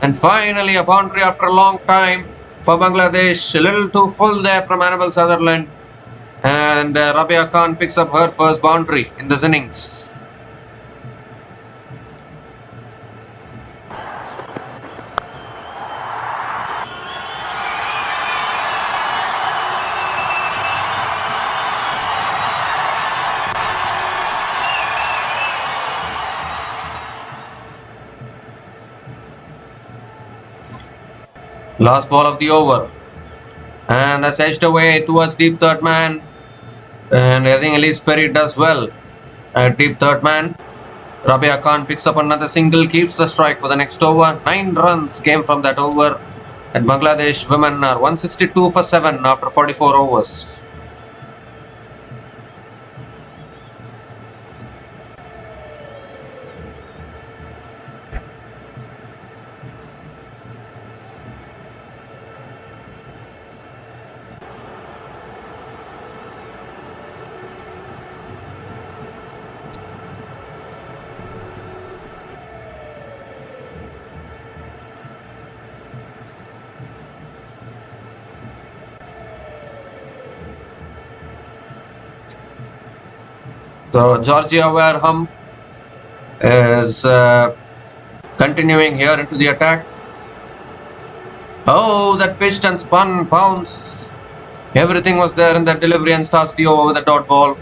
And finally a boundary after a long time for Bangladesh. A little too full there from Annabelle Sutherland. And Rabia Khan picks up her first boundary in this innings. Last ball of the over, and that's edged away towards deep third man, and I think Elise Perry does well at deep third man. Rabia Khan picks up another single, keeps the strike for the next over. 9 runs came from that over, and Bangladesh women are 162 for 7 after 44 overs. So Georgia Wareham is continuing here into the attack. Oh, that pitched and spun, bounced. Everything was there in that delivery and starts the over with a dot ball.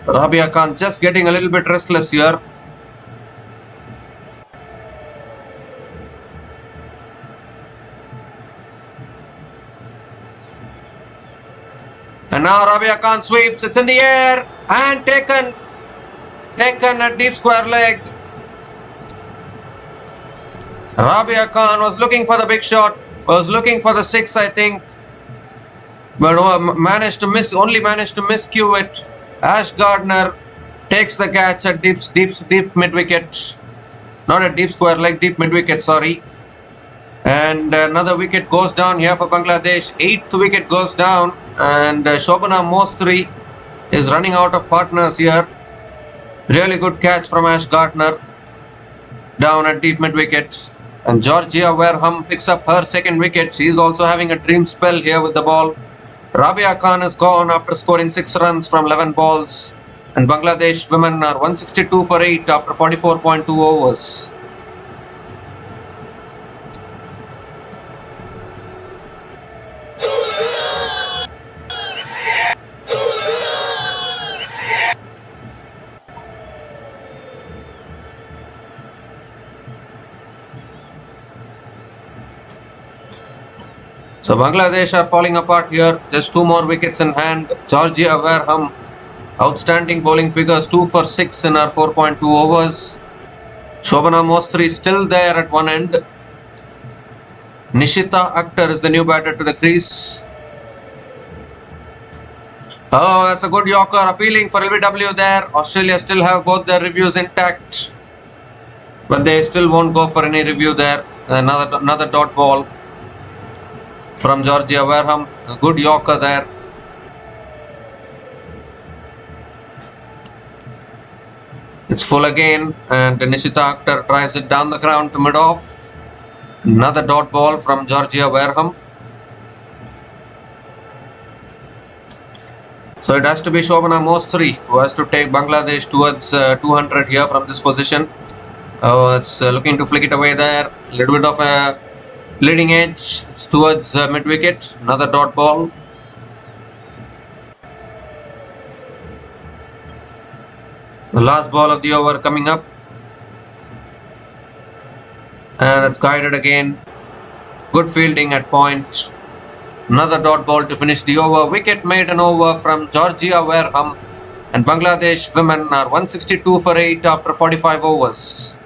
Rabia Khan just getting a little bit restless here. And now Rabia Khan sweeps, it's in the air and taken at deep square leg. Rabia Khan was looking for the big shot, was looking for the 6 I think, but only managed to miscue it. Ash Gardner takes the catch at deep mid wicket, not at deep square leg, deep mid wicket, sorry. And another wicket goes down here for Bangladesh. 8th wicket goes down, and Shobana Mostri is running out of partners here. Really good catch from Ash Gardner down at deep mid wicket. And Georgia Wareham picks up her 2nd wicket. She is also having a dream spell here with the ball. Rabia Khan is gone after scoring 6 runs from 11 balls. And Bangladesh women are 162 for 8 after 44.2 overs. So Bangladesh are falling apart here. Just 2 more wickets in hand. Georgia Wareham, outstanding bowling figures, 2 for 6 in her 4.2 overs. Shobana Mostri still there at one end. Nishita Akhtar is the new batter to the crease. Oh, that's a good Yorker, appealing for LBW there. Australia still have both their reviews intact, but they still won't go for any review there. Another dot ball from Georgia Wareham. A good Yorker there. It's full again, and Nishita Akhtar drives it down the ground to mid-off. Another dot ball from Georgia Wareham. So it has to be Shobana Mostri who has to take Bangladesh towards 200 here from this position. Oh, it's looking to flick it away there. A little bit of a leading edge. It's towards mid-wicket. Another dot ball. The last ball of the over coming up. And it's guided again. Good fielding at point. Another dot ball to finish the over. Wicket made an over from Georgia Wareham. And Bangladesh women are 162 for 8 after 45 overs.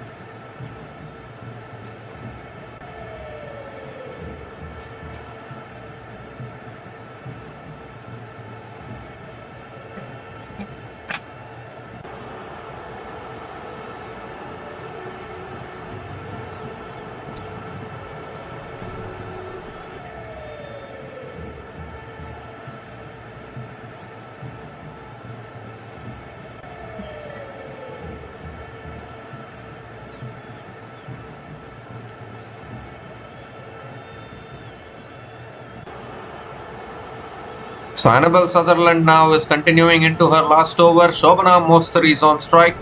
So Annabel Sutherland now is continuing into her last over. Shobana Mostri is on strike.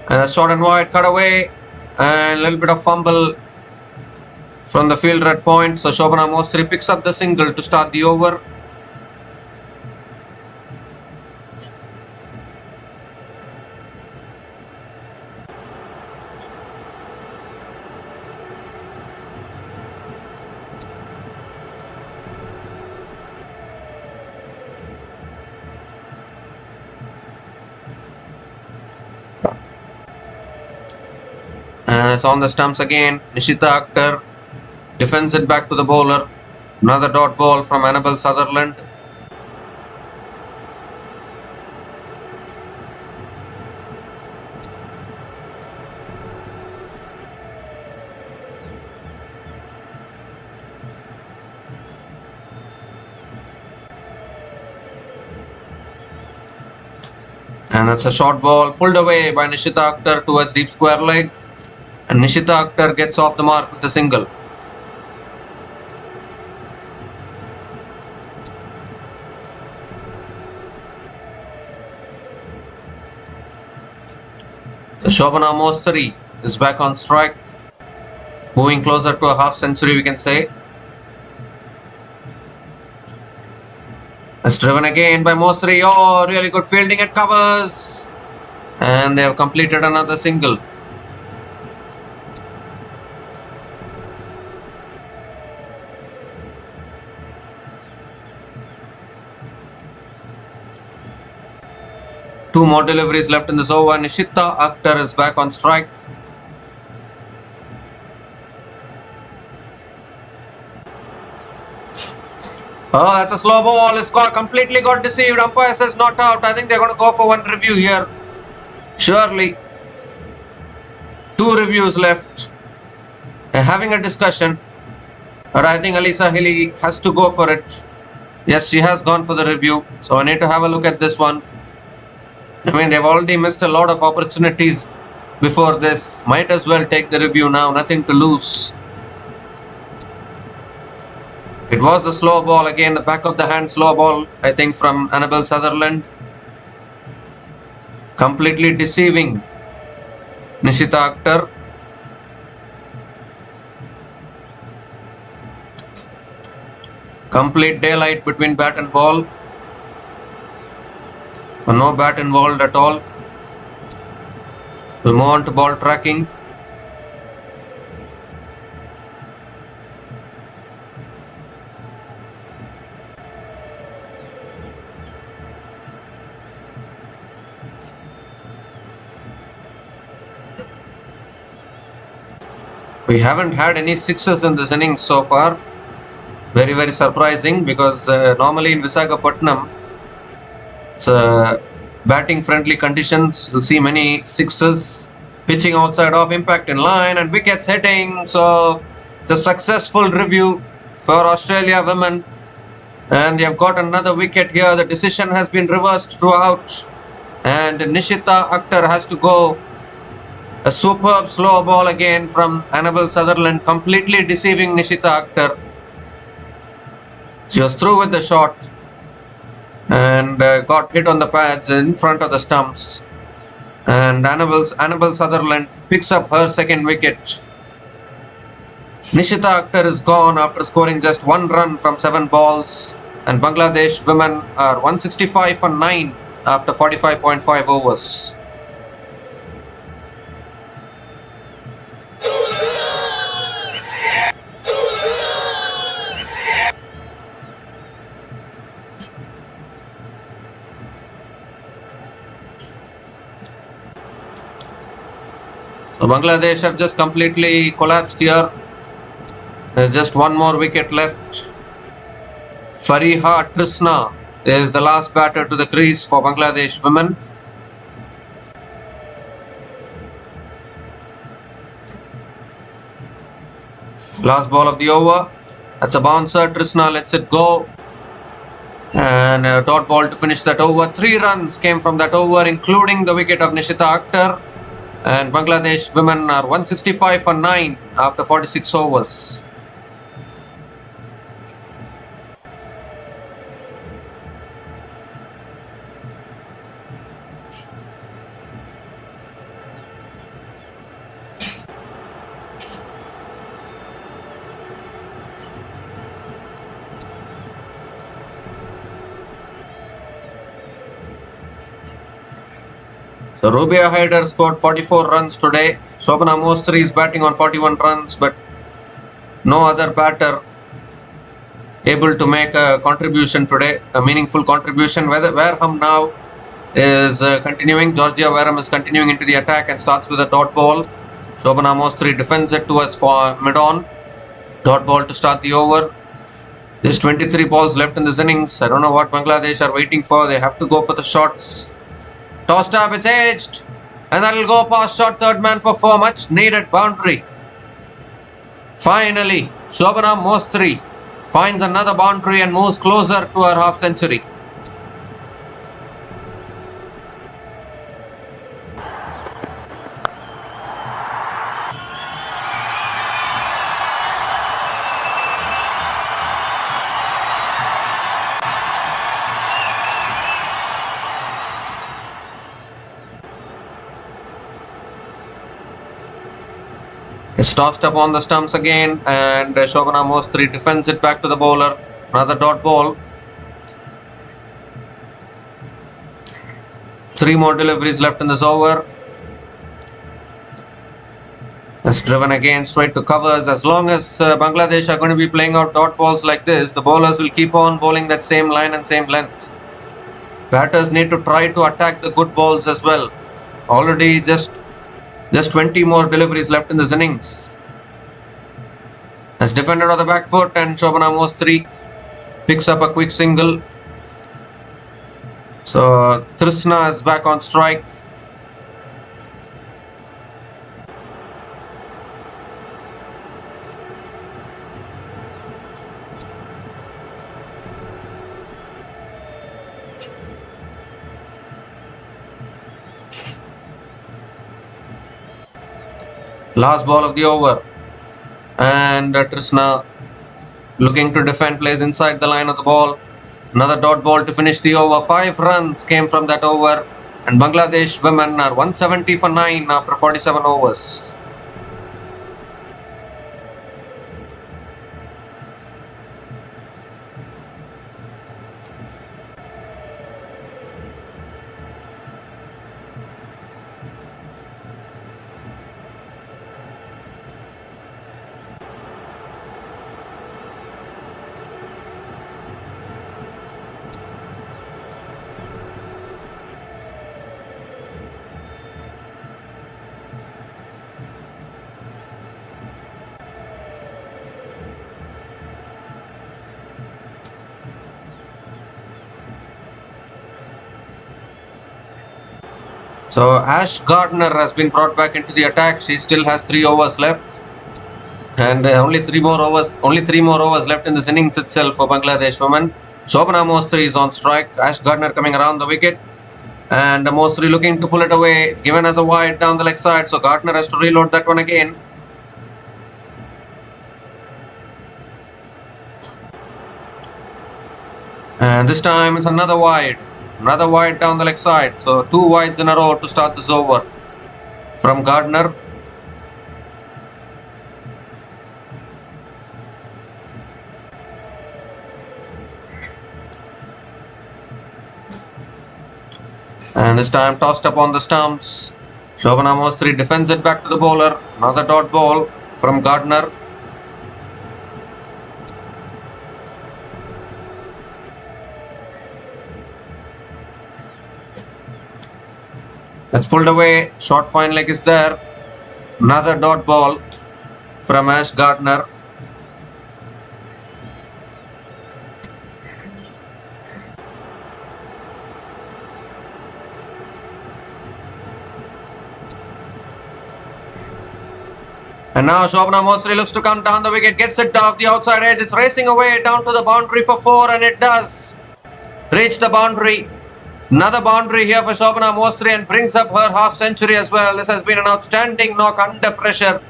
And a short and wide cut away. And a little bit of fumble from the fielder at point. So Shobana Mostri picks up the single to start the over. And it's on the stumps again. Nishita Akhtar defends it back to the bowler. Another dot ball from Annabel Sutherland. And it's a short ball pulled away by Nishita Akhtar towards deep square leg. And Nishita Akhtar gets off the mark with a single. So Shobana Mostri is back on strike. Moving closer to a half century, we can say. It's driven again by Mostri. Oh, really good fielding at covers. And they have completed another single. Two more deliveries left in this over. Nishita Akhtar is back on strike. Oh, that's a slow ball. It's completely got deceived. Umpire says not out. I think they're going to go for one review here. Surely. Two reviews left. They're having a discussion. But I think Alisa Hilly has to go for it. Yes, she has gone for the review. So I need to have a look at this one. I mean, they've already missed a lot of opportunities before this. Might as well take the review now. Nothing to lose. It was the slow ball again. The back of the hand slow ball, I think, from Annabel Sutherland. Completely deceiving Nishita Akhtar. Complete daylight between bat and ball. No bat involved at all. We'll move on to ball tracking. We haven't had any sixes in this innings so far. Very, very surprising, because normally in Visakhapatnam, it's batting friendly conditions. You'll see many sixes, pitching outside off, impact in line, and wickets hitting. So it's a successful review for Australia women, and they have got another wicket here. The decision has been reversed throughout, and Nishita Akhtar has to go. A superb slow ball again from Annabel Sutherland, completely deceiving Nishita Akhtar. She was through with the shot and got hit on the pads in front of the stumps. And Annabel Sutherland picks up her second wicket. Nishita Akhtar is gone after scoring just 1 run from 7 balls. And Bangladesh women are 165 for 9 after 45.5 overs. So Bangladesh have just completely collapsed here. There's just one more wicket left. Fariha Trisna is the last batter to the crease for Bangladesh women. Last ball of the over. That's a bouncer. Trisna lets it go. And a dot ball to finish that over. 3 runs came from that over, including the wicket of Nishita Akhtar. And Bangladesh women are 165 for 9 after 46 overs. So Rubia Haider scored 44 runs today. Shobana Mostri is batting on 41 runs, but no other batter able to make a contribution today, a meaningful contribution. Wareham now is continuing. Georgia Wareham is continuing into the attack and starts with a dot ball. Shobana Mostri defends it towards mid-on. Dot ball to start the over. There's 23 balls left in this innings. I don't know what Bangladesh are waiting for. They have to go for the shots. Tossed up, it's edged, and that'll go past short third man for 4. Much needed boundary. Finally, Shobana Mostri finds another boundary and moves closer to her half century. It's tossed up on the stumps again, and Shobana Mostri defends it back to the bowler. Another dot ball. 3 more deliveries left in this over. It's driven again straight to covers. As long as Bangladesh are going to be playing out dot balls like this, the bowlers will keep on bowling that same line and same length. Batters need to try to attack the good balls as well. Already just 20 more deliveries left in this innings. Has defended on the back foot, and Shobana Mostri picks up a quick single. So Trisna is back on strike. Last ball of the over, and Trisna looking to defend, plays inside the line of the ball. Another dot ball to finish the over. 5 runs came from that over, and Bangladesh women are 170 for 9 after 47 overs. So Ash Gardner has been brought back into the attack. She still has 3 overs left. And only three more overs left in this innings itself for Bangladesh women. Shobana Mostri is on strike. Ash Gardner coming around the wicket. And Mostri looking to pull it away. It's given as a wide down the leg side. So Gardner has to reload that one again. And this time it's another wide. Another wide down the leg side. So 2 wides in a row to start this over from Gardner. And this time tossed up on the stumps. Shobana Mostri defends it back to the bowler. Another dot ball from Gardner. That's pulled away. Short fine leg is there. Another dot ball from Ash Gardner. And now Shobana Mostri looks to come down the wicket, gets it off the outside edge. It's racing away down to the boundary for 4, and it does reach the boundary. Another boundary here for Shobana Mostri and brings up her half century as well. This has been an outstanding knock under pressure.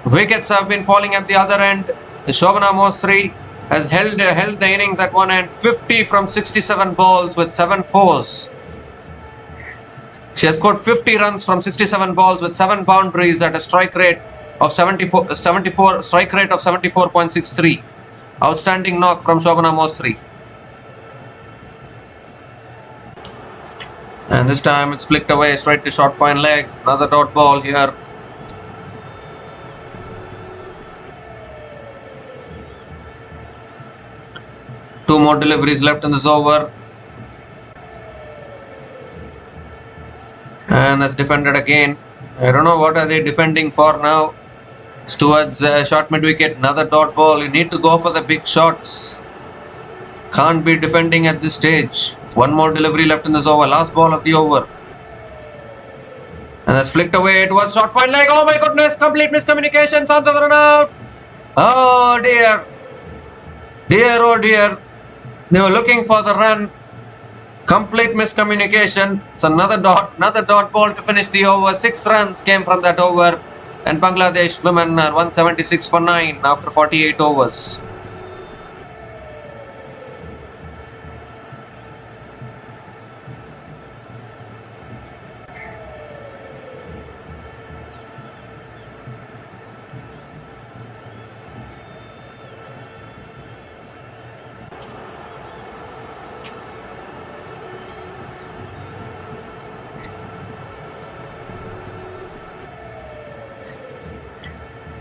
Wickets have been falling at the other end. Shobana Mostri has held the innings at one end, 50 from 67 balls with 7 fours. She has scored 50 runs from 67 balls with 7 boundaries at a strike rate of 74.63. Outstanding knock from Shobana Mostri. And this time it's flicked away straight to short fine leg. Another dot ball here. Two more deliveries left in this over. And that's defended again. I don't know what are they defending for now. It's towards short mid wicket. Another dot ball. You need to go for the big shots. Can't be defending at this stage. One more delivery left in this over. Last ball of the over. And that's flicked away towards short fine leg. Oh my goodness. Complete miscommunication. Sounds of a run out. Oh dear. Dear, oh dear. They were looking for the run. Complete miscommunication. It's another dot ball to finish the over. 6 runs came from that over. And Bangladesh women are 176 for 9 after 48 overs.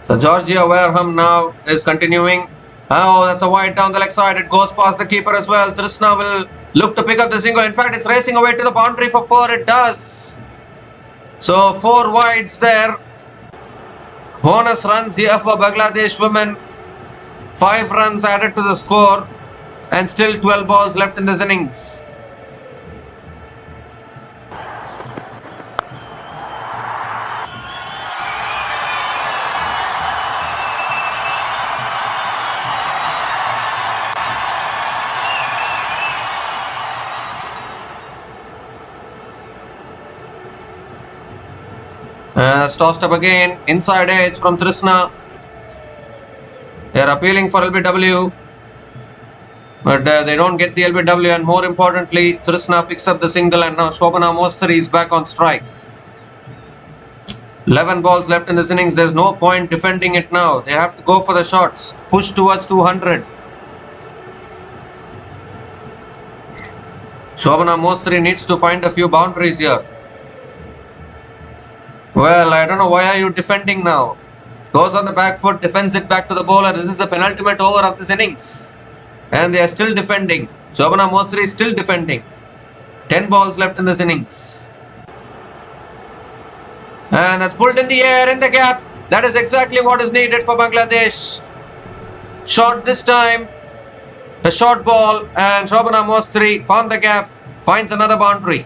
So Georgia Wareham now is continuing. Oh, that's a wide down the leg side. It goes past the keeper as well. Trishna will look to pick up the single. In fact, it's racing away to the boundary for 4. It does. So 4 wides there. Bonus runs here for Bangladesh women. 5 runs added to the score. And still 12 balls left in this innings. Tossed up again, inside edge from Trishna. They are appealing for LBW, but they don't get the LBW, and more importantly, Trishna picks up the single, and now Shobana Mostri is back on strike. 11 balls left in this innings. There's no point defending it now. They have to go for the shots, push towards 200. Shobana Mostri needs to find a few boundaries here. Well, I don't know, why are you defending now? Goes on the back foot, defends it back to the bowler. This is the penultimate over of this innings. And they are still defending. Shobana Mostri is still defending. 10 balls left in this innings. And that's pulled in the air, in the gap. That is exactly what is needed for Bangladesh. Short this time. A short ball, and Shobana Mostri found the gap, finds another boundary.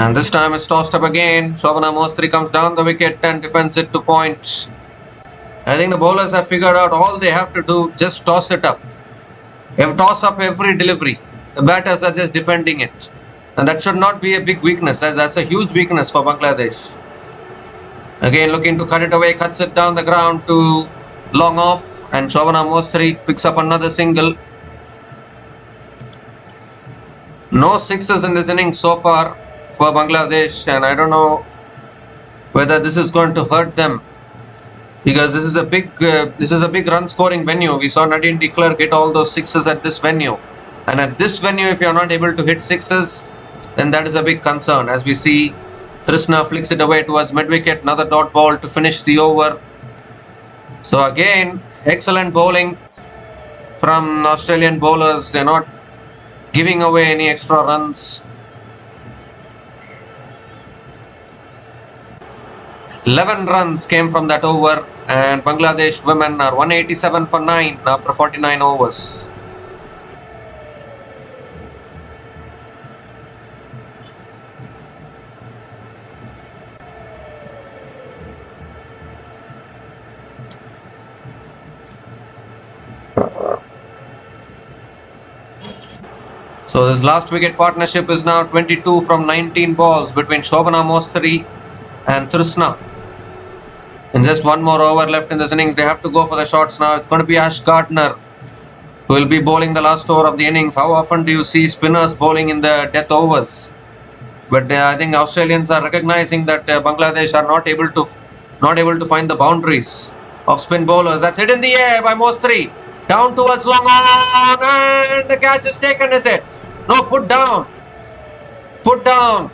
And this time it's tossed up again. Shobana Mostri comes down the wicket and defends it to point. I think the bowlers have figured out all they have to do, just toss it up. If toss up every delivery, the batters are just defending it. And that should not be a big weakness. That's a huge weakness for Bangladesh. Again looking to cut it away, cuts it down the ground to long off, and Shobana Mostri picks up another single. No sixes in this innings so far for Bangladesh, and I don't know whether this is going to hurt them, because this is a big run scoring venue. We saw Nadine de Klerk get all those sixes at this venue, and at this venue if you are not able to hit sixes, then that is a big concern. As we see, Trishna flicks it away towards mid-wicket, another dot ball to finish the over. So again, excellent bowling from Australian bowlers. They're not giving away any extra runs. 11 runs came from that over, and Bangladesh women are 187 for 9 after 49 overs. So this last wicket partnership is now 22 from 19 balls between Shobana Mostri and Trishna. And just one more over left in this innings. They have to go for the shots now. It's going to be Ash Gardner who will be bowling the last over of the innings. How often do you see spinners bowling in the death overs? But I think Australians are recognizing that Bangladesh are not able to find the boundaries of spin bowlers. That's hit in the air by Mostri. Down towards long on, and the catch is taken, is it? No, put down. Put down.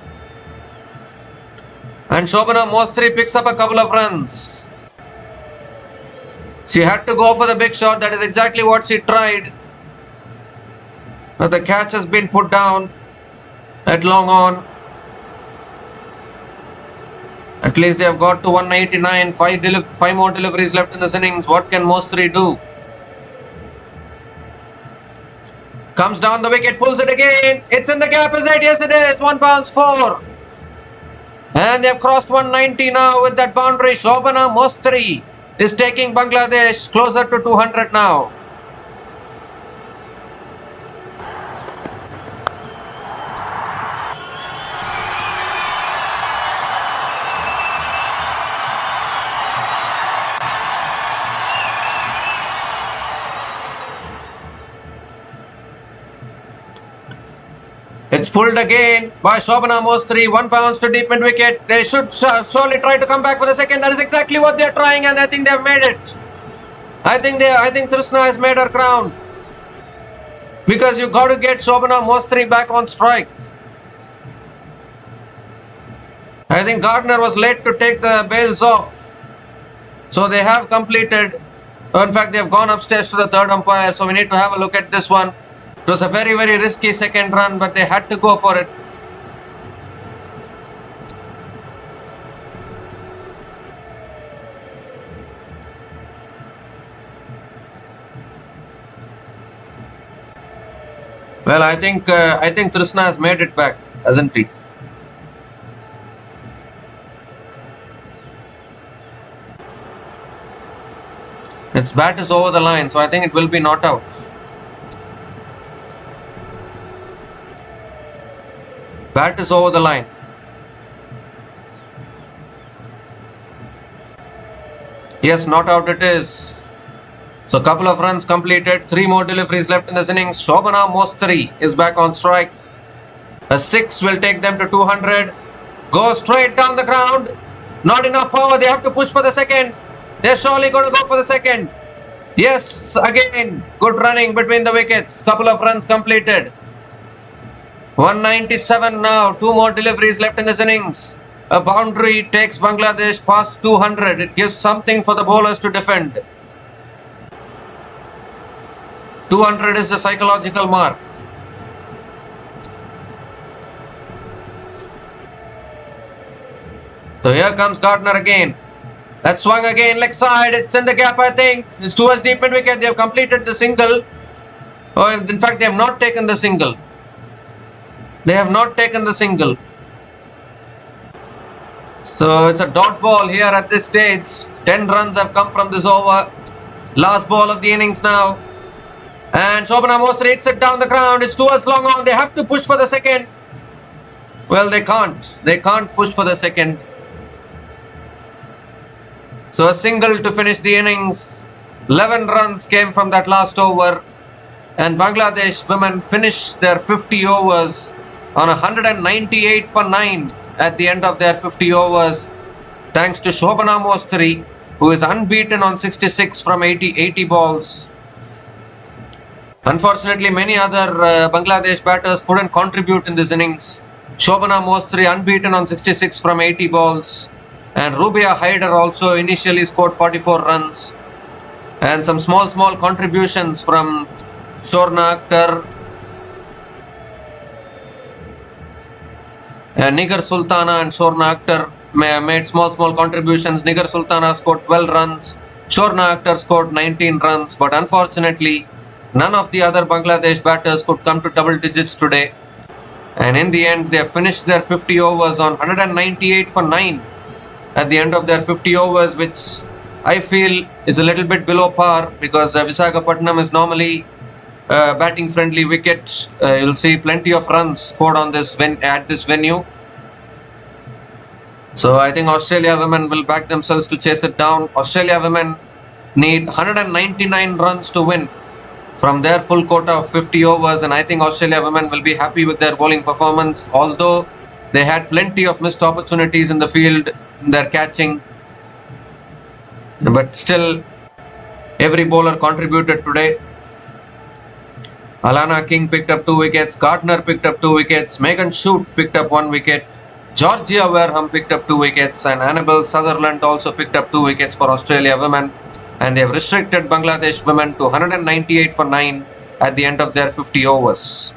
And Shobana Mostri picks up a couple of runs. She had to go for the big shot. That is exactly what she tried. But the catch has been put down at long on. At least they have got to 189. Five more deliveries left in this innings. What can Mostri do? Comes down the wicket, pulls it again. It's in the gap, is it? Yes, it is. 1 bounce 4. And they have crossed 190 now with that boundary. Shobana Mostri is taking Bangladesh closer to 200 now. It's pulled again by Shobana Mostri. 1 bounce to deep mid wicket. They should surely try to come back for the second. That is exactly what they're trying, and I think they've made it. I think Trishna has made her crown, because you got to get Shobana Mostri back on strike. I think Gardner was late to take the bails off, so they have completed. In fact, they have gone upstairs to the third umpire. So we need to have a look at this one. It was a very, very risky second run, but they had to go for it. Well, I think Trishna has made it back, hasn't he? Its bat is over the line, so I think it will be not out. Bat is over the line. Yes, not out it is. So a couple of runs completed. 3 more deliveries left in this innings. Shobana Mostri is back on strike. A 6 will take them to 200. Go straight down the ground. Not enough power. They have to push for the second. They're surely going to go for the second. Yes, again. Good running between the wickets. Couple of runs completed. 197 now. 2 more deliveries left in this innings. A boundary takes Bangladesh past 200. It gives something for the bowlers to defend. 200 is the psychological mark. So here comes Gardner again. That swung again, leg side. It's in the gap, I think. It's towards deep mid wicket. They have completed the single. Oh, in fact, they have not taken the single. They have not taken the single. So it's a dot ball here at this stage. 10 runs have come from this over. Last ball of the innings now. And Shobana Mostri hits it down the ground. It's towards long on. They have to push for the second. Well, they can't. They can't push for the second. So a single to finish the innings. 11 runs came from that last over. And Bangladesh women finished their 50 overs on 198 for 9 at the end of their 50 overs. Thanks to Shobana Mostri, who is unbeaten on 66 from 80 balls. Unfortunately, many other Bangladesh batters couldn't contribute in this innings. Shobana Mostri unbeaten on 66 from 80 balls. And Rubia Haider also initially scored 44 runs. And some small contributions from Shorna Akhtar, Nigar Sultana and Shorna Akhtar made small contributions. Nigar Sultana scored 12 runs. Shorna Akhtar scored 19 runs. But unfortunately, none of the other Bangladesh batters could come to double digits today. And in the end, they finished their 50 overs on 198 for 9 at the end of their 50 overs, which I feel is a little bit below par because Visakhapatnam is normally batting friendly wicket. You'll see plenty of runs scored on this at this venue. So I think Australia women will back themselves to chase it down. Australia women need 199 runs to win from their full quota of 50 overs, and I think Australia women will be happy with their bowling performance, although they had plenty of missed opportunities in the field in their catching. But still, every bowler contributed today. Alana King picked up 2 wickets, Gardner picked up 2 wickets, Megan Shute picked up 1 wicket, Georgia Wareham picked up 2 wickets, and Annabel Sutherland also picked up 2 wickets for Australia women. And they have restricted Bangladesh women to 198 for 9 at the end of their 50 overs.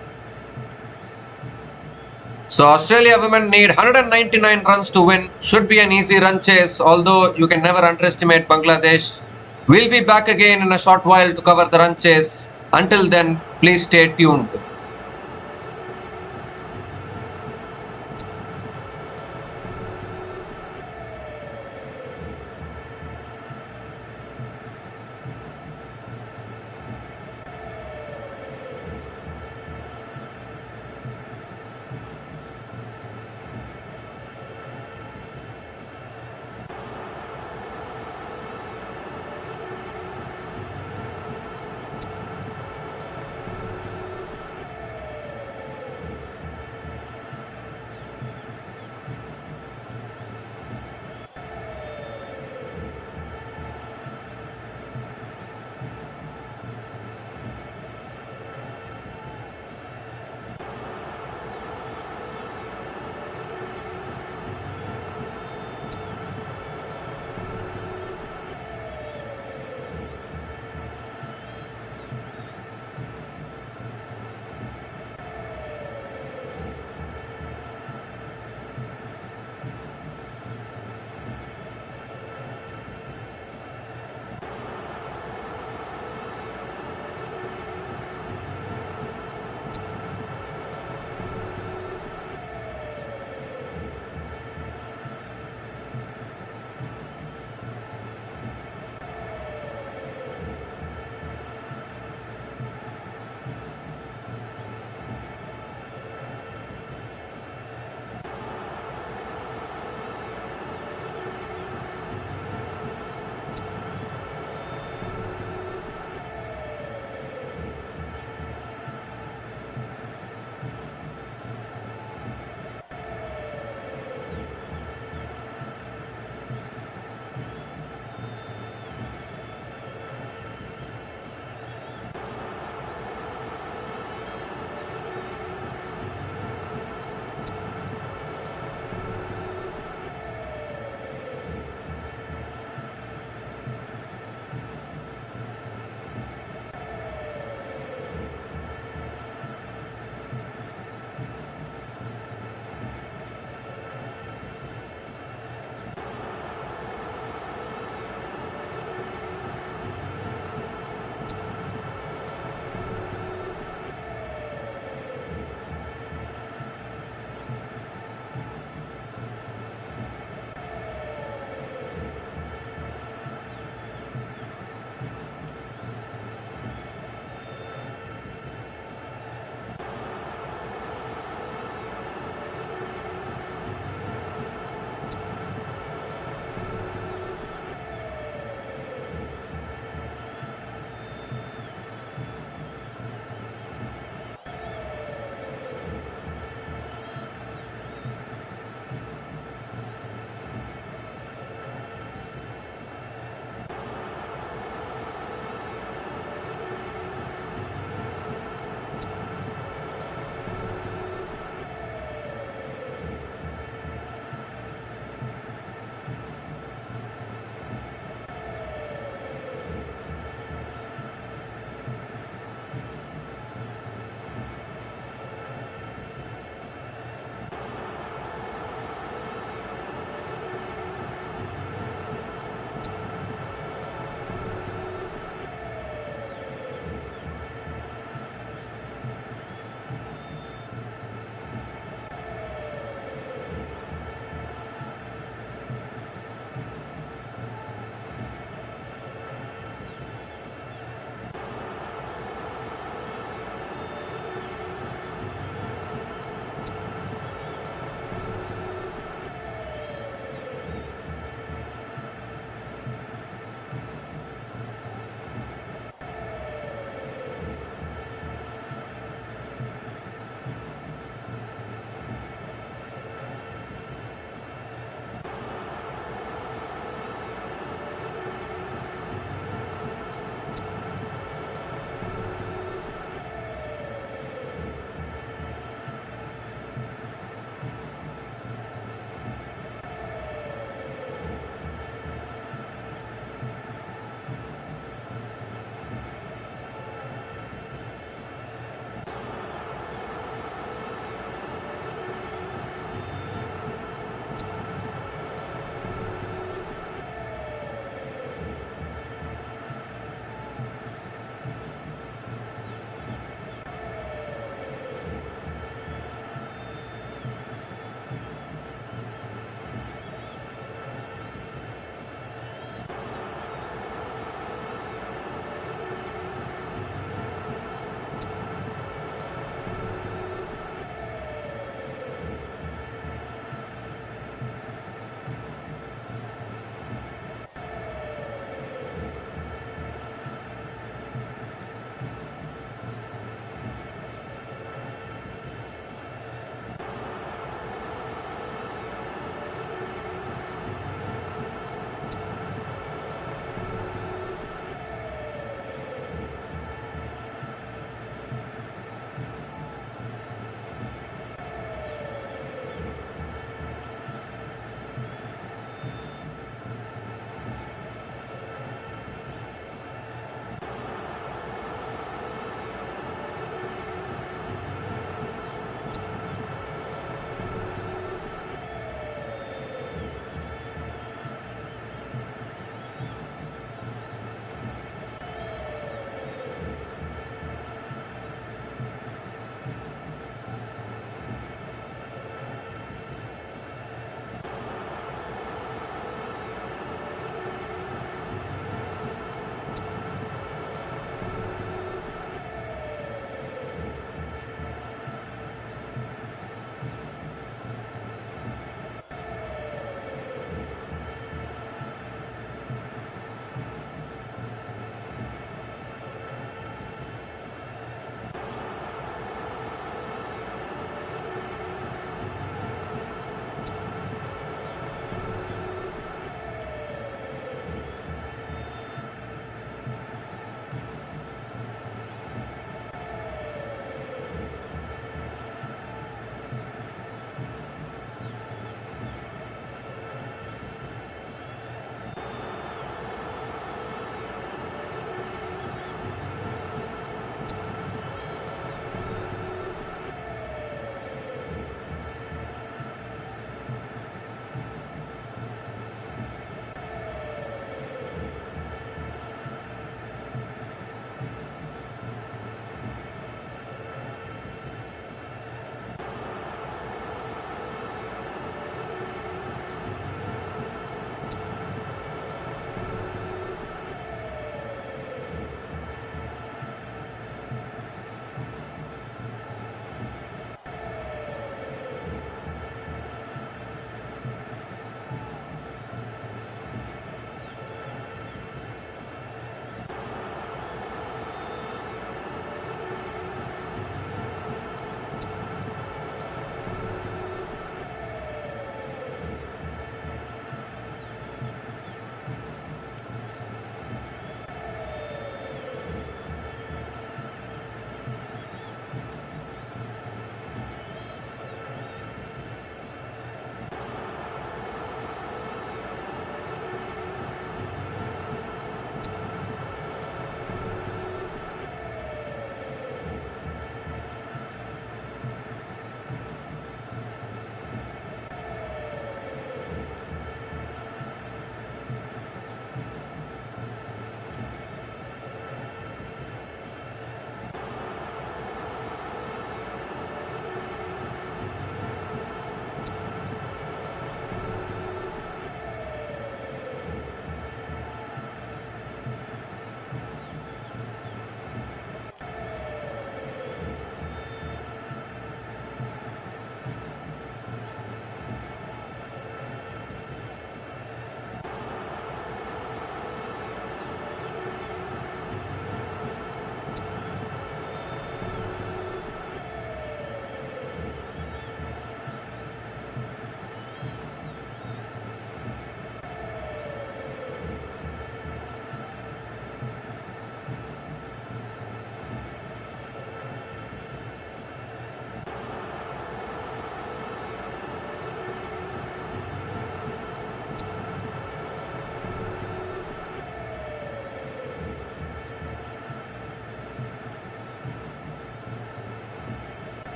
So Australia women need 199 runs to win. Should be an easy run chase, although you can never underestimate Bangladesh. We'll be back again in a short while to cover the run chase. Until then, please stay tuned.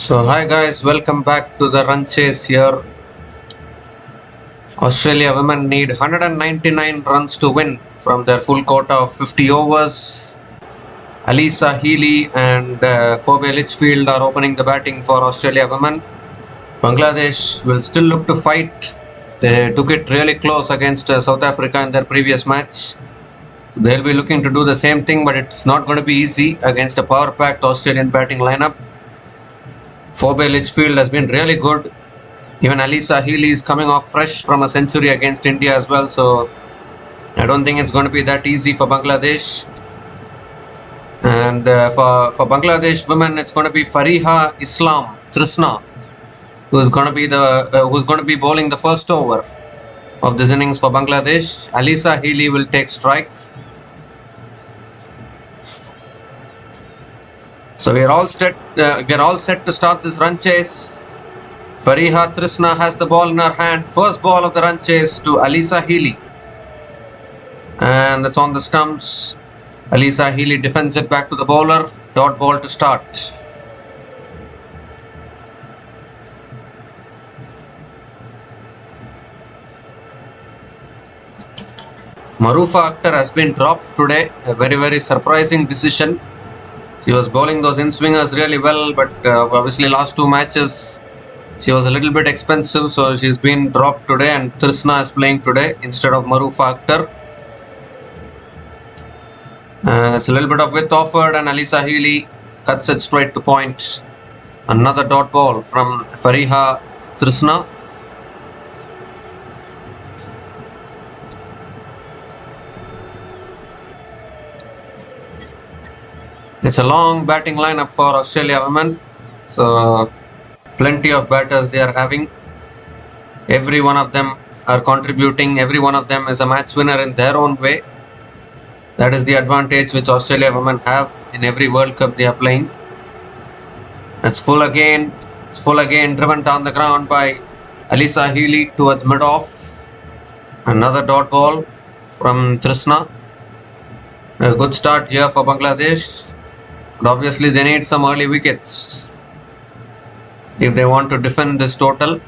So hi guys, welcome back to the run chase here. Australia women need 199 runs to win from their full quota of 50 overs. Alisa Healy and Phoebe Litchfield are opening the batting for Australia women. Bangladesh will still look to fight. They took it really close against South Africa in their previous match. They'll be looking to do the same thing, but it's not going to be easy against a power-packed Australian batting lineup. Phoebe Litchfield has been really good. Even Alisa Healy is coming off fresh from a century against India as well, so I don't think it's going to be that easy for Bangladesh. And for Bangladesh women, it's going to be Fariha Islam Trisna, who's going to be bowling the first over of this innings for Bangladesh. Alisa Healy will take strike. So we're all set to start this run chase. Fariha Trisna has the ball in her hand. First ball of the run chase to Alisa Healy. And that's on the stumps. Alisa Healy defends it back to the bowler. Dot ball to start. Marufa Akhtar has been dropped today. A very surprising decision. She was bowling those in-swingers really well, but obviously last two matches she was a little bit expensive, so she's been dropped today, and Trisna is playing today instead of Marufa Akhtar. It's a little bit of width offered, and Alisa Healy cuts it straight to point. Another dot ball from Fariha Trisna. It's a long batting lineup for Australia women, so plenty of batters they are having. Every one of them are contributing. Every one of them is a match winner in their own way. That is the advantage which Australia women have in every World Cup they are playing. It's full again. It's full again, driven down the ground by Alisa Healy towards mid-off. Another dot ball from Trisna. A good start here for Bangladesh. But obviously they need some early wickets if they want to defend this total.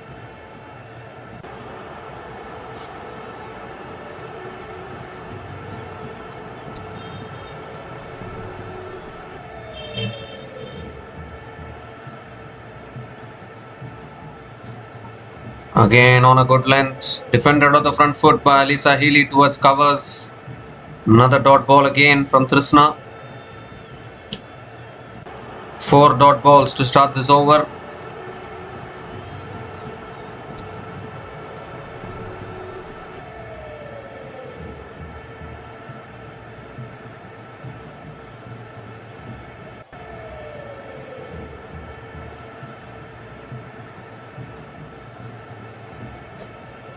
Again on a good length, defended on the front foot by Alisa Healy towards covers. Another dot ball again from Trisna. 4 dot balls to start this over.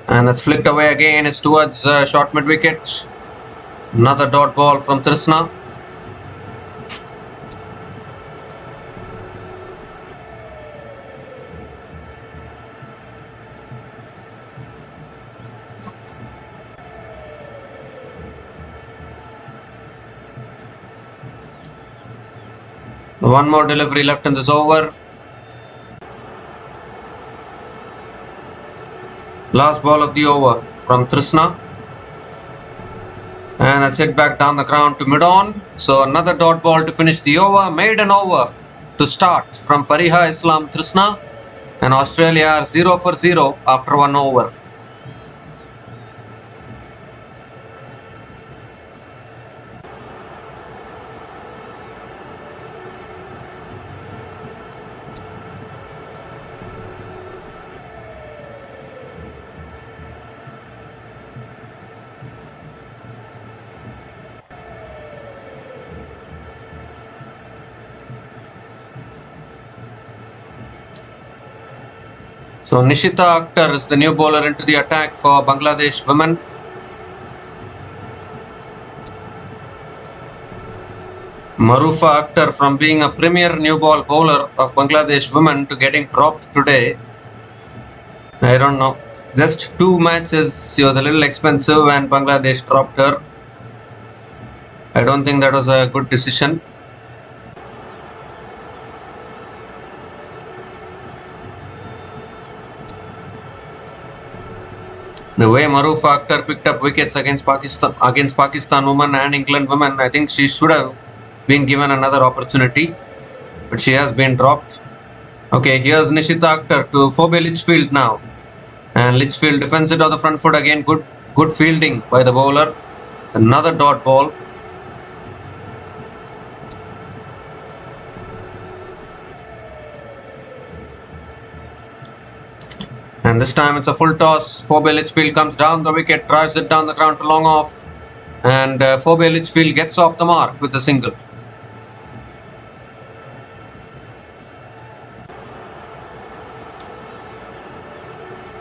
And it's flicked away again. It's towards short mid wicket. Another dot ball from Trisna. One more delivery left in this over. Last ball of the over from Trisna. And that's hit back down the ground to mid-on. So another dot ball to finish the over. Maiden over to start from Fariha Islam Trisna. And Australia are 0 for 0 after 1 over. So Nishita Akhtar is the new bowler into the attack for Bangladesh women. Marufa Akhtar, from being a premier new ball bowler of Bangladesh women to getting dropped today. I don't know. Just 2 matches she was a little expensive and Bangladesh dropped her. I don't think that was a good decision. The way Maroof Akhtar picked up wickets against Pakistan women and England women, I think she should have been given another opportunity, but she has been dropped. Okay, here's Nishita Akhtar to Phoebe Litchfield now, and Litchfield defends it on the front foot again. Good fielding by the bowler. Another dot ball. And this time it's a full toss. Phoebe Litchfield comes down the wicket, drives it down the ground to long off, and Phoebe Litchfield gets off the mark with the single.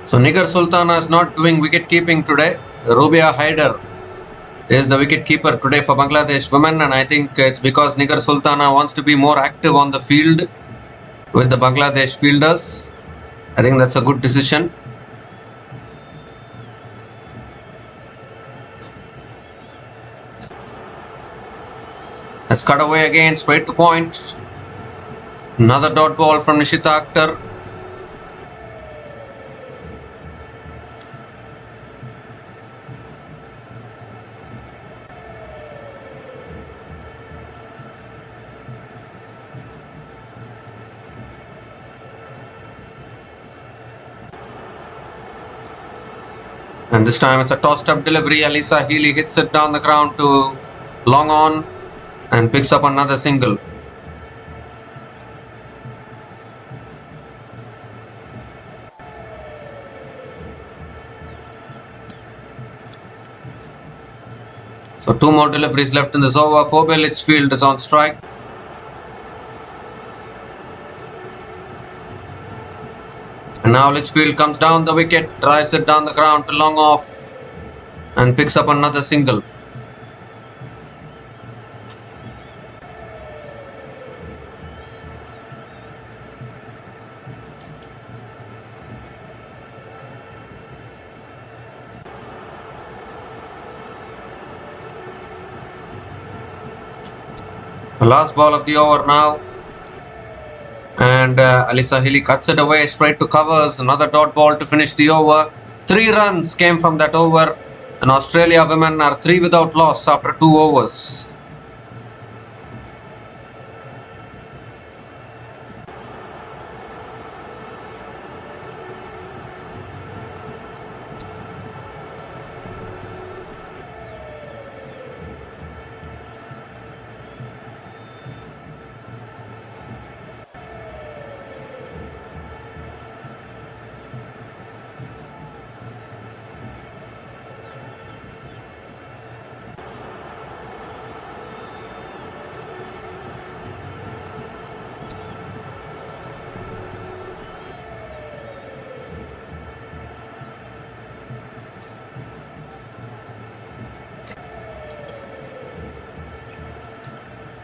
So Nigar Sultana is not doing wicket keeping today. Rubia Haider is the wicket keeper today for Bangladesh women, and I think it's because Nigar Sultana wants to be more active on the field with the Bangladesh fielders. I think that's a good decision. Let's cut away again, straight to point. Another dot ball from Nishita Akhtar. And this time it's a tossed up delivery. Alisa Healy hits it down the ground to long on and picks up another single. So 2 more deliveries left in this over. Phoebe Litchfield is on strike. And now Litchfield comes down the wicket, drives it down the ground to long off and picks up another single. The last ball of the over now. And Alisa Healy cuts it away straight to covers. Another dot ball to finish the over. 3 runs came from that over. And Australia women are 3 without loss after 2 overs.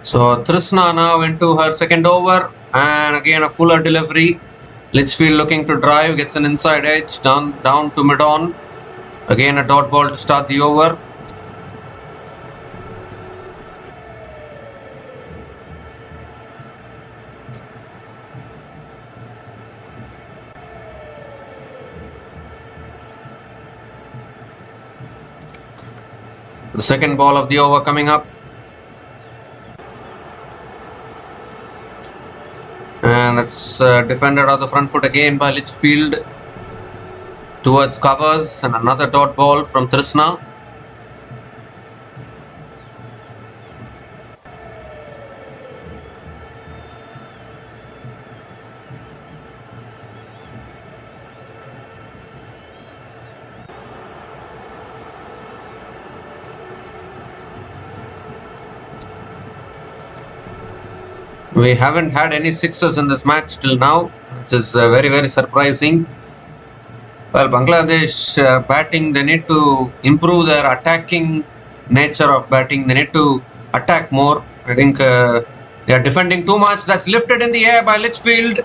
So Trishna now into her second over, and again a fuller delivery. Litchfield looking to drive, gets an inside edge down to mid-on. Again a dot ball to start the over. The second ball of the over coming up. And that's defended on the front foot again by Litchfield towards covers, and another dot ball from Trishna. We haven't had any sixes in this match till now, which is very, very surprising. Well, Bangladesh batting, they need to improve their attacking nature of batting. They need to attack more. I think they are defending too much. That's lifted in the air by Litchfield.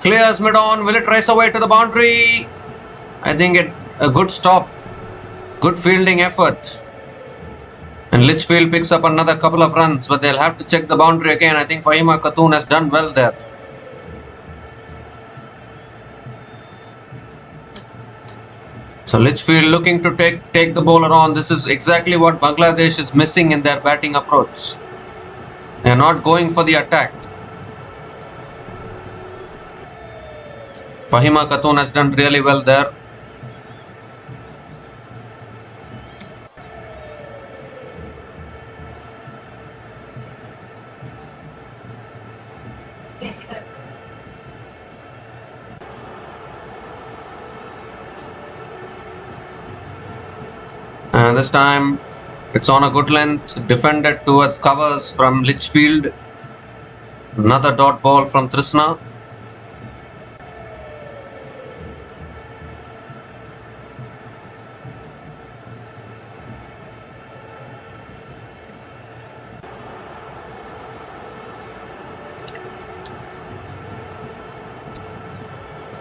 Clears mid-on. Will it race away to the boundary? I think a good stop. Good fielding effort. And Litchfield picks up another couple of runs, but they'll have to check the boundary again. I think Fahima Khatoon has done well there. So Litchfield looking to take the bowler on. This is exactly what Bangladesh is missing in their batting approach. They are not going for the attack. Fahima Khatun has done really well there. And this time it's on a good length, defended towards covers from Litchfield. Another dot ball from Trisna.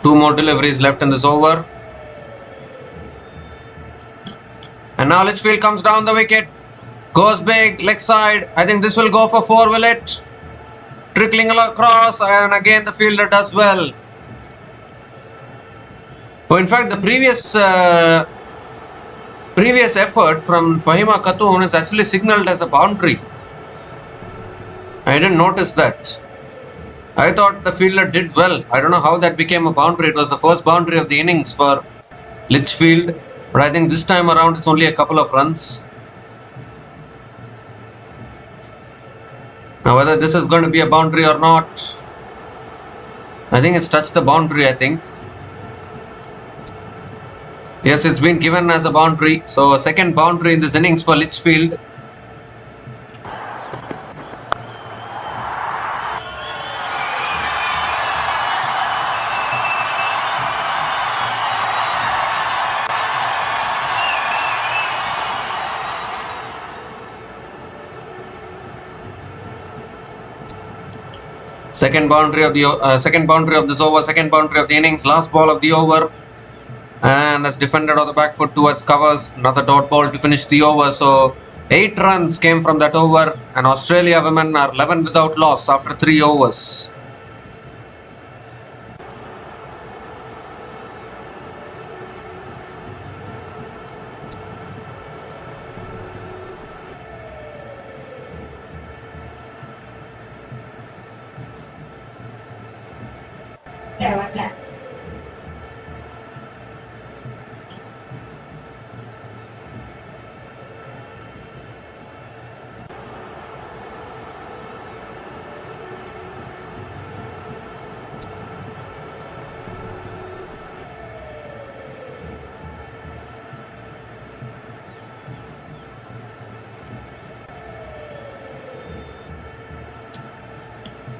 Two more deliveries left in this over. And now Litchfield comes down the wicket. Goes big, leg side. I think this will go for 4, will it? Trickling across, and again the fielder does well. Oh, in fact, the previous effort from Fahima Khatun is actually signalled as a boundary. I didn't notice that. I thought the fielder did well. I don't know how that became a boundary. It was the first boundary of the innings for Litchfield. But I think this time around it's only a couple of runs. Now whether this is going to be a boundary or not, I think it's touched the boundary, I think. Yes, it's been given as a boundary. So a second boundary in this innings for Litchfield. Second boundary of this over, second boundary of the innings, last ball of the over, and that's defended on the back foot towards covers. Another dot ball to finish the over. So 8 runs came from that over, and Australia women are 11 without loss after 3 overs.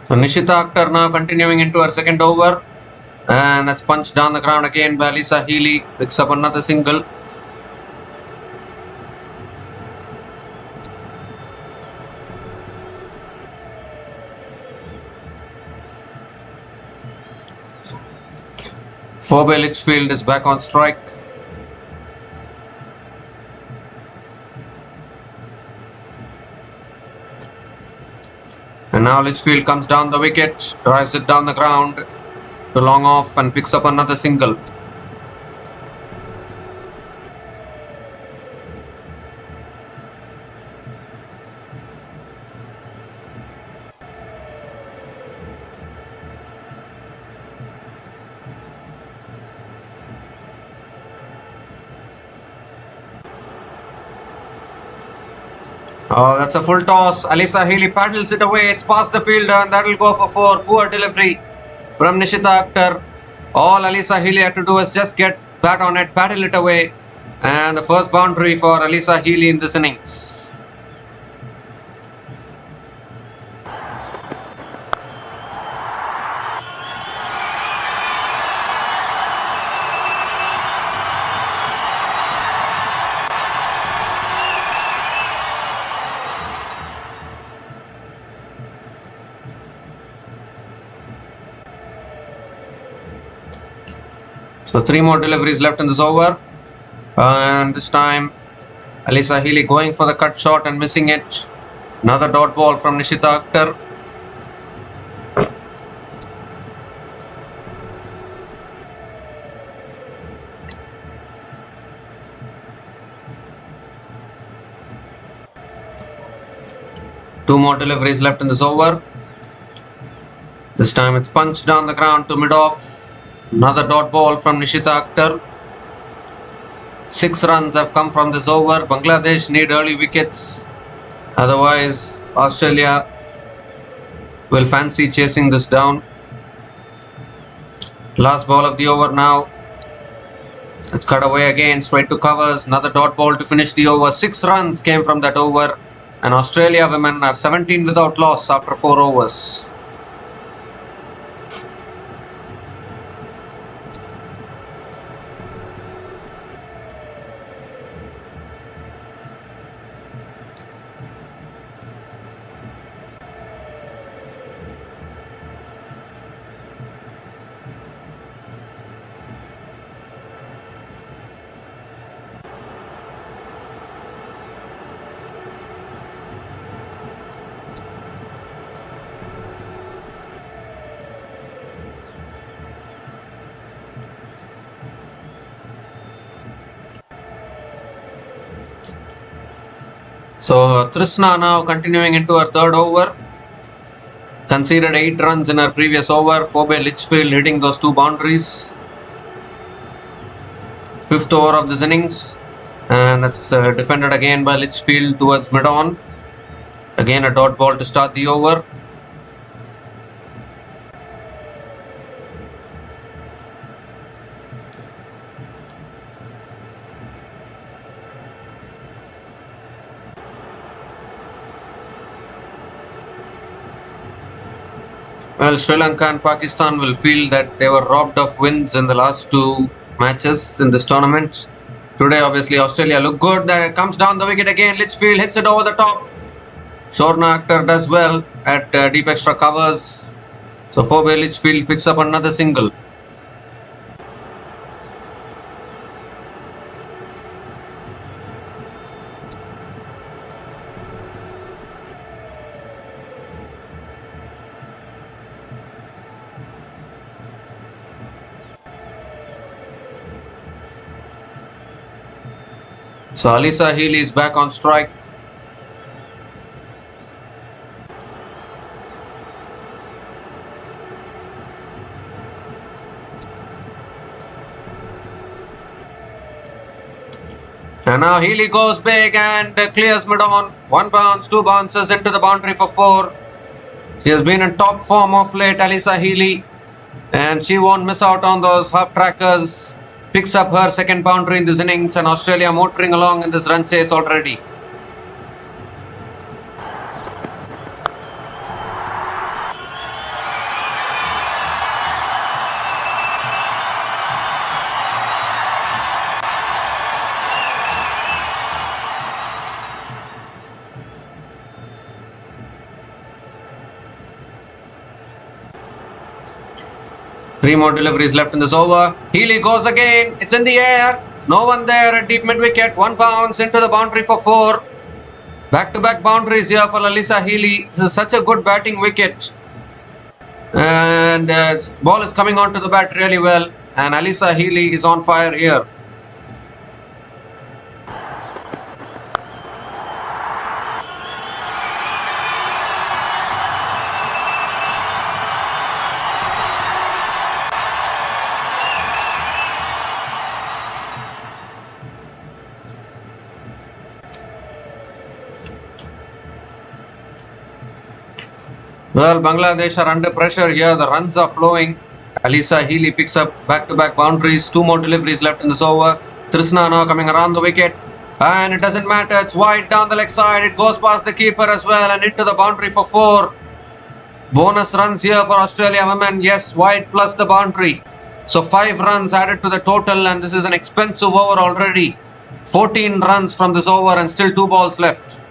So Nishita Akhtar now continuing into her second over, and that's punched down the ground again by Lisa Healy. Picks up another single. Phoebe Litchfield is back on strike. And now Litchfield comes down the wicket, drives it down the ground to long off and picks up another single. Oh, that's a full toss. Alisa Healy paddles it away. It's past the fielder, and that'll go for 4. Poor delivery from Nishita Akhtar. All Alisa Healy had to do was just get bat on it, paddle it away. And the first boundary for Alisa Healy in this innings. So 3 more deliveries left in this over, and this time Alisa Healy going for the cut shot and missing it. Another dot ball from Nishita Akhtar. 2 more deliveries left in this over. This time it's punched down the ground to mid-off. Another dot ball from Nishita Akhtar. 6 runs have come from this over. Bangladesh need early wickets. Otherwise, Australia will fancy chasing this down. Last ball of the over now. It's cut away again, straight to covers. Another dot ball to finish the over. 6 runs came from that over. And Australia women are 17 without loss after 4 overs. So Trishna now continuing into her third over. Conceded 8 runs in her previous over. Phoebe Litchfield hitting those 2 boundaries. 5th over of this innings. And that's defended again by Litchfield towards mid-on. Again a dot ball to start the over. Well, Sri Lanka and Pakistan will feel that they were robbed of wins in the last 2 matches in this tournament. Today, obviously, Australia look good. There comes down the wicket again. Litchfield hits it over the top. Shorna Akhtar does well at deep extra covers. So, Phoebe Litchfield picks up another single. So Alisa Healy is back on strike. And now Healy goes big and clears mid-on. 1 bounce, 2 bounces into the boundary for 4. She has been in top form of late, Alisa Healy. And she won't miss out on those half-trackers. Picks up her second boundary in this innings, and Australia motoring along in this run chase already. Three more deliveries left in this over. Healy goes again. It's in the air. No one there at deep mid-wicket. 1 bounce into the boundary for 4. Back-to-back boundaries here for Alisa Healy. This is such a good batting wicket. And the ball is coming onto the bat really well. And Alisa Healy is on fire here. Well, Bangladesh are under pressure here. The runs are flowing. Alisa Healy picks up back-to-back boundaries. 2 more deliveries left in this over. Trishna now coming around the wicket. And it doesn't matter. It's wide down the leg side. It goes past the keeper as well and into the boundary for 4. Bonus runs here for Australia women. Yes, wide plus the boundary. So 5 runs added to the total, and this is an expensive over already. 14 runs from this over and still 2 balls left.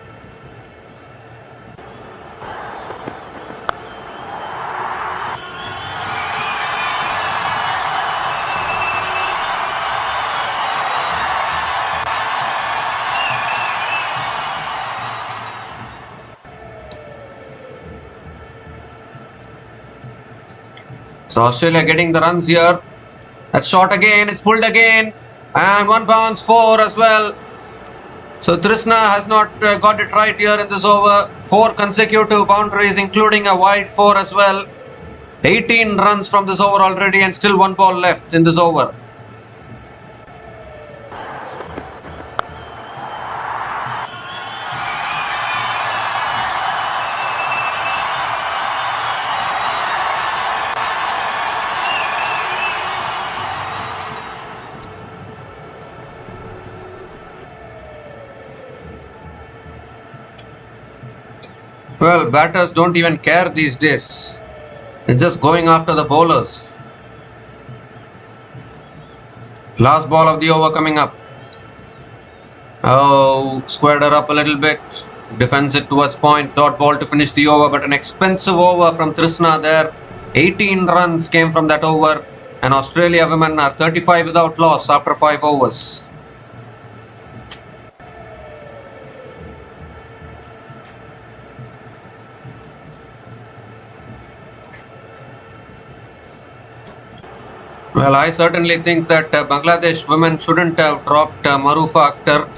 So Australia getting the runs here. That's shot again. It's pulled again. And 1 bounce, 4 as well. So Trishna has not got it right here in this over. 4 consecutive boundaries, including a wide 4 as well. 18 runs from this over already and still 1 ball left in this over. Well, batters don't even care these days. They're just going after the bowlers. Last ball of the over coming up. Oh, squared her up a little bit. Defends it towards point. Dot ball to finish the over, but an expensive over from Trishna there. 18 runs came from that over. And Australia women are 35 without loss after 5 overs. Well, I certainly think that Bangladesh women shouldn't have dropped Marufa Akhtar.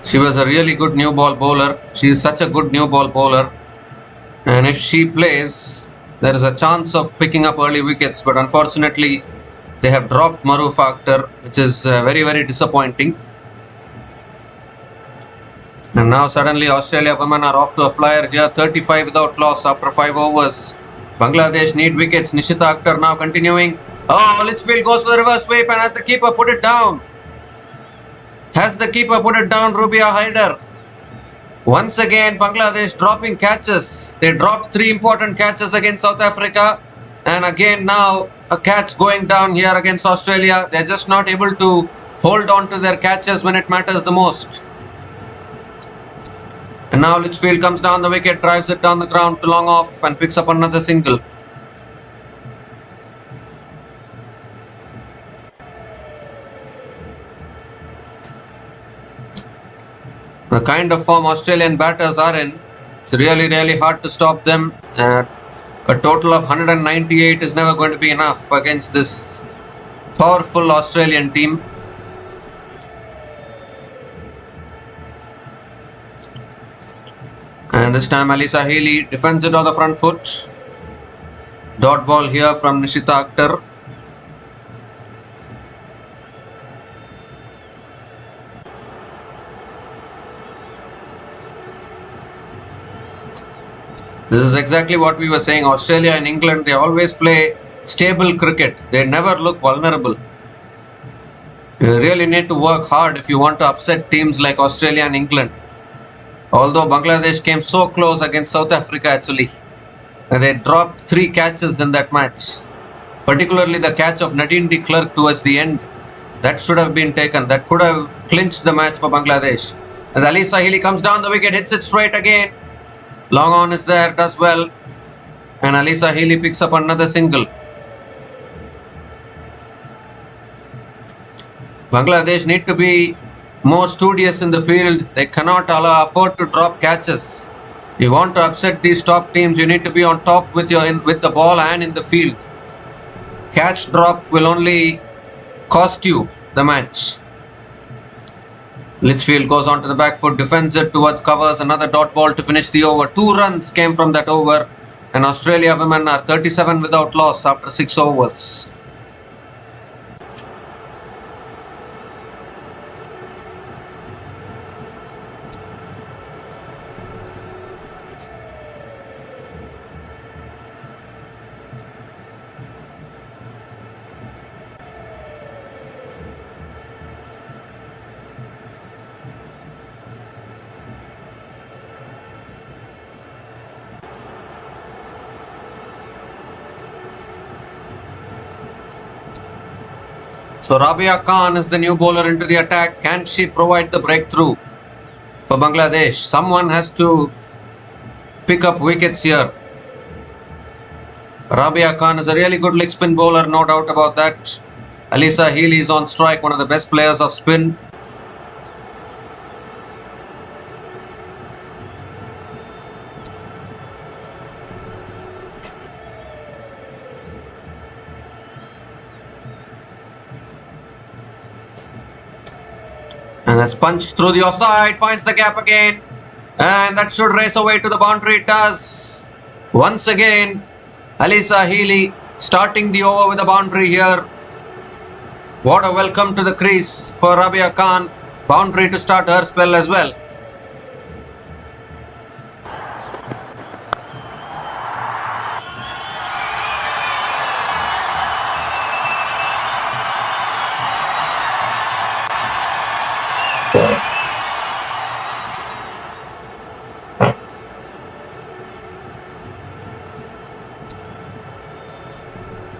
She was a really good new ball bowler. She is such a good new ball bowler. And if she plays, there is a chance of picking up early wickets. But unfortunately, they have dropped Marufa Akhtar, which is very, very disappointing. And now suddenly Australia women are off to a flyer here. 35 without loss after 5 overs. Bangladesh need wickets. Nishita Akhtar now continuing. Oh, Litchfield goes for the reverse sweep and has the keeper put it down. Has the keeper put it down, Rubia Haider. Once again, Bangladesh dropping catches. They dropped 3 important catches against South Africa. And again now a catch going down here against Australia. They're just not able to hold on to their catches when it matters the most. And now Litchfield comes down the wicket, drives it down the ground to long off and picks up another single. The kind of form Australian batters are in, it's really, really hard to stop them. A total of 198 is never going to be enough against this powerful Australian team. And this time Alisa Healy defends it on the front foot. Dot ball here from Nishita Akhtar. This is exactly what we were saying. Australia and England, they always play stable cricket. They never look vulnerable. You really need to work hard if you want to upset teams like Australia and England. Although Bangladesh came so close against South Africa actually. They dropped 3 catches in that match. Particularly the catch of Nadine de Klerk towards the end. That should have been taken. That could have clinched the match for Bangladesh. As Alisa Healy comes down the wicket, hits it straight again. Long on is there, does well. And Alisa Healy picks up another single. Bangladesh need to be more studious in the field. They cannot afford to drop catches. You want to upset these top teams, you need to be on top with the ball and in the field. Catch drop will only cost you the match. Litchfield goes onto the back foot, defends it towards covers, another dot ball to finish the over. 2 runs came from that over, and Australia women are 37 without loss after 6 overs. So Rabia Khan is the new bowler into the attack. Can she provide the breakthrough for Bangladesh? Someone has to pick up wickets here. Rabia Khan is a really good leg spin bowler, no doubt about that. Alisa Healy is on strike, one of the best players of spin. And Has punched through the offside, finds the gap again. And that should race away to the boundary. It does. Once again, Alyssa Healy starting the over with a boundary here. What a welcome to the crease for Rabia Khan. Boundary to start her spell as well.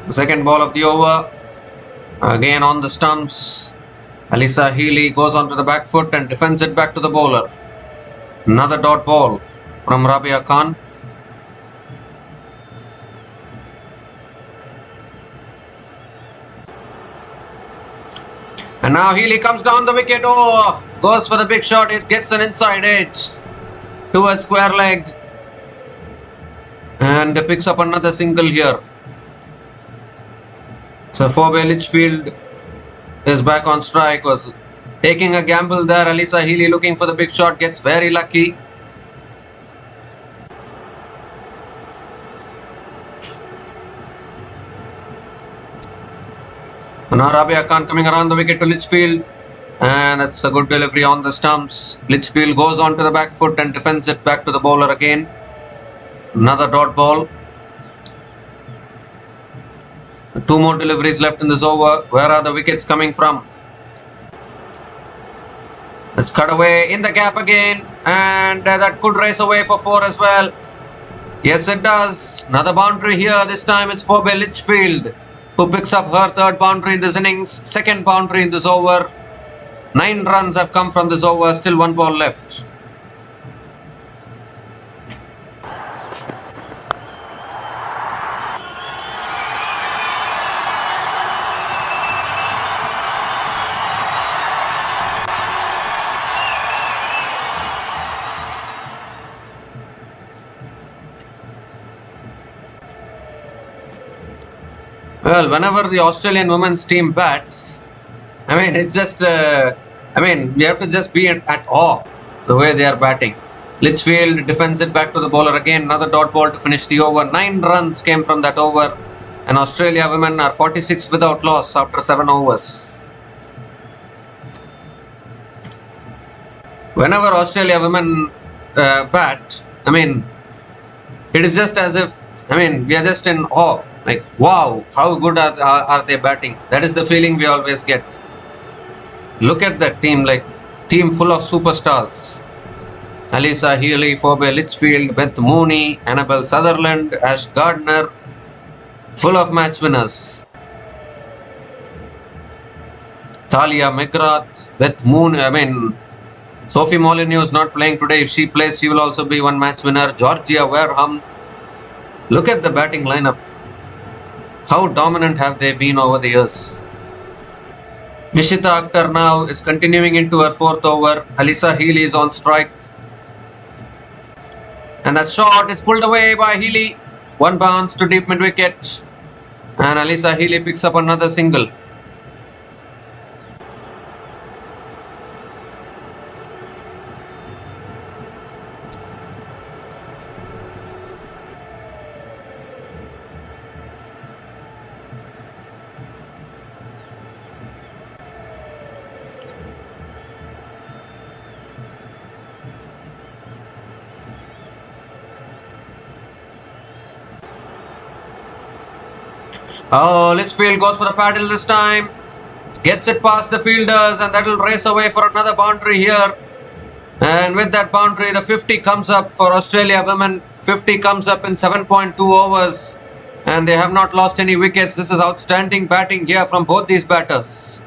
The second ball of the over. Again on the stumps. Alyssa Healy goes onto the back foot and defends it back to the bowler. Another dot ball from Rabia Khan. And now Healy comes down the wicket. Oh, goes for the big shot. It gets an inside edge towards square leg. And picks up another single here. So Phoebe Litchfield is back on strike. Was taking a gamble there. Alyssa Healy looking for the big shot. Gets very lucky. Now Rabia Khan coming around the wicket to Litchfield. And that's a good delivery on the stumps. Litchfield goes onto the back foot and defends it back to the bowler again. Another dot ball. Two more deliveries left in this over. Where are the wickets coming from? Let's cut away in the gap again. And that could race away for 4 as well. Yes, it does. Another boundary here. This time it's Phoebe Litchfield who picks up her third boundary in this innings. Second boundary in this over. 9 runs have come from this over. Still 1 ball left. Well, whenever the Australian women's team bats, I mean, it's just, we have to just be at awe the way they are batting. Litchfield defends it back to the bowler again. Another dot ball to finish the over. 9 runs came from that over. And Australia women are 46 without loss after 7 overs. Whenever Australia women bat, it is just as if, we are just in awe. Like, wow, how good are they batting? That is the feeling we always get. Look at that team, like team full of superstars. Alyssa Healy, Phoebe Litchfield, Beth Mooney, Annabelle Sutherland, Ash Gardner. Full of match winners. Talia McGrath, Beth Mooney, Sophie Molyneux is not playing today. If she plays, she will also be one match winner. Georgia Wareham. Look at the batting lineup. How dominant have they been over the years? Nishita Akhtar now is continuing into her 4th over. Alyssa Healy is on strike. And that shot, it's pulled away by Healy. 1 bounce to deep mid wicket. And Alyssa Healy picks up another single. Oh, Litchfield goes for the paddle this time. Gets it past the fielders and that will race away for another boundary here. And with that boundary, the 50 comes up for Australia women. 50 comes up in 7.2 overs. And they have not lost any wickets. This is outstanding batting here from both these batters.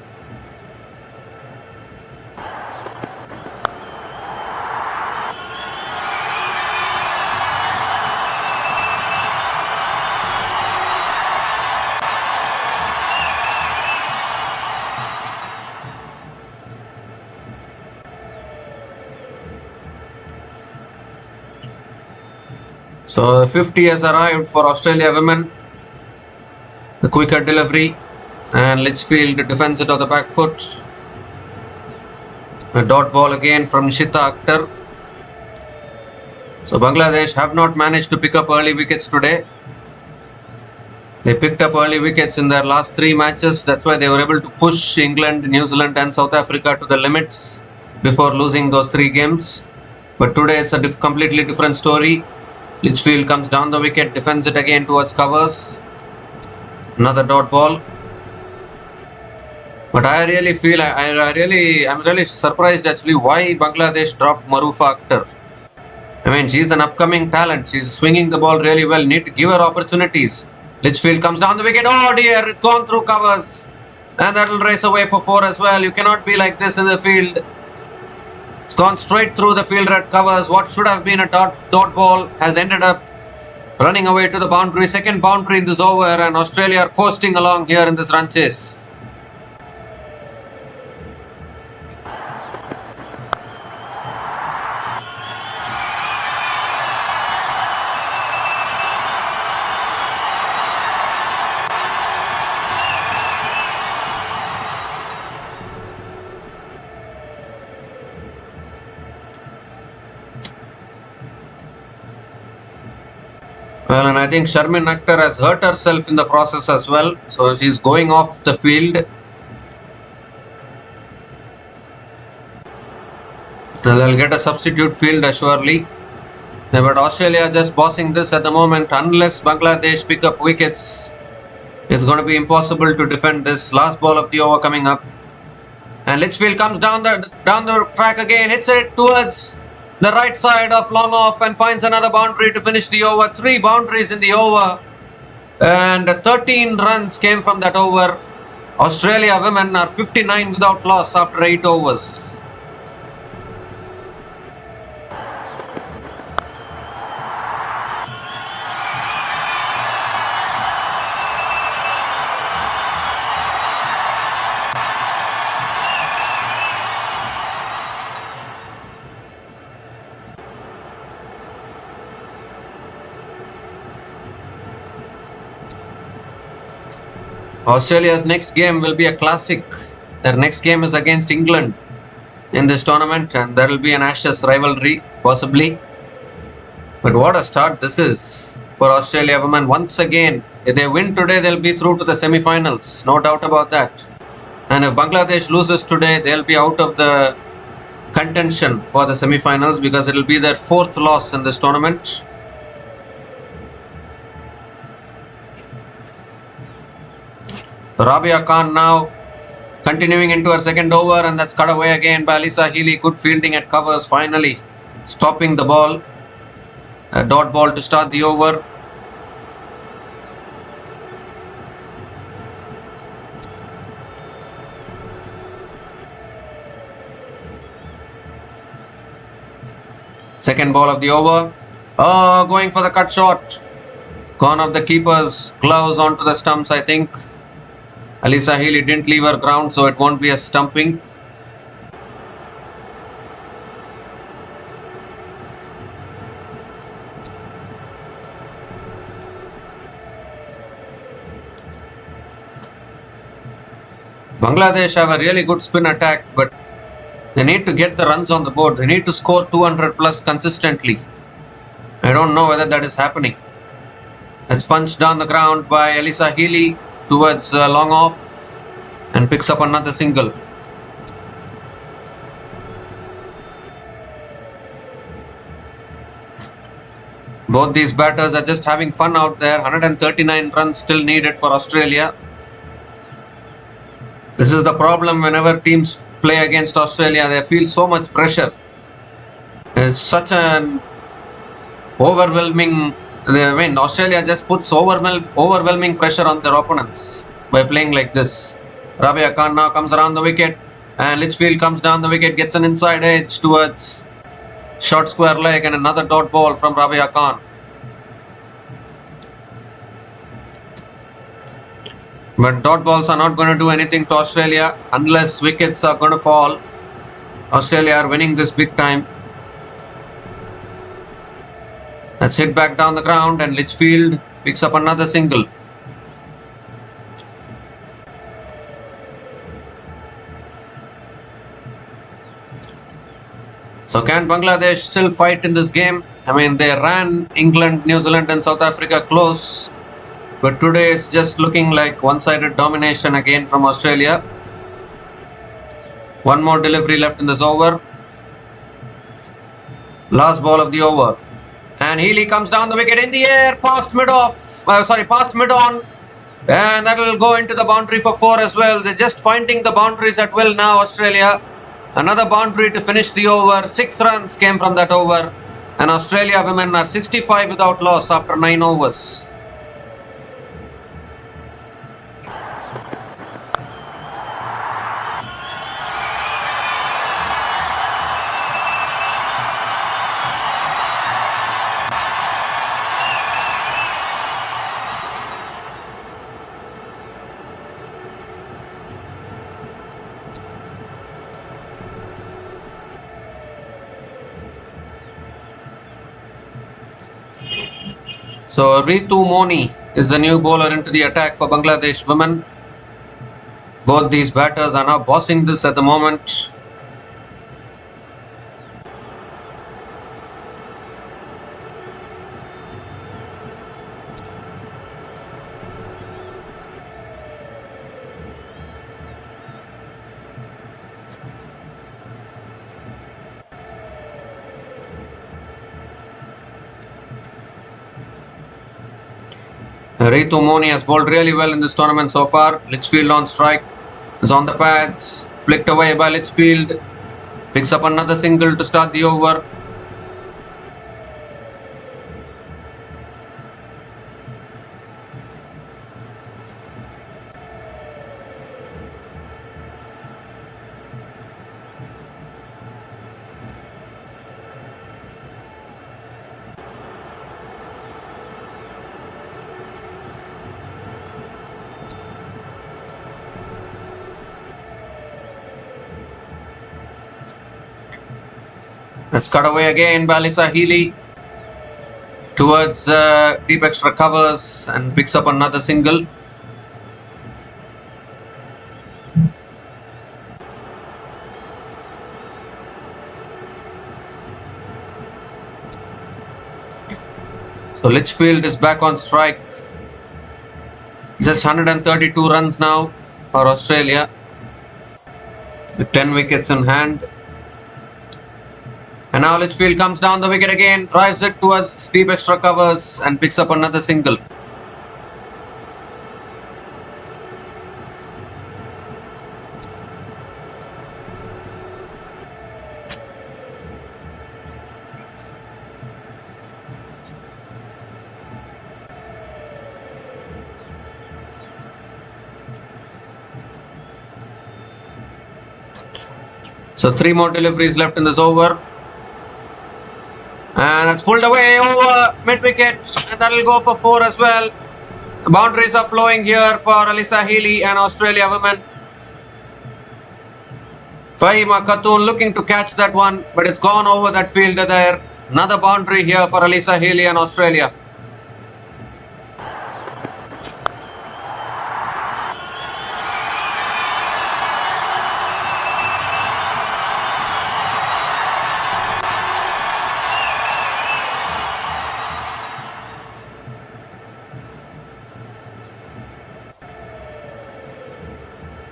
So 50 has arrived for Australia women. The quicker delivery and Litchfield defends it on the back foot. A dot ball again from Nishita Akhtar. So Bangladesh have not managed to pick up early wickets today. They picked up early wickets in their last 3 matches. That's why they were able to push England, New Zealand and South Africa to the limits before losing those 3 games. But today it's a completely different story. Litchfield comes down the wicket, defends it again towards covers. Another dot ball. But I really feel, I'm really surprised actually why Bangladesh dropped Marufa Akhtar. I mean, she's an upcoming talent. She's swinging the ball really well. Need to give her opportunities. Litchfield comes down the wicket. Oh dear, it's gone through covers. And that will race away for 4 as well. You cannot be like this in the field. It's gone straight through the fielder at covers. What should have been a dot ball has ended up running away to the boundary. Second boundary in this over, and Australia are coasting along here in this run chase. Well, and I think Sharmin Akhtar has hurt herself in the process as well. So she's going off the field. Now they'll get a substitute fielder surely. But Australia just bossing this at the moment. Unless Bangladesh pick up wickets, it's going to be impossible to defend this. Last ball of the over coming up. And Litchfield comes down the track again. Hits it towards the right side of long off and finds another boundary to finish the over. 3 boundaries in the over. And 13 runs came from that over. Australia women are 59 without loss after 8 overs. Australia's next game will be a classic. Their next game is against England in this tournament, and there will be an Ashes rivalry, possibly. But what a start this is for Australia women. Once again, if they win today, they'll be through to the semi-finals. No doubt about that. And if Bangladesh loses today, they'll be out of the contention for the semi-finals because it will be their 4th loss in this tournament. Rabia Khan now continuing into her second over, and that's cut away again by Alyssa Healy. Good fielding at covers, finally stopping the ball. A dot ball to start the over. Second ball of the over. Oh, going for the cut shot. Gone off the keeper's gloves onto the stumps, I think. Alyssa Healy didn't leave her ground, so it won't be a stumping. Bangladesh have a really good spin attack, but they need to get the runs on the board. They need to score 200 plus consistently. I don't know whether that is happening. It's punched down the ground by Alyssa Healy towards long off and picks up another single. Both these batters are just having fun out there. 139 runs still needed for Australia. This is the problem whenever teams play against Australia. They feel so much pressure. It's such an overwhelming... I mean, Australia just puts overwhelming pressure on their opponents by playing like this. Rabia Khan now comes around the wicket, and Litchfield comes down the wicket, gets an inside edge towards short square leg, and another dot ball from Rabia Khan. But dot balls are not going to do anything to Australia unless wickets are going to fall. Australia are winning this big time. That's hit back down the ground, and Litchfield picks up another single. So can Bangladesh still fight in this game? I mean, they ran England, New Zealand and South Africa close. But today it's just looking like one-sided domination again from Australia. One more delivery left in this over. Last ball of the over. And Healy comes down the wicket in the air, past mid-on. And that will go into the boundary for 4 as well. They're just finding the boundaries at will now, Australia. Another boundary to finish the over. 6 runs came from that over. And Australia women are 65 without loss after 9 overs. So Ritu Moni is the new bowler into the attack for Bangladesh women. Both these batters are now bossing this at the moment. Ritu Moni has bowled really well in this tournament so far. Litchfield on strike, is on the pads, flicked away by Litchfield, picks up another single to start the over. Let's cut away again by Alyssa Healy towards deep extra covers and picks up another single. So Litchfield is back on strike. Just 132 runs now for Australia with 10 wickets in hand. And now Litchfield comes down the wicket again, drives it towards deep extra covers and picks up another single. So 3 more deliveries left in this over. And that's pulled away over mid-wicket, and that will go for 4 as well. The boundaries are flowing here for Alyssa Healy and Australia women. Fahima Khatun looking to catch that one, but it's gone over that fielder there. Another boundary here for Alyssa Healy and Australia.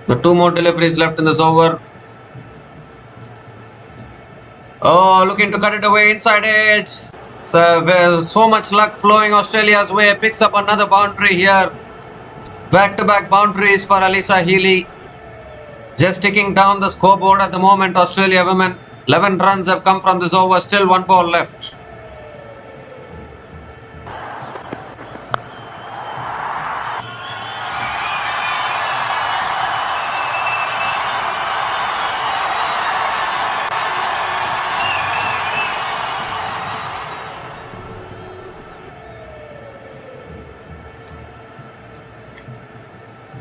The 2 more deliveries left in this over. Oh, looking to cut it away inside edge. So much luck flowing Australia's way. Picks up another boundary here. Back-to-back boundaries for Alyssa Healy. Just ticking down the scoreboard at the moment, Australia women. 11 runs have come from this over. Still 1 ball left.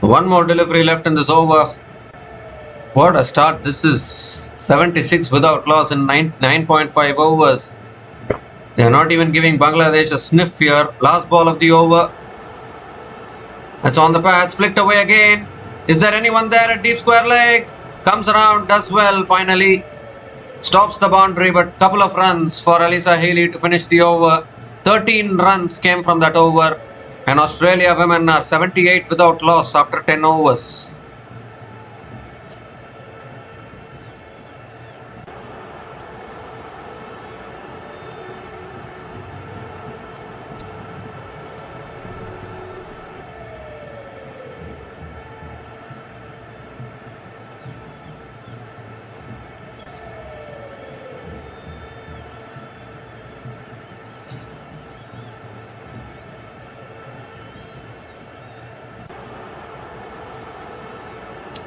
One more delivery left in this over. What a start this is. 76 without loss in 9.5 overs. They are not even giving Bangladesh a sniff here. Last ball of the over. That's on the pads. Flicked away again. Is there anyone there at deep square leg? Comes around, does well finally. Stops the boundary, but couple of runs for Alyssa Healy to finish the over. 13 runs came from that over, and Australia women are 78 without loss after 10 overs.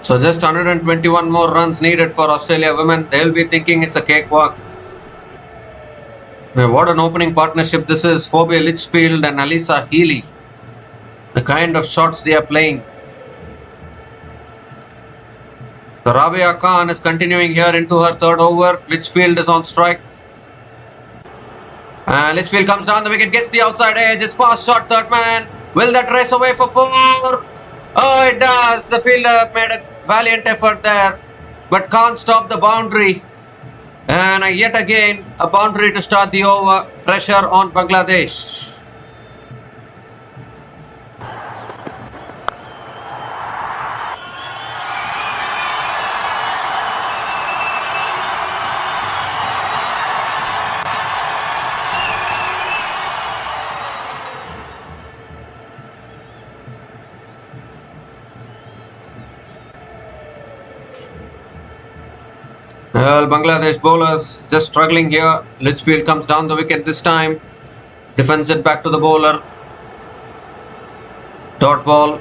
So just 121 more runs needed for Australia women. They'll be thinking it's a cakewalk. What an opening partnership this is. Phoebe Litchfield and Alyssa Healy. The kind of shots they are playing. So Rabia Khan is continuing here into her third over. Litchfield is on strike. And Litchfield comes down the wicket, gets the outside edge. It's past shot, third man. Will that race away for 4? Oh, it does. The fielder made a valiant effort there, but can't stop the boundary. And yet again, a boundary to start the over. Pressure on Bangladesh. Well, Bangladesh bowlers just struggling here. Litchfield comes down the wicket this time. Defends it back to the bowler. Dot ball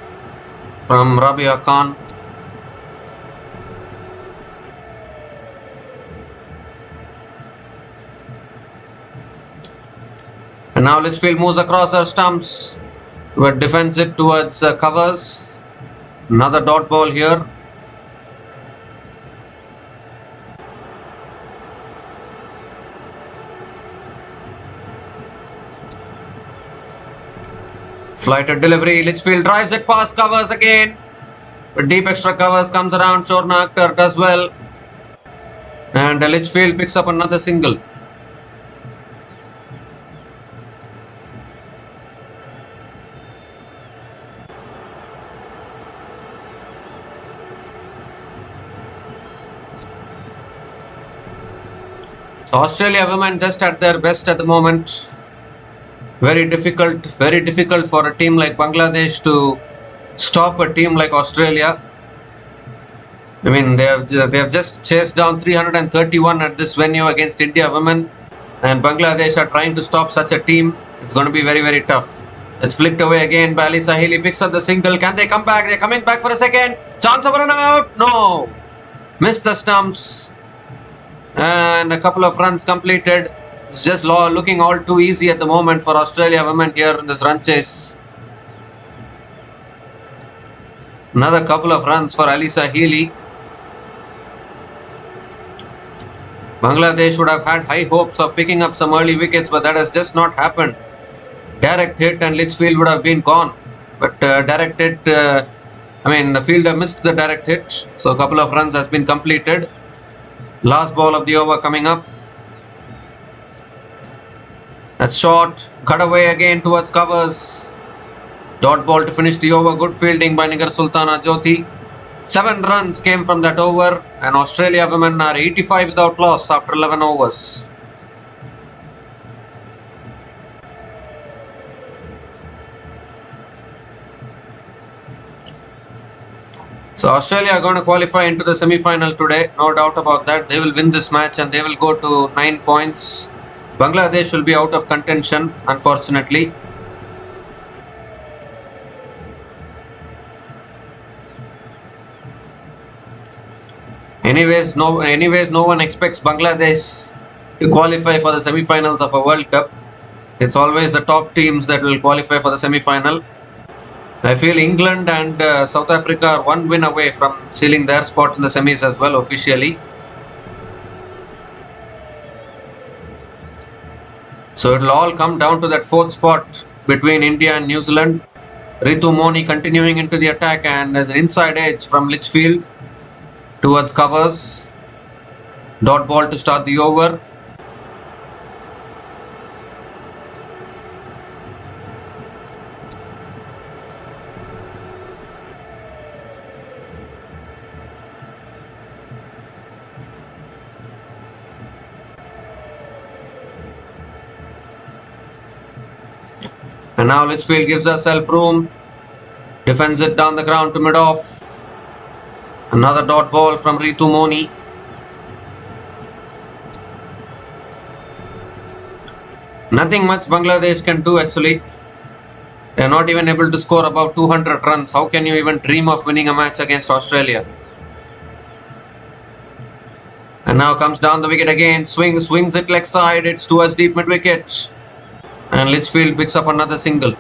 from Rabia Khan. And now Litchfield moves across her stumps, but defends it towards covers. Another dot ball here. Flighted delivery. Litchfield drives it past covers again. But deep extra covers comes around. Shorna Akhtar does well. And Litchfield picks up another single. So Australia women just at their best at the moment. Very difficult for a team like Bangladesh to stop a team like Australia. I mean, they have just chased down 331 at this venue against India women, and Bangladesh are trying to stop such a team. It's going to be very, very tough. It's flicked away again by Alyssa Healy, picks up the single. Can they come back? They're coming back for a second. Chance of a run out. No. Missed the stumps. And a couple of runs completed. It's just looking all too easy at the moment for Australia women here in this run chase. Another couple of runs for Alyssa Healy. Bangladesh would have had high hopes of picking up some early wickets, but that has just not happened. Direct hit and Litchfield would have been gone. But direct hit, the fielder missed the direct hit. So a couple of runs has been completed. Last ball of the over coming up. That's short. Cut away again towards covers. Dot ball to finish the over. Good fielding by Nigar Sultana Jyoti. 7 runs came from that over, and Australia women are 85 without loss after 11 overs. So Australia are going to qualify into the semi-final today, no doubt about that. They will win this match and they will go to 9 points. Bangladesh will be out of contention, unfortunately. Anyways, no one expects Bangladesh to qualify for the semi-finals of a World Cup. It's always the top teams that will qualify for the semi-final. I feel England and South Africa are 1 win away from sealing their spot in the semis as well officially. So it will all come down to that 4th spot between India and New Zealand. Ritu Moni continuing into the attack, and there's an inside edge from Litchfield towards covers. Dot ball to start the over. And now Litchfield gives herself room. Defends it down the ground to mid-off. Another dot ball from Ritu Moni. Nothing much Bangladesh can do actually. They are not even able to score above 200 runs. How can you even dream of winning a match against Australia? And now comes down the wicket again. Swings it leg side. It's towards deep mid wicket. And Litchfield picks up another single.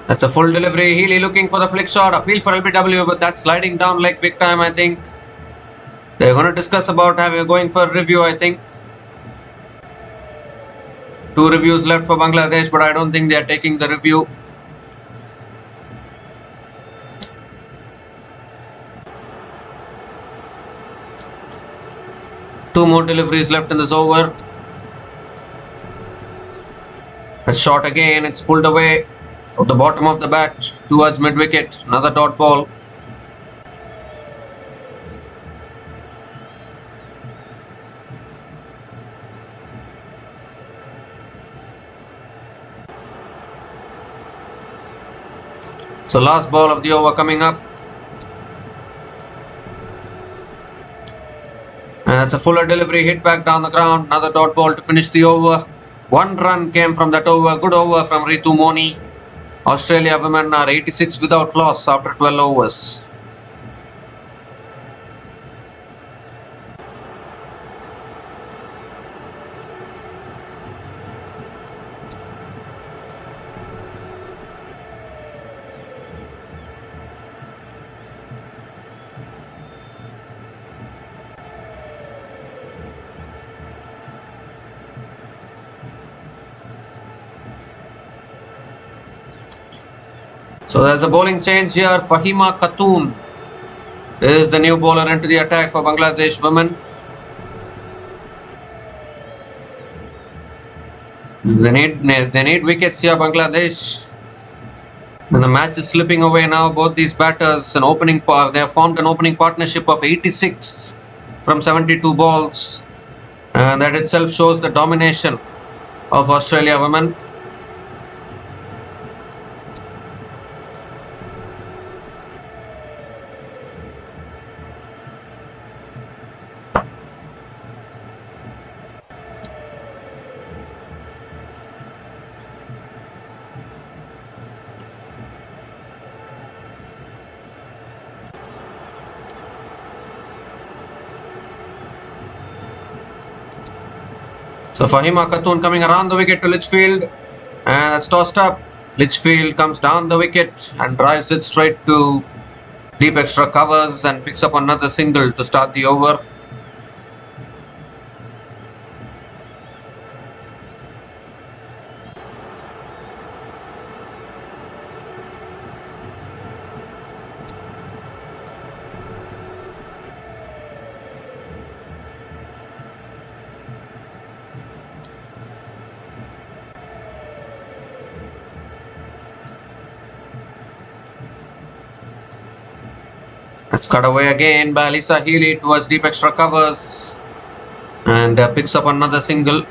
That's a full delivery. Healy looking for the flick shot. Appeal for LBW, but that's sliding down like big time, I think. They're going to discuss about going for a review, I think. 2 reviews left for Bangladesh, but I don't think they are taking the review. Two more deliveries left in this over. A shot again. It's pulled away. At the bottom of the bat towards mid-wicket. Another dot ball. So last ball of the over coming up. And that's a fuller delivery, hit back down the ground. Another dot ball to finish the over. 1 run came from that over. Good over from Ritu Moni. Australia women are 86 without loss after 12 overs. So there's a bowling change here. Fahima Khatoon is the new bowler into the attack for Bangladesh women. They need wickets here, Bangladesh. And the match is slipping away now. Both these batters, they have formed an opening partnership of 86 from 72 balls. And that itself shows the domination of Australia women. So Fahima Khatoon coming around the wicket to Litchfield, and that's tossed up. Litchfield comes down the wicket and drives it straight to deep extra covers and picks up another single to start the over. That's cut away again by Lisa Healy towards deep extra covers and picks up another single.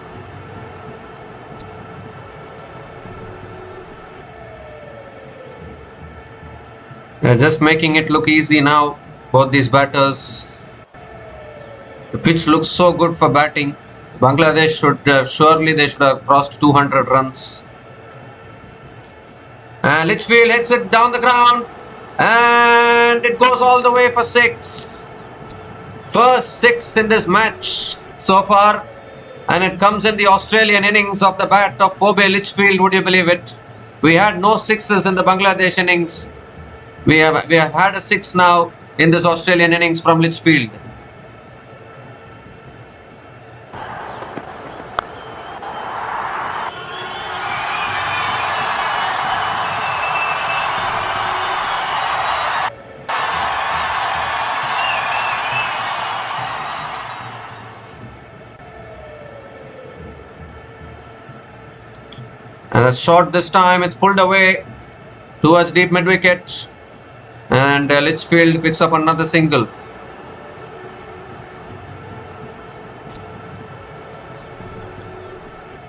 They're just making it look easy now, both these batters. The pitch looks so good for batting. Bangladesh surely they should have crossed 200 runs. And Litchfield hits it down the ground. And it goes all the way for 6. First 6 in this match so far. And it comes in the Australian innings of the bat of Phoebe Litchfield. Would you believe it? We had no sixes in the Bangladesh innings. We have had a six now in this Australian innings from Litchfield. And a shot this time, it's pulled away towards deep mid wicket, and Litchfield picks up another single.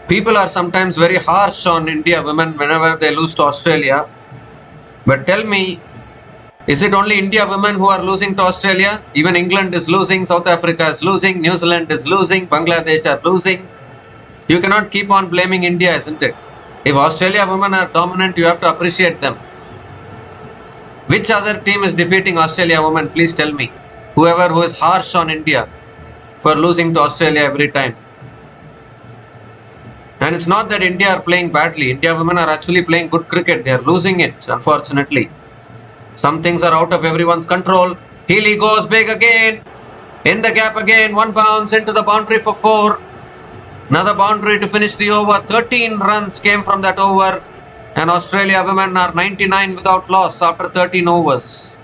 People are sometimes very harsh on India women whenever they lose to Australia. But tell me, is it only India women who are losing to Australia? Even England is losing, South Africa is losing, New Zealand is losing, Bangladesh are losing. You cannot keep on blaming India, isn't it? If Australia women are dominant, you have to appreciate them. Which other team is defeating Australia women? Please tell me. Whoever who is harsh on India for losing to Australia every time. And it's not that India are playing badly. India women are actually playing good cricket. They are losing it, unfortunately. Some things are out of everyone's control. Healy goes big again. In the gap again. One bounce into the boundary for 4. Another boundary to finish the over. 13 runs came from that over. And Australia women are 99 without loss after 13 overs.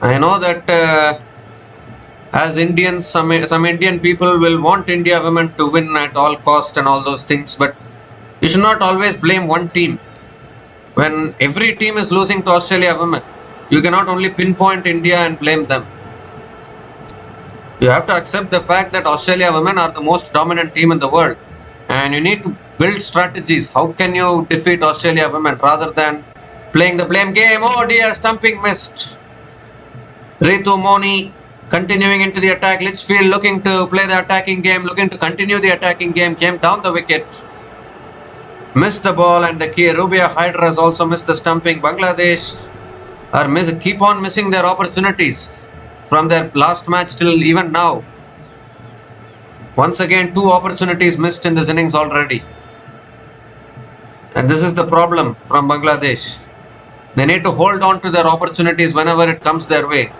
I know that as Indians, some Indian people will want India women to win at all cost and all those things, but you should not always blame one team. When every team is losing to Australia women, you cannot only pinpoint India and blame them. You have to accept the fact that Australia women are the most dominant team in the world, and you need to build strategies. How can you defeat Australia women rather than playing the blame game? Oh dear, stumping missed. Ritu Moni continuing into the attack. Litchfield looking to play the attacking game, looking to continue the attacking game. Came down the wicket. Missed the ball, and the Rubia Hydra has also missed the stumping. Bangladesh are keep on missing their opportunities from their last match till even now. Once again, 2 opportunities missed in this innings already. And this is the problem from Bangladesh. They need to hold on to their opportunities whenever it comes their way.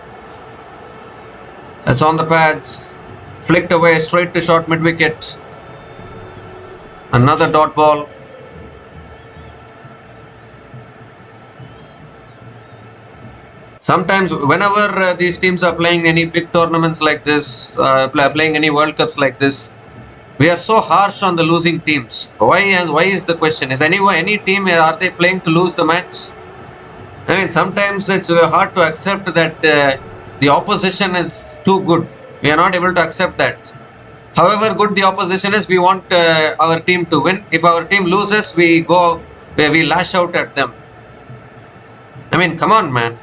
That's on the pads. Flicked away straight to short mid-wicket. Another dot ball. Sometimes whenever these teams are playing any big tournaments like this, playing any World Cups like this, we are so harsh on the losing teams. Why is the question? Is any team, are they playing to lose the match? I mean, sometimes it's hard to accept that the opposition is too good. We are not able to accept that. However good the opposition is, we want our team to win. If our team loses, we lash out at them. I mean, come on, man.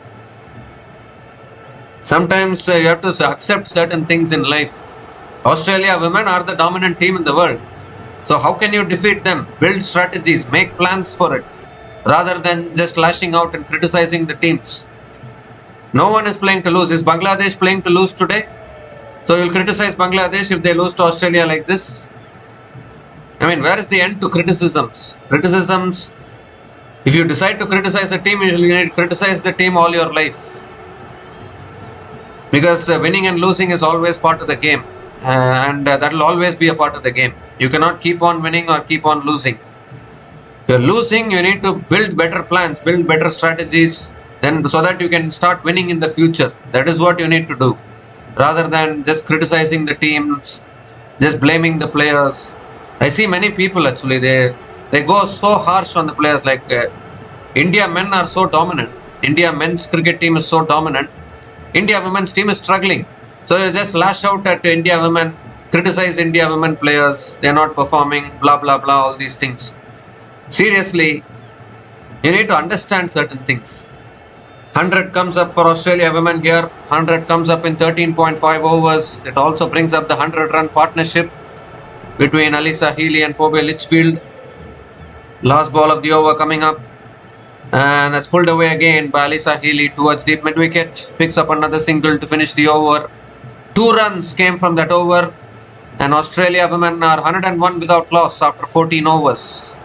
Sometimes you have to accept certain things in life. Australia women are the dominant team in the world. So how can you defeat them? Build strategies, make plans for it, rather than just lashing out and criticizing the teams. No one is playing to lose. Is Bangladesh playing to lose today? So you'll criticize Bangladesh if they lose to Australia like this? I mean, where is the end to criticisms? If you decide to criticize a team, you need to criticize the team all your life. Because winning and losing is always part of the game. And that will always be a part of the game. You cannot keep on winning or keep on losing. If you're losing, you need to build better plans, build better strategies, so that you can start winning in the future. That is what you need to do. Rather than just criticizing the teams, just blaming the players. I see many people actually, they go so harsh on the players, like India men are so dominant. India men's cricket team is so dominant. India women's team is struggling. So you just lash out at India women, criticize India women players, they're not performing, blah blah blah, all these things. Seriously, you need to understand certain things. 100 comes up for Australia women here. 100 comes up in 13.5 overs. It also brings up the 100-run partnership between Alyssa Healy and Phoebe Litchfield. Last ball of the over coming up. And that's pulled away again by Alyssa Healy towards deep mid-wicket. Picks up another single to finish the over. 2 runs came from that over. And Australia women are 101 without loss after 14 overs.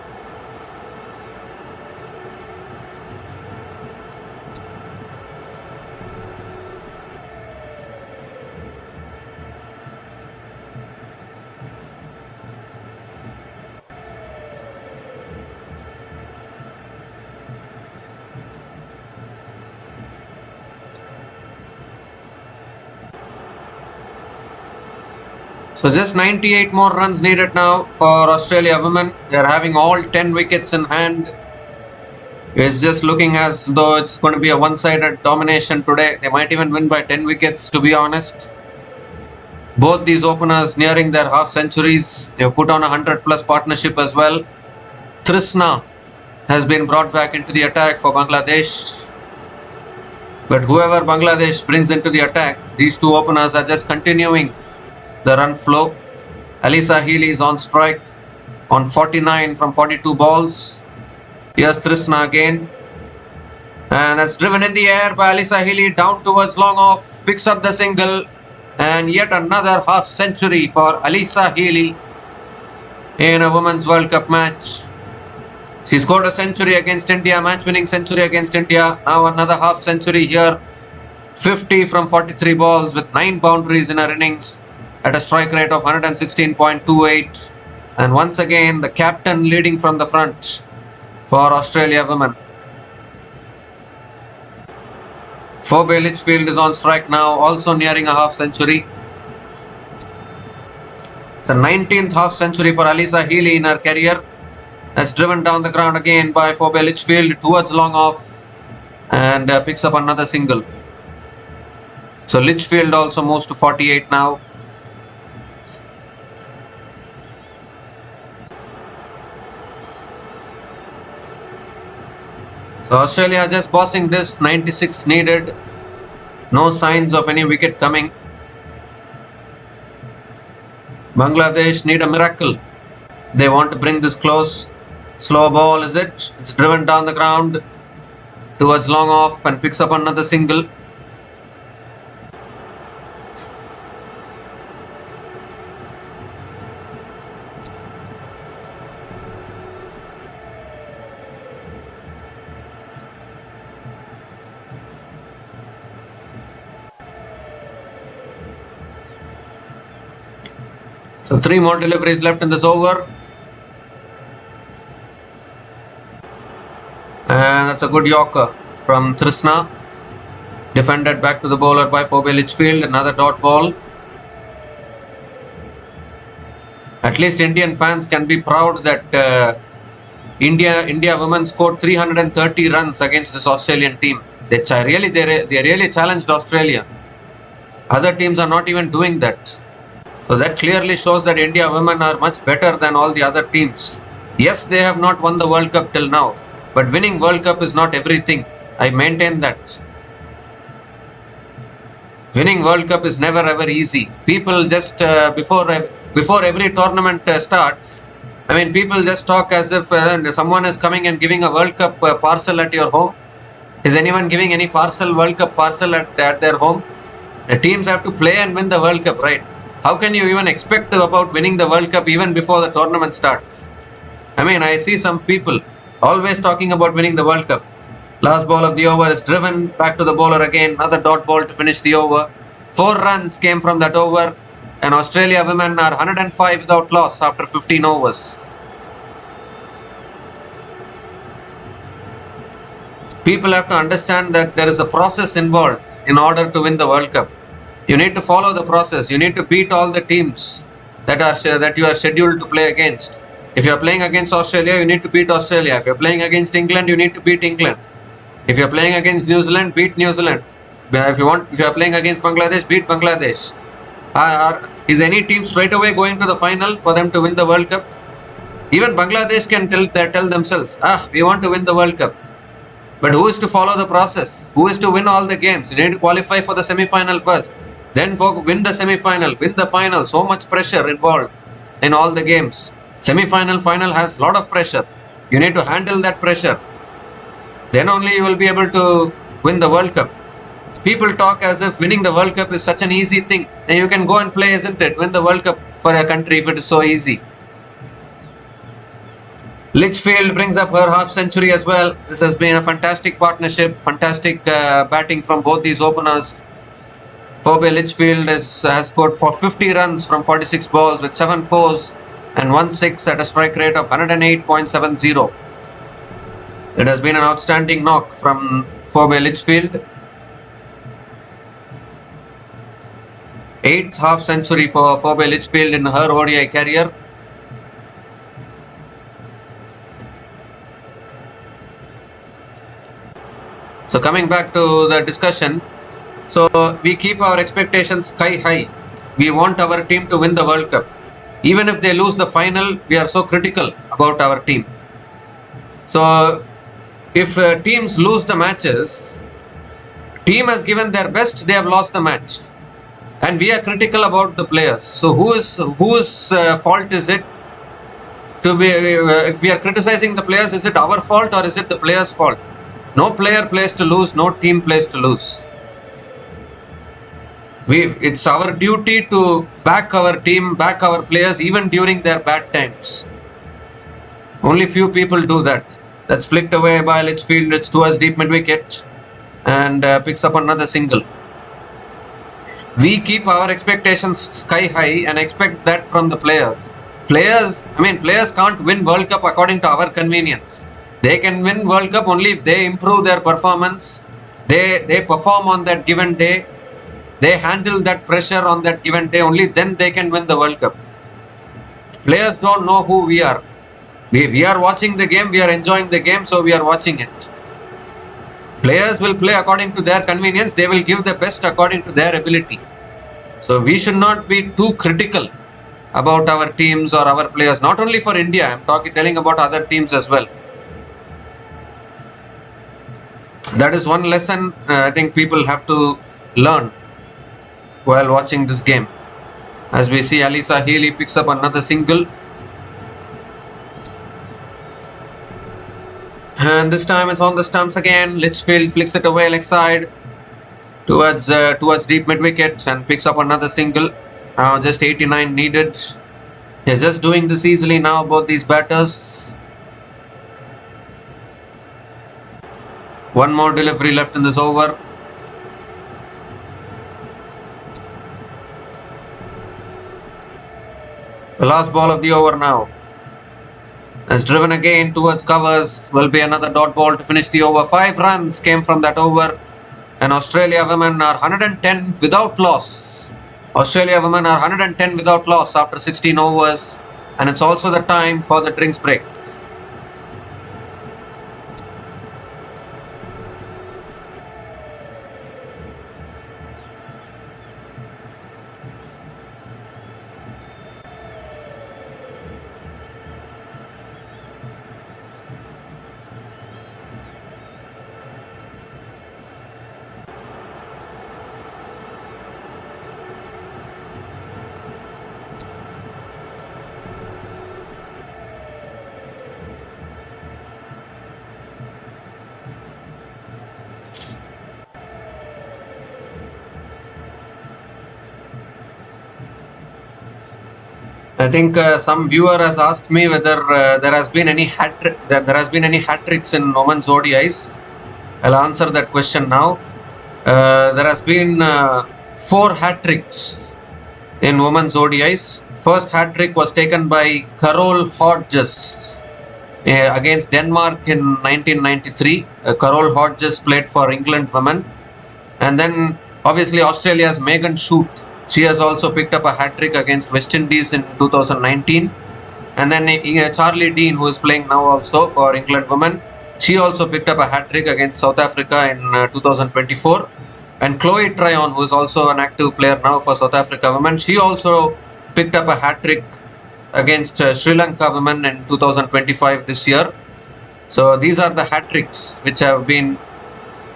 So just 98 more runs needed now for Australia women. They are having all 10 wickets in hand. It's just looking as though it's going to be a one-sided domination today. They might even win by 10 wickets, to be honest. Both these openers nearing their half centuries. They've put on a 100-plus partnership as well. Trisna has been brought back into the attack for Bangladesh. But whoever Bangladesh brings into the attack, these two openers are just continuing the run flow. Alyssa Healy is on strike on 49 from 42 balls. Here's Trisna again. And that's driven in the air by Alyssa Healy down towards long off. Picks up the single. And yet another half century for Alyssa Healy in a Women's World Cup match. She scored a century against India, match-winning century against India. Now another half century here. 50 from 43 balls with 9 boundaries in her innings at a strike rate of 116.28. And once again, the captain leading from the front for Australia women. Phoebe Litchfield is on strike now, also nearing a half century. It's a 19th half century for Alyssa Healy in her career. That's driven down the ground again by Phoebe Litchfield towards long off and picks up another single. So Litchfield also moves to 48 now. So Australia just bossing this, 96 needed. No signs of any wicket coming. Bangladesh need a miracle. They want to bring this close. Slow ball is it? It's driven down the ground towards long off and picks up another single. So 3 more deliveries left in this over. And that's a good Yorker from Trisna. Defended back to the bowler by Phoebe Litchfield. Another dot ball. At least Indian fans can be proud that India women scored 330 runs against this Australian team. They really challenged Australia. Other teams are not even doing that. So that clearly shows that India women are much better than all the other teams. Yes, they have not won the World Cup till now. But winning World Cup is not everything. I maintain that. Winning World Cup is never ever easy. People just before every tournament starts, people just talk as if someone is coming and giving a World Cup parcel at your home. Is anyone giving any World Cup parcel at their home? The teams have to play and win the World Cup, right? How can you even expect about winning the World Cup even before the tournament starts? I see some people always talking about winning the World Cup. Last ball of the over is driven back to the bowler again. Another dot ball to finish the over. 4 runs came from that over. And Australia women are 105 without loss after 15 overs. People have to understand that there is a process involved in order to win the World Cup. You need to follow the process. You need to beat all the teams that you are scheduled to play against. If you are playing against Australia, you need to beat Australia. If you are playing against England, you need to beat England. If you are playing against New Zealand, beat New Zealand. If you are playing against Bangladesh, beat Bangladesh. Is any team straight away going to the final for them to win the World Cup? Even Bangladesh can tell themselves, we want to win the World Cup. But who is to follow the process? Who is to win all the games? You need to qualify for the semi-final first. Then for win the semi-final, win the final. So much pressure involved in all the games. Semi-final, final has a lot of pressure. You need to handle that pressure. Then only you will be able to win the World Cup. People talk as if winning the World Cup is such an easy thing. And you can go and play, isn't it? Win the World Cup for a country if it is so easy. Litchfield brings up her half century as well. This has been a fantastic partnership, fantastic batting from both these openers. Phoebe Litchfield has scored for 50 runs from 46 balls with 7 fours and 1 6 at a strike rate of 108.70. It has been an outstanding knock from Phoebe Litchfield. 8th half century for Phoebe Litchfield in her ODI career. So coming back to the discussion, so we keep our expectations sky high. We want our team to win the World Cup. Even if they lose the final, we are so critical about our team. So if teams lose the matches, team has given their best, they have lost the match. And we are critical about the players. So whose fault is it to be, if we are criticizing the players, is it our fault or is it the players' fault? No player plays to lose, no team plays to lose. It's our duty to back our team, back our players even during their bad times. Only few people do that. That's flicked away by Litchfield. It's towards deep mid wicket and picks up another single. We keep our expectations sky high and expect that from the players. Players can't win World Cup according to our convenience. They can win World Cup only if they improve their performance. They perform on that given day. They handle that pressure on that given day. Only then they can win the World Cup. Players don't know who we are. We are watching the game. We are enjoying the game. So we are watching it. Players will play according to their convenience. They will give the best according to their ability. So we should not be too critical about our teams or our players. Not only for India. I'm telling about other teams as well. That is one lesson I think people have to learn while watching this game. As we see, Alisa Healy picks up another single. And this time it's on the stumps again. Litchfield flicks it away leg side towards deep mid wicket and picks up another single. Now just 89 needed. They're just doing this easily now, both these batters. One more delivery left in this over. The last ball of the over now. As driven again towards covers, will be another dot ball to finish the over. 5 runs came from that over. And Australia women are 110 without loss. Australia women are 110 without loss after 16 overs. And it's also the time for the drinks break. I think some viewer has asked me whether there has been any hat tricks in women's ODIs. I'll answer that question now. There has been 4 hat tricks in women's ODIs. First hat trick was taken by Carol Hodges against Denmark in 1993. Carol Hodges played for England women, and then obviously Australia's Megan Shute. She has also picked up a hat-trick against West Indies in 2019. And then Charlie Dean, who is playing now also for England women, she also picked up a hat-trick against South Africa in 2024. And Chloe Tryon, who is also an active player now for South Africa women, she also picked up a hat-trick against Sri Lanka women in 2025 this year. So these are the hat tricks which have been.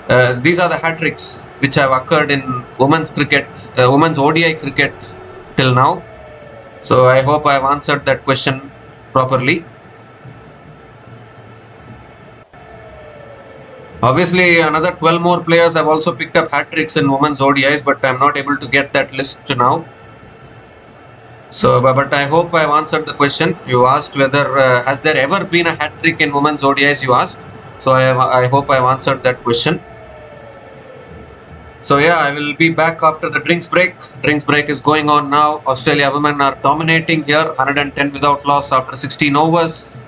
These are the hat tricks which have occurred in women's cricket, women's ODI cricket till now. So I hope I have answered that question properly. Obviously, another 12 more players have also picked up hat tricks in women's ODIs, but I'm not able to get that list now. So, but I hope I've answered the question. You asked whether has there ever been a hat trick in women's ODIs? You asked. So I hope I've answered that question. So yeah, I will be back after the drinks break. Drinks break is going on now. Australia women are dominating here, 110 without loss after 16 overs.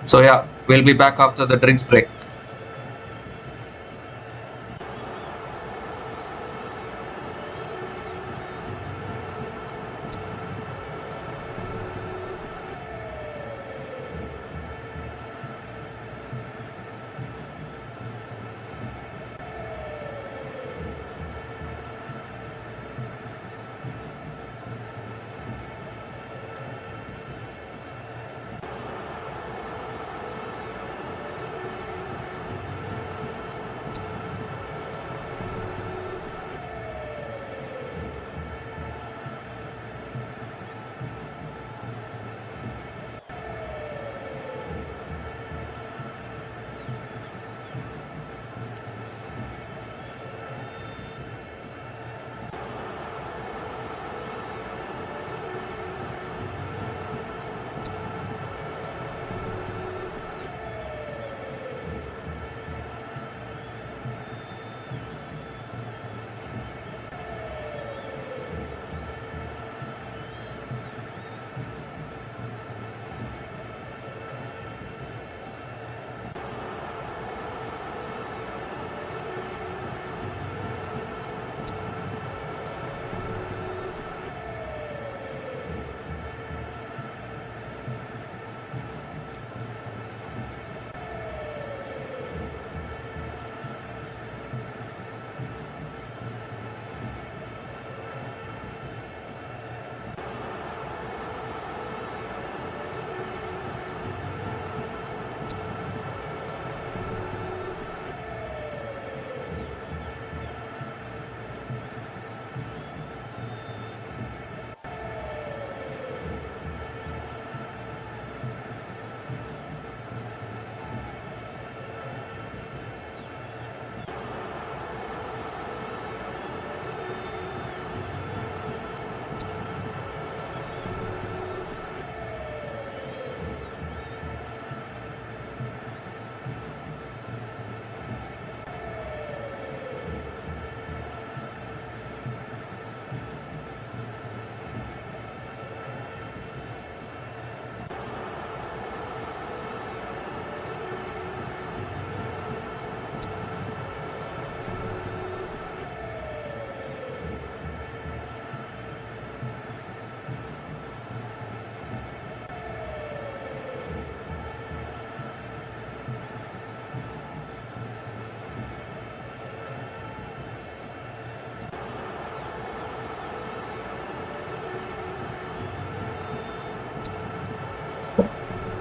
So yeah, we'll be back after the drinks break.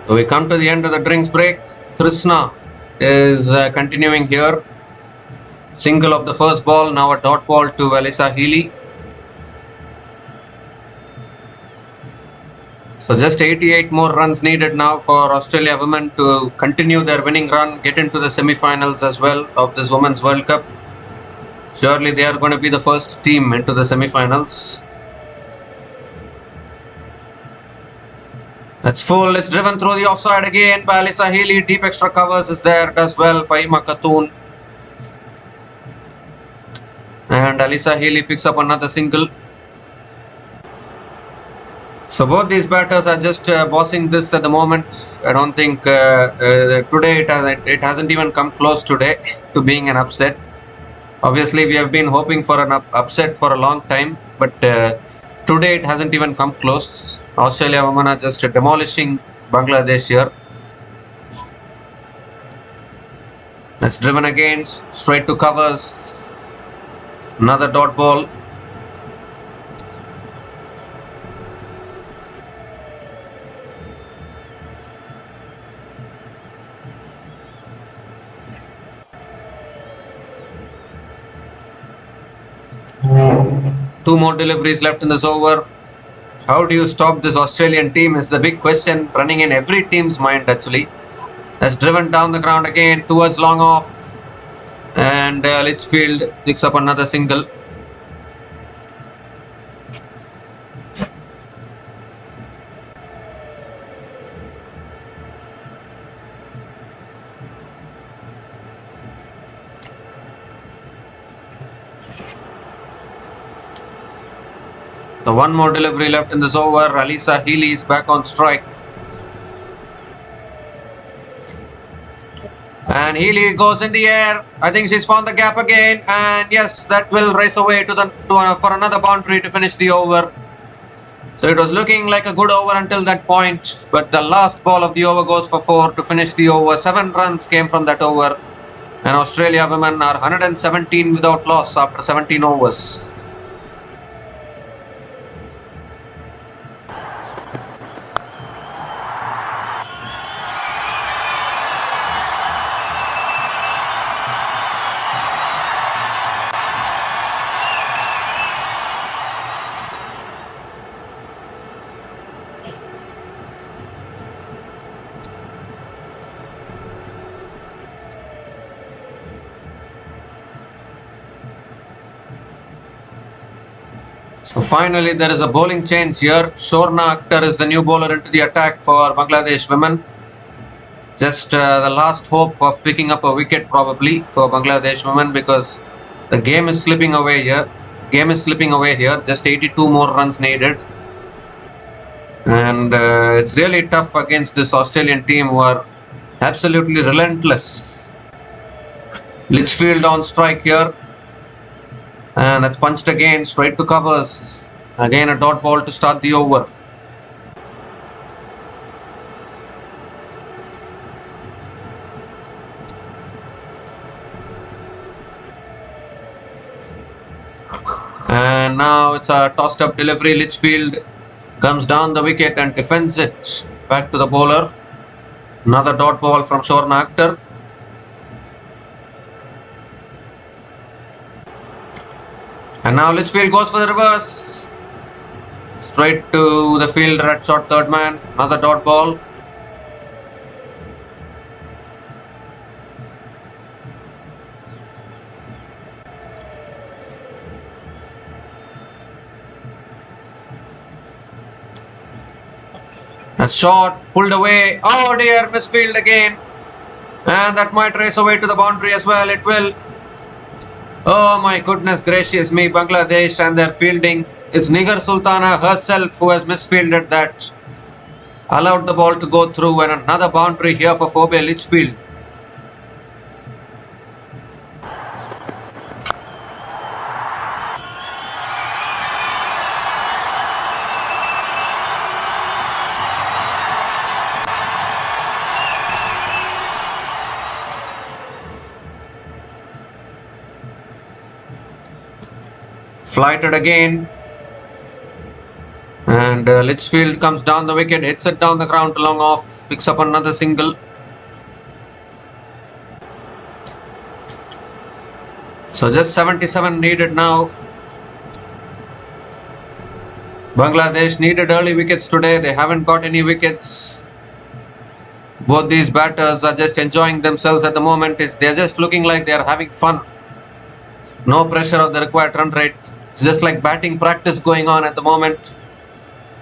So we come to the end of the drinks break. Krishna is continuing here. Single of the first ball, now a dot ball to Alyssa Healy. So just 88 more runs needed now for Australia women to continue their winning run, get into the semi-finals as well of this Women's World Cup. Surely they are going to be the first team into the semi-finals. That's full. It's driven through the offside again by Alyssa Healy. Deep extra covers is there. Does well. Fahima Khatoon. And Alyssa Healy picks up another single. So both these batters are just bossing this at the moment. I don't think today it hasn't even come close today to being an upset. Obviously, we have been hoping for an upset for a long time, but today it hasn't even come close. Australia women are just demolishing Bangladesh here. That's driven again, straight to covers. Another dot ball. 2 more deliveries left in this over. How do you stop this Australian team is the big question running in every team's mind actually. Has driven down the ground again towards long off, and Litchfield picks up another single. So one more delivery left in this over. Alisa Healy is back on strike. And Healy goes in the air. I think she's found the gap again. And yes, that will race away for another boundary to finish the over. So it was looking like a good over until that point. But the last ball of the over goes for 4 to finish the over. 7 runs came from that over. And Australia women are 117 without loss after 17 overs. So finally there is a bowling change here. Shorna Akhtar is the new bowler into the attack for Bangladesh women. Just the last hope of picking up a wicket probably for Bangladesh women, because the game is slipping away here. Just 82 more runs needed. And it's really tough against this Australian team who are absolutely relentless. Litchfield on strike here. And that's punched again, straight to covers. Again a dot ball to start the over. And now it's a tossed up delivery. Litchfield comes down the wicket and defends it back to the bowler. Another dot ball from Shorna Akhtar. And now Litchfield goes for the reverse. Straight to the fielder at short third man. Another dot ball. That's short, pulled away. Oh dear, misfield again. And that might race away to the boundary as well. It will. Oh my goodness gracious me, Bangladesh and their fielding. It's Nigar Sultana herself who has misfielded that. Allowed the ball to go through, and another boundary here for Phoebe Litchfield. Flighted again, and Litchfield comes down the wicket, hits it down the ground to long off, picks up another single. So just 77 needed now. Bangladesh needed early wickets today. They haven't got any wickets. Both these batters are just enjoying themselves at the moment. They're just looking like they're having fun. No pressure of the required run rate. It's just like batting practice going on at the moment.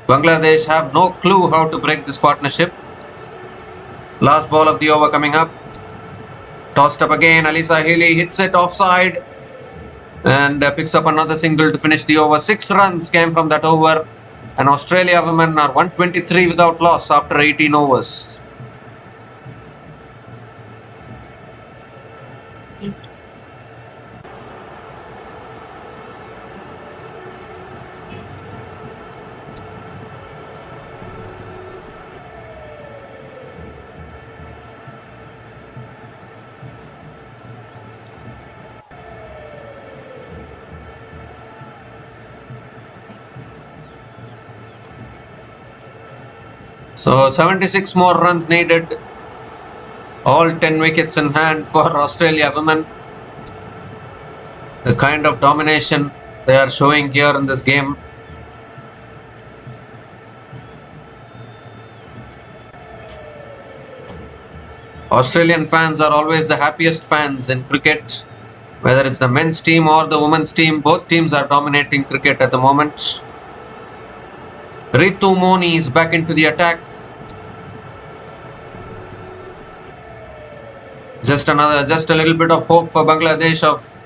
Bangladesh have no clue how to break this partnership. Last ball of the over coming up. Tossed up again. Alisa Healy hits it offside and picks up another single to finish the over. 6 runs came from that over. And Australia women are 123 without loss after 18 overs. So 76 more runs needed. All 10 wickets in hand for Australia women. The kind of domination they are showing here in this game. Australian fans are always the happiest fans in cricket. Whether it's the men's team or the women's team, both teams are dominating cricket at the moment. Ritu Moni is back into the attack. Just a little bit of hope for Bangladesh of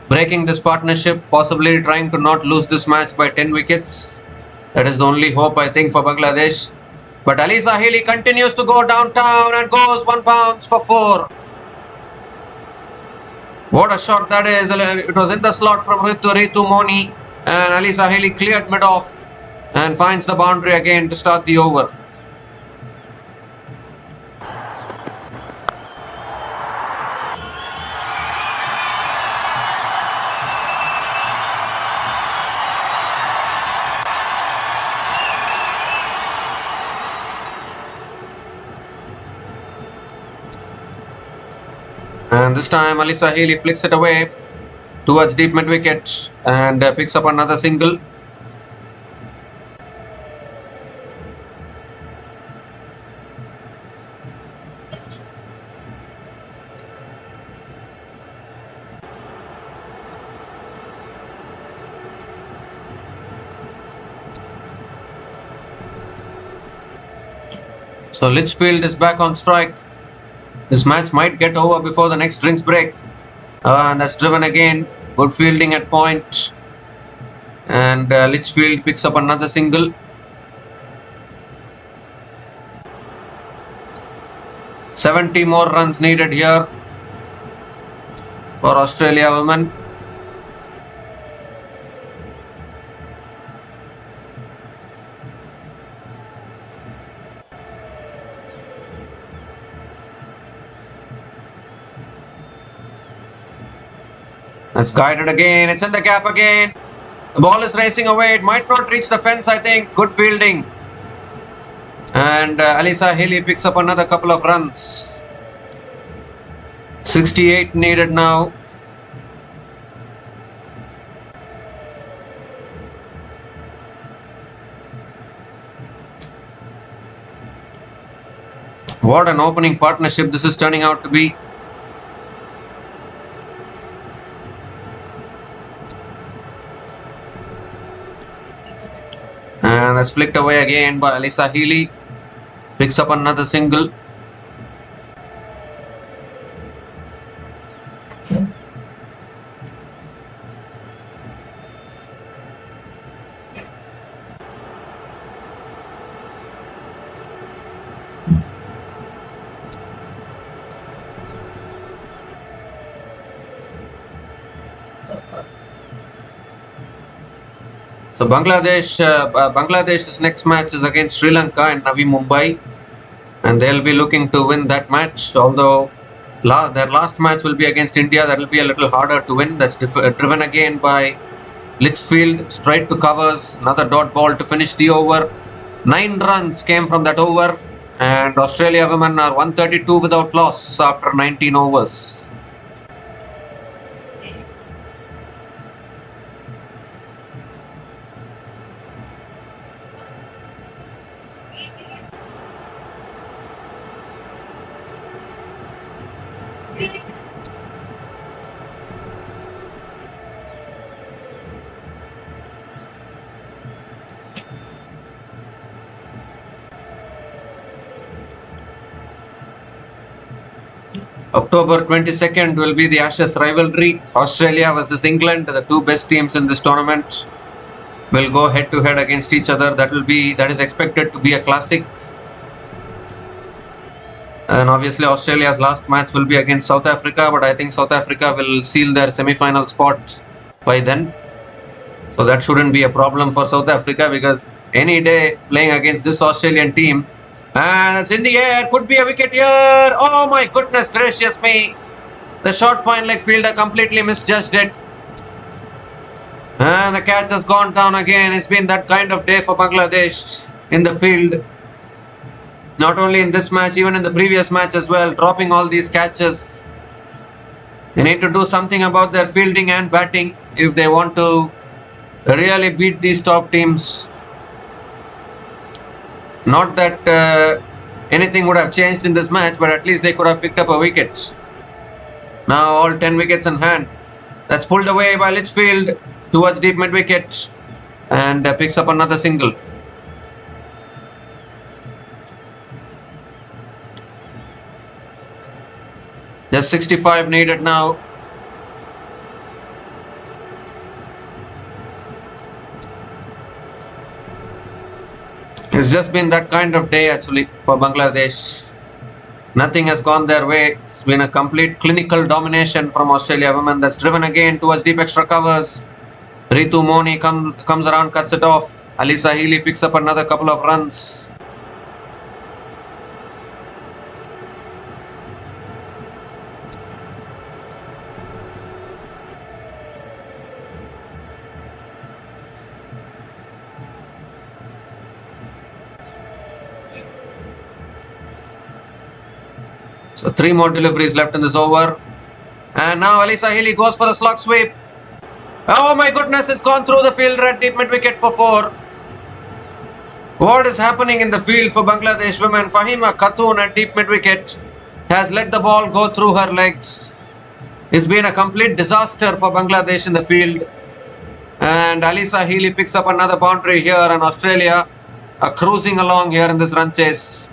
breaking this partnership, possibly trying to not lose this match by 10 wickets. That is the only hope, I think, for Bangladesh. But Ali Sahili continues to go downtown and goes 1 bounce for 4. What a shot that is. It was in the slot from Ritu Moni, and Ali Sahili cleared mid-off and finds the boundary again to start the over. And this time Ali Sahili flicks it away towards deep mid-wicket and picks up another single. So Litchfield is back on strike. This match might get over before the next drinks break. And that's driven again. Good fielding at point. And Litchfield picks up another single. "70 more runs needed here for Australia women." That's guided again. It's in the gap again. The ball is racing away. It might not reach the fence, I think. Good fielding. And Ali Sahili picks up another couple of runs. 68 needed now. What an opening partnership this is turning out to be. And that's flicked away again by Ali Sahili. Picks up another single. So Bangladesh's next match is against Sri Lanka in Navi Mumbai, and they'll be looking to win that match. Although their last match will be against India, that will be a little harder to win. That's driven again by Litchfield, straight to covers. Another dot ball to finish the over. 9 runs came from that over, and Australia women are 132 without loss after 19 overs. October 22nd will be the Ashes rivalry. Australia versus England, the two best teams in this tournament, will go head to head against each other. That is expected to be a classic. And obviously Australia's last match will be against South Africa, but I think South Africa will seal their semi-final spot by then. So that shouldn't be a problem for South Africa, because any day playing against this Australian team. And it's in the air. Could be a wicket here. Oh my goodness gracious me. The short fine leg fielder completely misjudged it. And the catch has gone down again. It's been that kind of day for Bangladesh in the field. Not only in this match, even in the previous match as well. Dropping all these catches. They need to do something about their fielding and batting if they want to really beat these top teams. Not that anything would have changed in this match, but at least they could have picked up a wicket. Now all 10 wickets in hand. That's pulled away by Litchfield towards deep mid wicket and picks up another single. Just 65 needed now. It's just been that kind of day actually for Bangladesh. Nothing has gone their way. It's been a complete clinical domination from Australia women. That's driven again towards deep extra covers. Ritu Moni comes around, cuts it off. Alisa Healy picks up another couple of runs. So 3 more deliveries left in this over. And now Alisa Healy goes for a slog sweep. Oh my goodness, it's gone through the field at deep mid wicket for 4. What is happening in the field for Bangladesh women? Fahima Khatun at deep mid wicket has let the ball go through her legs. It's been a complete disaster for Bangladesh in the field. And Alisa Healy picks up another boundary here, and Australia are cruising along here in this run chase.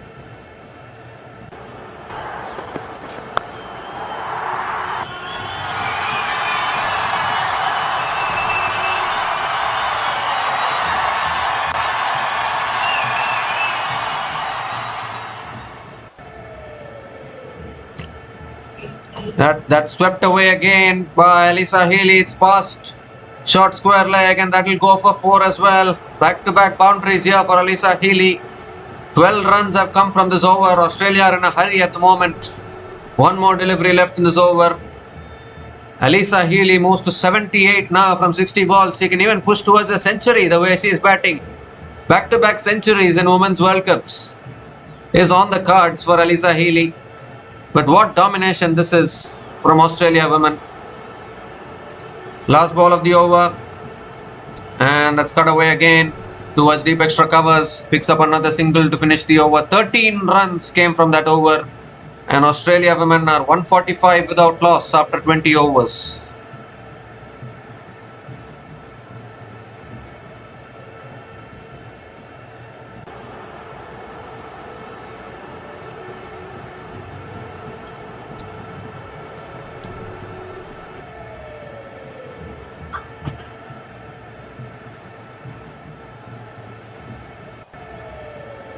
That swept away again by Alisa Healy. It's past short square leg, and that will go for 4 as well. Back-to-back boundaries here for Alisa Healy. 12 runs have come from this over. Australia are in a hurry at the moment. 1 more delivery left in this over. Alisa Healy moves to 78 now from 60 balls. She can even push towards a century the way she is batting. Back-to-back centuries in Women's World Cups is on the cards for Alisa Healy. But what domination this is from Australia women. Last ball of the over. And that's cut away again towards deep extra covers. Picks up another single to finish the over. 13 runs came from that over. And Australia women are 145 without loss after 20 overs.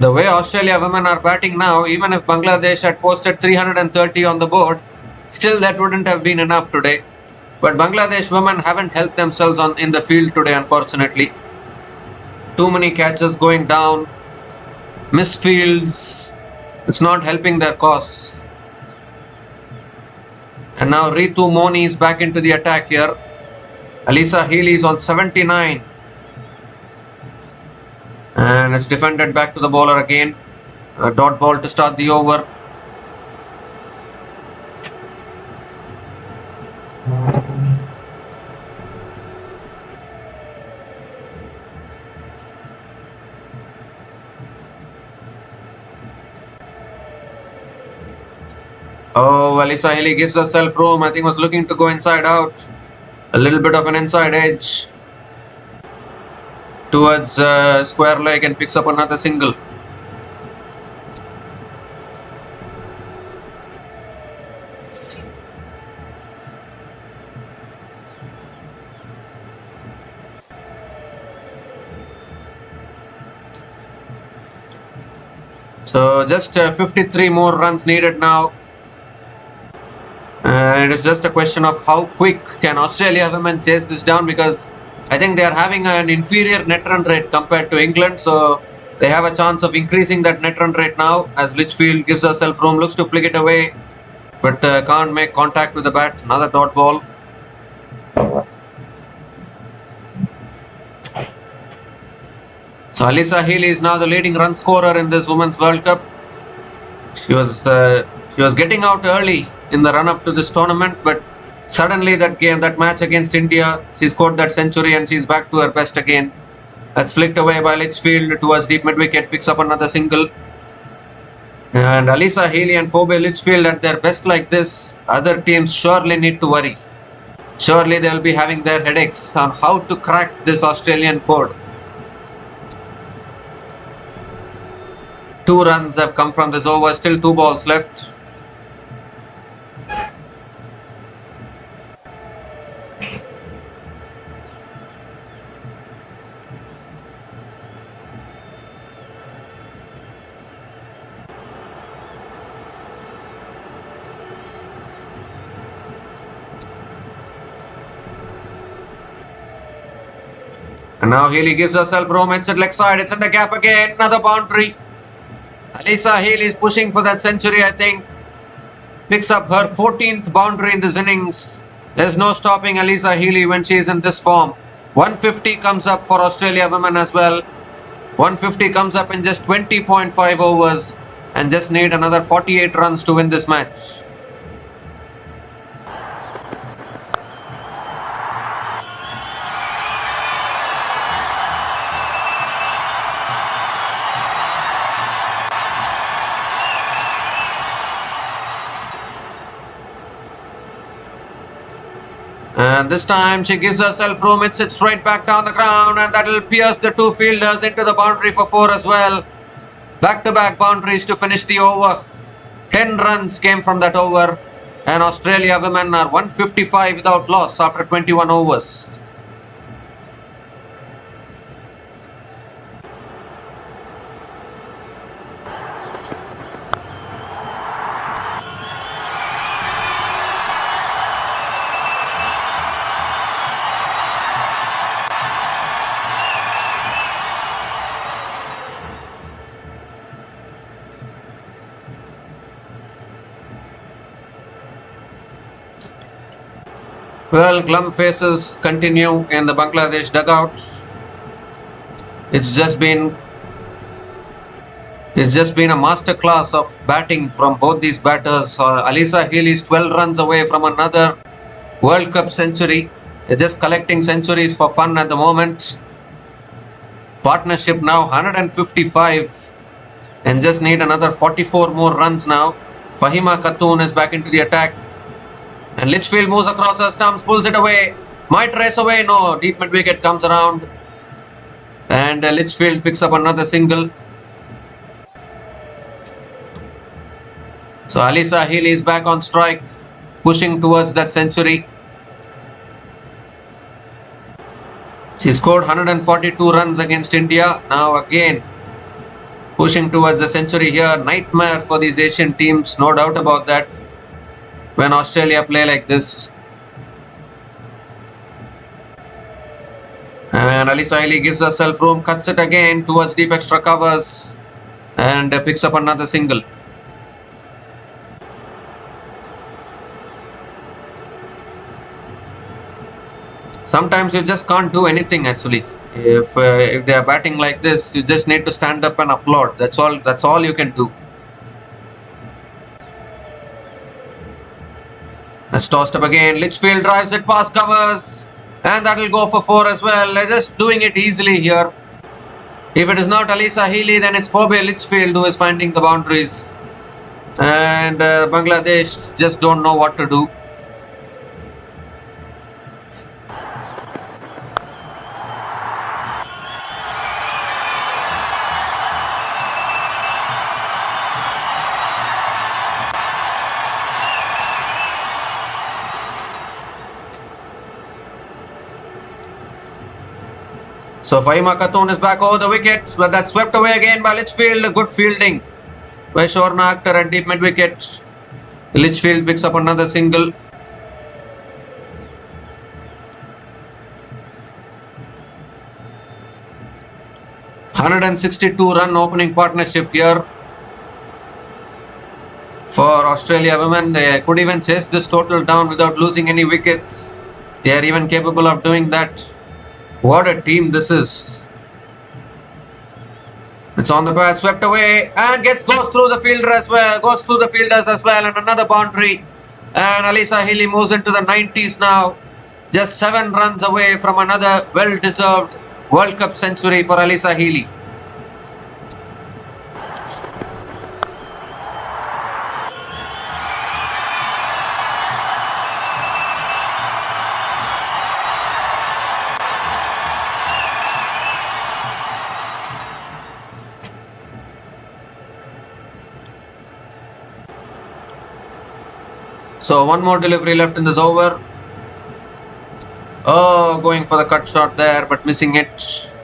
The way Australia women are batting now, even if Bangladesh had posted 330 on the board, still that wouldn't have been enough today. But Bangladesh women haven't helped themselves in the field today, unfortunately. Too many catches going down, misfields. It's not helping their cause. And now Ritu Moni is back into the attack here. Alisa Healy is on 79. And it's defended back to the bowler again. A dot ball to start the over. Oh, Alisa Healy gives herself room. I think was looking to go inside out. A little bit of an inside edge towards square leg and picks up another single. So just 53 more runs needed now. And it is just a question of how quick can Australia women chase this down, because I think they are having an inferior net run rate compared to England, so they have a chance of increasing that net run rate now as Litchfield gives herself room, looks to flick it away, but can't make contact with the bat. Another dot ball. So Alisa Healy is now the leading run scorer in this Women's World Cup. She was getting out early in the run-up to this tournament, but Suddenly that match against India, she scored that century and she's back to her best again. That's flicked away by Litchfield towards deep mid-wicket, picks up another single. And Alisa Healy and Phoebe Litchfield at their best like this, other teams surely need to worry. Surely they will be having their headaches on how to crack this Australian code. 2 runs have come from this over, still 2 balls left. And now Healy gives herself room, it's at leg side, it's in the gap again, another boundary. Alisa Healy is pushing for that century, I think. Picks up her 14th boundary in this innings. There's no stopping Alisa Healy when she is in this form. 150 comes up for Australia women as well. 150 comes up in just 20.5 overs and just need another 48 runs to win this match. And this time she gives herself room, it sits straight back down the ground and that will pierce the 2 fielders into the boundary for 4 as well. Back-to-back boundaries to finish the over. 10 runs came from that over and Australia women are 155 without loss after 21 overs. Well, glum faces continue in the Bangladesh dugout. It's just been a masterclass of batting from both these batters. Alisa Healy is 12 runs away from another World Cup century. They're just collecting centuries for fun at the moment. Partnership now 155 and just need another 44 more runs now. Fahima Khatun is back into the attack. And Litchfield moves across her stumps, pulls it away. Might race away. No, deep mid-wicket comes around. And Litchfield picks up another single. So Alisa Healy is back on strike, pushing towards that century. She scored 142 runs against India. Now again, pushing towards the century here. Nightmare for these Asian teams, no doubt about that. When Australia play like this. And Alisa Healy gives herself room, cuts it again towards deep extra covers and picks up another single. Sometimes you just can't do anything actually. If they are batting like this, you just need to stand up and applaud. That's all you can do. That's tossed up again. Litchfield drives it past covers. And that will go for 4 as well. They're just doing it easily here. If it is not Alisa Healy, then it's Phoebe Litchfield who is finding the boundaries. And Bangladesh just don't know what to do. So Fahima Khatun is back over the wicket, but that's swept away again by Litchfield. Good fielding by Shorna Akhtar at deep mid-wicket. Litchfield picks up another single. ...162 run opening partnership here for Australia women. They could even chase this total down without losing any wickets. They are even capable of doing that. What a team this is. It's on the bat, swept away and goes through the fielder as well. Goes through the fielders as well and another boundary. And Alyssa Healy moves into the 90s now. Just 7 runs away from another well-deserved World Cup century for Alyssa Healy. So one more delivery left in this over. Oh, going for the cut shot there, but missing it.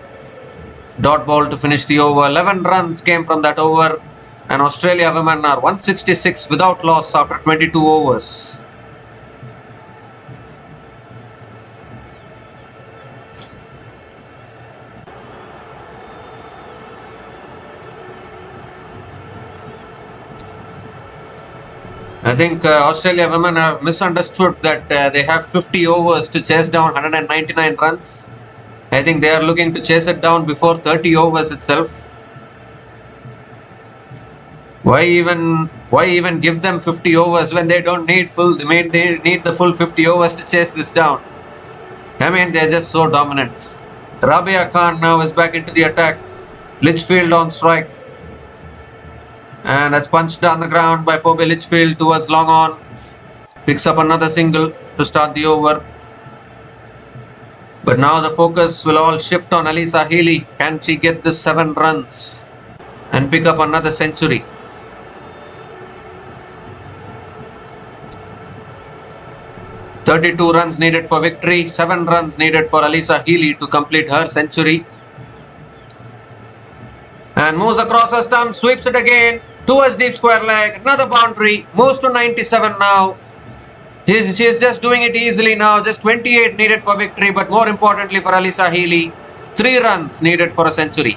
Dot ball to finish the over. 11 runs came from that over. And Australia women are 166 without loss after 22 overs. I think Australia women have misunderstood that they have 50 overs to chase down 199 runs. I think they are looking to chase it down before 30 overs itself. Why even give them 50 overs when they don't need they need the full 50 overs to chase this down? I mean, they're just so dominant. Rabia Khan now is back into the attack. Litchfield on strike. And that's punched down the ground by Phoebe Litchfield towards long on. Picks up another single to start the over. But now the focus will all shift on Alyssa Healy. Can she get this 7 runs and pick up another century? "32 runs needed for victory, 7 runs needed for Alyssa Healy to complete her century." And moves across her stump, sweeps it again towards deep square leg, another boundary, moves to 97 now. She is just doing it easily now, just 28 needed for victory, but more importantly for Alyssa Healy, 3 runs needed for a century.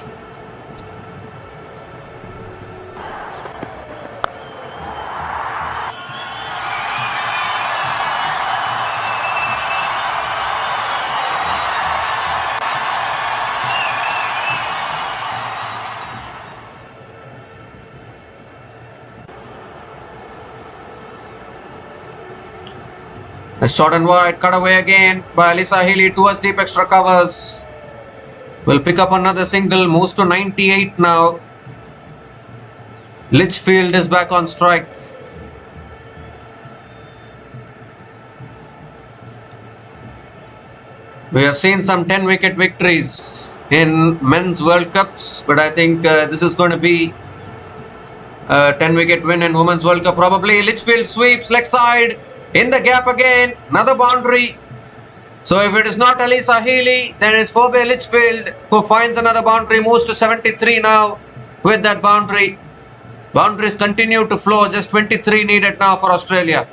A short and wide, cut away again by Alyssa Healy towards deep extra covers. Will pick up another single, moves to 98 now. Litchfield is back on strike. We have seen some 10-wicket victories in men's World Cups, but I think this is going to be a 10-wicket win in Women's World Cup probably. Litchfield sweeps, leg side. In the gap again, another boundary. So if it is not Alyssa Healy, then it's Phoebe Litchfield who finds another boundary, moves to 73 now with that boundary. Boundaries continue to flow, just 23 needed now for Australia.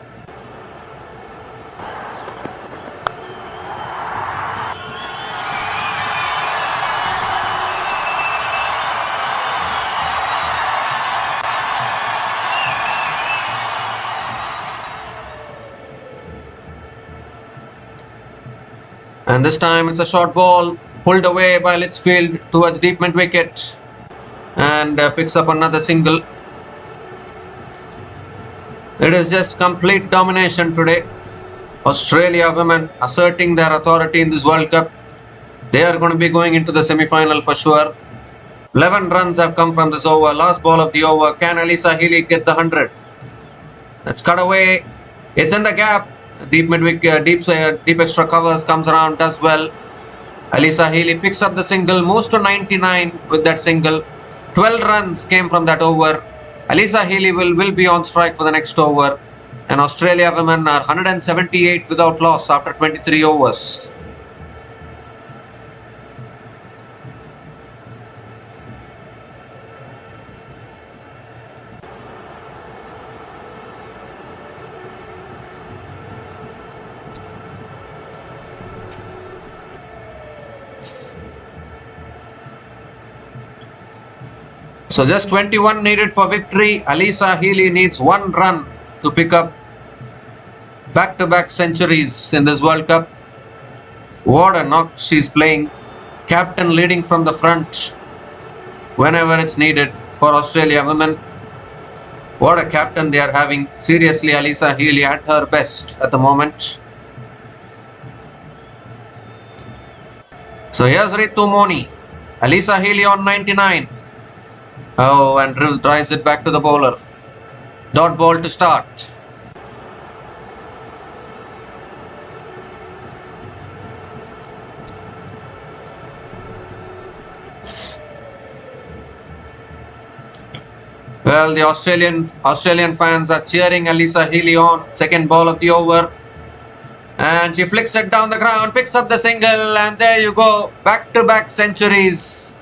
And this time it's a short ball pulled away by Litchfield towards deep mid wicket and picks up another single. It is just complete domination today. Australia women asserting their authority in this World Cup. They are going to be going into the semi-final for sure. 11 runs have come from this over. Last ball of the over. Can Alyssa Healy get the 100? That's cut away. It's in the gap. Deep deep extra covers, comes around, does well. Alyssa Healy picks up the single, moves to 99 with that single. 12 runs came from that over. Alyssa Healy will be on strike for the next over. And Australia women are 178 without loss after 23 overs. So just 21 needed for victory. Alyssa Healy needs 1 run to pick up back-to-back centuries in this World Cup. What a knock she's playing. Captain leading from the front whenever it's needed for Australia women. What a captain they are having. Seriously, Alyssa Healy at her best at the moment. So here's Ritu Moni. Alyssa Healy on 99. Oh, and drives it back to the bowler. Dot ball to start. Well, the Australian fans are cheering Alyssa Healy on. Second ball of the over. And she flicks it down the ground, picks up the single, and there you go. Back-to-back centuries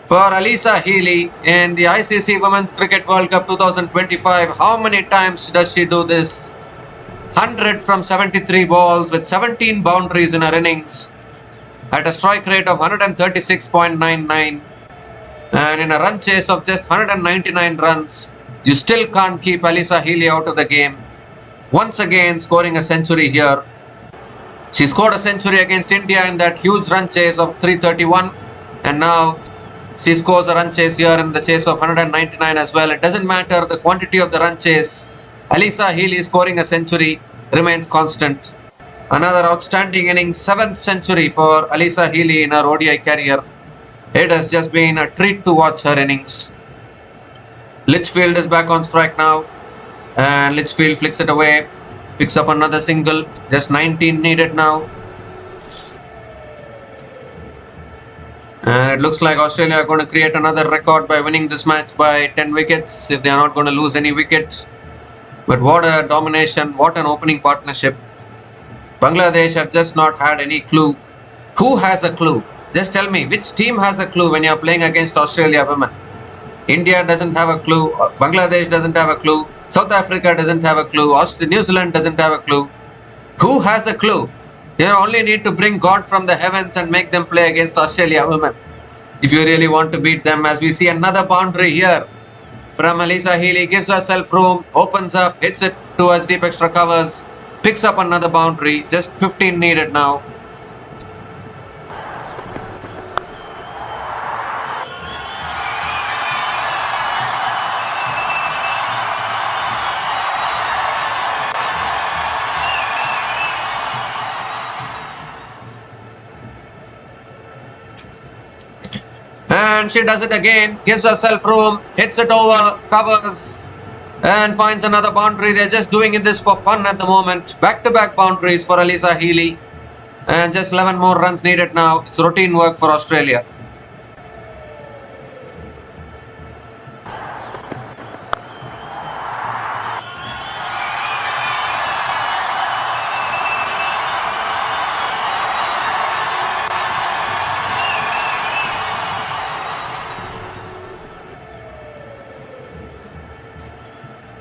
for Alyssa Healy in the ICC Women's Cricket World Cup 2025. How many times does she do this? 100 from 73 balls with 17 boundaries in her innings at a strike rate of 136.99. And in a run chase of just 199 runs, you still can't keep Alyssa Healy out of the game. Once again scoring a century here. She scored a century against India in that huge run chase of 331, and now she scores a run chase here in the chase of 199 as well. It doesn't matter the quantity of the run chase. Alyssa Healy scoring a century remains constant. Another outstanding innings, 7th century for Alyssa Healy in her ODI career. It has just been a treat to watch her innings. Litchfield is back on strike now, and Litchfield flicks it away. Picks up another single. Just 19 needed now. And it looks like Australia are going to create another record by winning this match by 10 wickets if they are not going to lose any wicket. But what a domination. What an opening partnership. Bangladesh have just not had any clue. Who has a clue? Just tell me, which team has a clue when you are playing against Australia women? India doesn't have a clue. Bangladesh doesn't have a clue. South Africa doesn't have a clue. New Zealand doesn't have a clue. Who has a clue? You only need to bring God from the heavens and make them play against Australia women if you really want to beat them. As we see another boundary here from Alyssa Healy. Gives herself room, opens up, hits it towards deep extra covers, picks up another boundary. Just 15 needed now. And she does it again, gives herself room, hits it over, covers, and finds another boundary. They're just doing this for fun at the moment. Back-to-back boundaries for Alyssa Healy. And just 11 more runs needed now. It's routine work for Australia.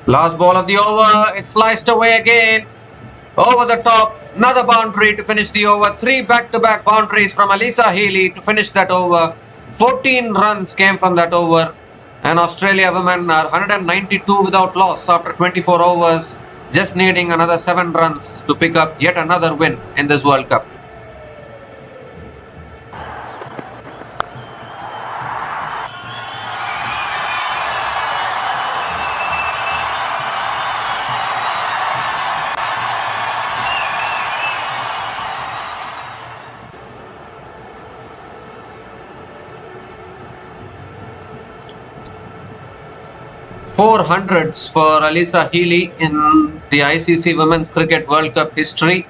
Last ball of the over, it's sliced away again, over the top, another boundary to finish the over. 3 back-to-back boundaries from Alyssa Healy to finish that over. 14 runs came from that over, and Australia women are 192 without loss after 24 overs, just needing another 7 runs to pick up yet another win in this World Cup. Four hundreds for Alyssa Healy in the ICC Women's Cricket World Cup history.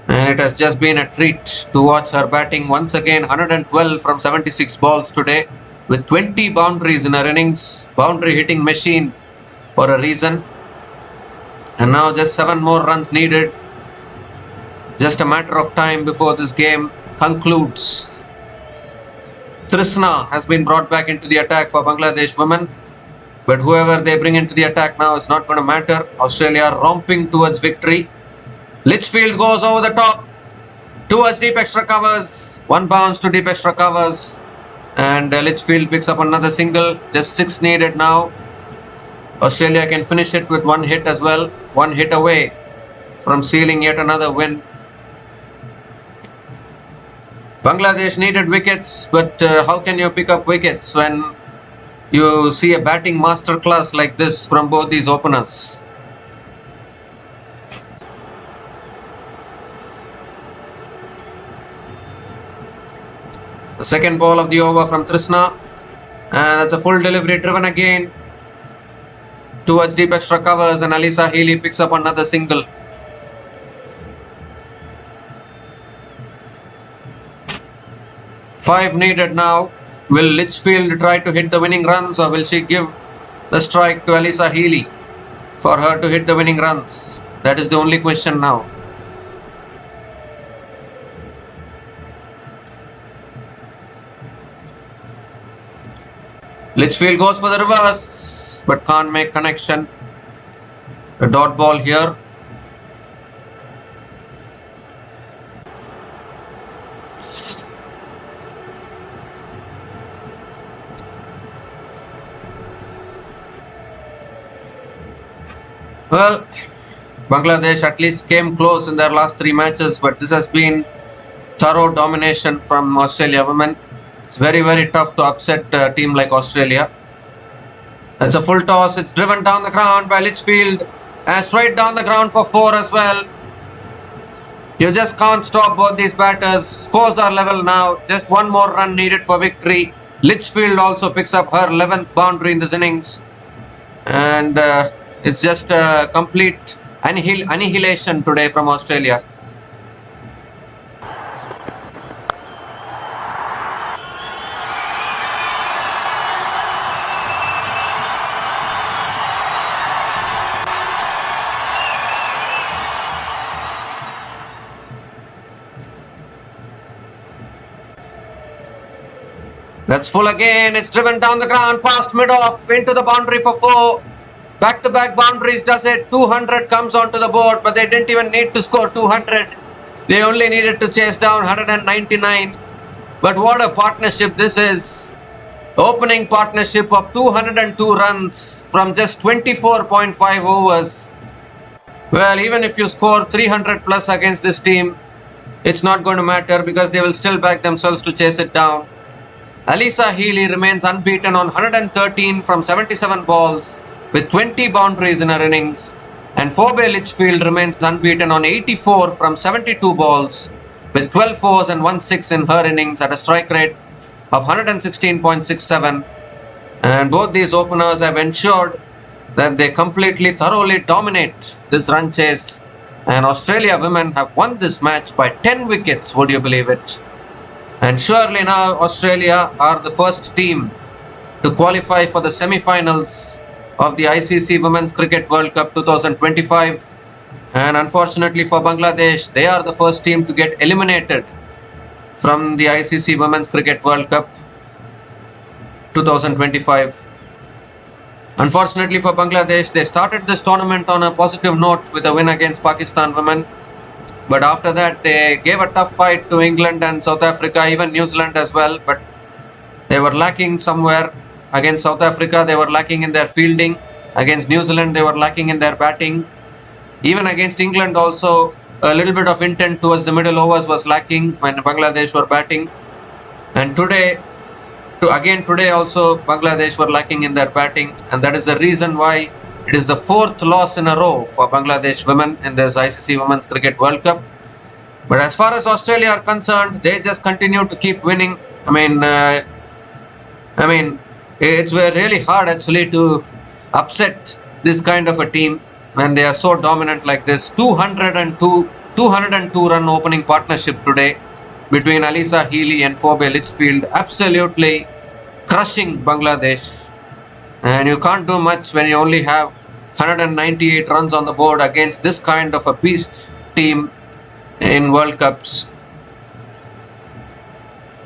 And it has just been a treat to watch her batting once again. 112 from 76 balls today with 20 boundaries in her innings. Boundary hitting machine for a reason. And now just 7 more runs needed. Just a matter of time before this game concludes. Trisna has been brought back into the attack for Bangladesh women. But whoever they bring into the attack now is not going to matter. Australia romping towards victory. Litchfield goes over the top towards deep extra covers. 1 bounce to deep extra covers. And Litchfield picks up another single. Just 6 needed now. Australia can finish it with 1 hit as well. 1 hit away from sealing yet another win. Bangladesh needed wickets, but how can you pick up wickets when you see a batting masterclass like this from both these openers. The second ball of the over from Trishna, and that's a full delivery driven again towards deep extra covers, and Alyssa Healy picks up another single. Five needed now. Will Litchfield try to hit the winning runs, or will she give the strike to Alyssa Healy for her to hit the winning runs? That is the only question now. Litchfield goes for the reverse, but can't make connection. A dot ball here. Well, Bangladesh at least came close in their last three matches, but this has been thorough domination from Australia women. It's very, very tough to upset a team like Australia. That's a full toss. It's driven down the ground by Litchfield, and straight down the ground for four as well. You just can't stop both these batters. Scores are level now. Just one more run needed for victory. Litchfield also picks up her 11th boundary in this innings, and it's just a complete annihilation today from Australia. That's full again. It's driven down the ground past mid-off into the boundary for four. Back-to-back boundaries does it. 200 comes onto the board, but they didn't even need to score 200. They only needed to chase down 199. But what a partnership this is. Opening partnership of 202 runs from just 24.5 overs. Well, even if you score 300 plus against this team, it's not going to matter because they will still back themselves to chase it down. Alyssa Healy remains unbeaten on 113 from 77 balls with 20 boundaries in her innings, and Phoebe Litchfield remains unbeaten on 84 from 72 balls with 12 fours and 1 6 in her innings at a strike rate of 116.67. And both these openers have ensured that they completely thoroughly dominate this run chase, and Australia women have won this match by 10 wickets, would you believe it? And surely now Australia are the first team to qualify for the semi-finals of the ICC Women's Cricket World Cup 2025. And unfortunately for Bangladesh, they are the first team to get eliminated from the ICC Women's Cricket World Cup 2025. Unfortunately for Bangladesh, they started this tournament on a positive note with a win against Pakistan women. But after that, they gave a tough fight to England and South Africa, even New Zealand as well. But they were lacking somewhere. Against South Africa, they were lacking in their fielding. Against New Zealand, they were lacking in their batting. Even against England also, a little bit of intent towards the middle overs was lacking when Bangladesh were batting. And today also, Bangladesh were lacking in their batting. And that is the reason why it is the fourth loss in a row for Bangladesh women in this ICC Women's Cricket World Cup. But as far as Australia are concerned, they just continue to keep winning. I mean, it's really hard actually to upset this kind of a team when they are so dominant like this. 202 run opening partnership today between Alyssa Healy and Phoebe Litchfield, absolutely crushing Bangladesh. And you can't do much when you only have 198 runs on the board against this kind of a beast team in World Cups.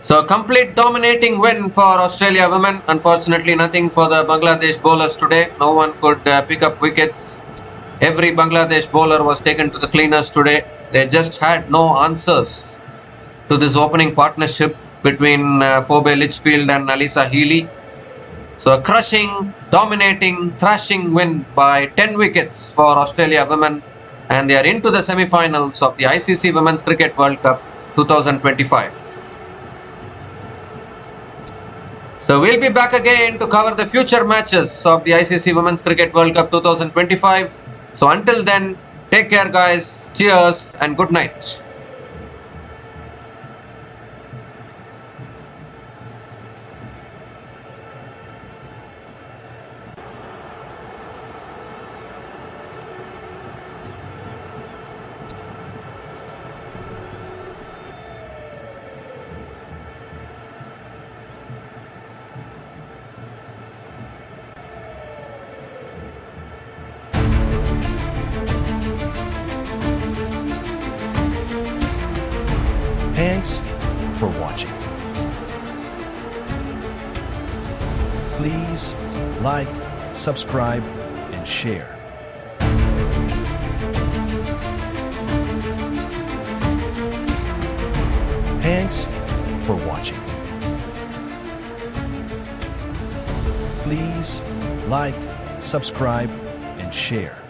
So a complete dominating win for Australia women. Unfortunately, nothing for the Bangladesh bowlers today. No one could pick up wickets. Every Bangladesh bowler was taken to the cleaners today. They just had no answers to this opening partnership between Phoebe Litchfield and Alyssa Healy. So a crushing, dominating, thrashing win by 10 wickets for Australia women, and they are into the semi-finals of the ICC Women's Cricket World Cup 2025. So we'll be back again to cover the future matches of the ICC Women's Cricket World Cup 2025. So until then, take care guys, cheers and good night. Thanks for watching. Please like, subscribe, and share. Thanks for watching. Please like, subscribe, and share.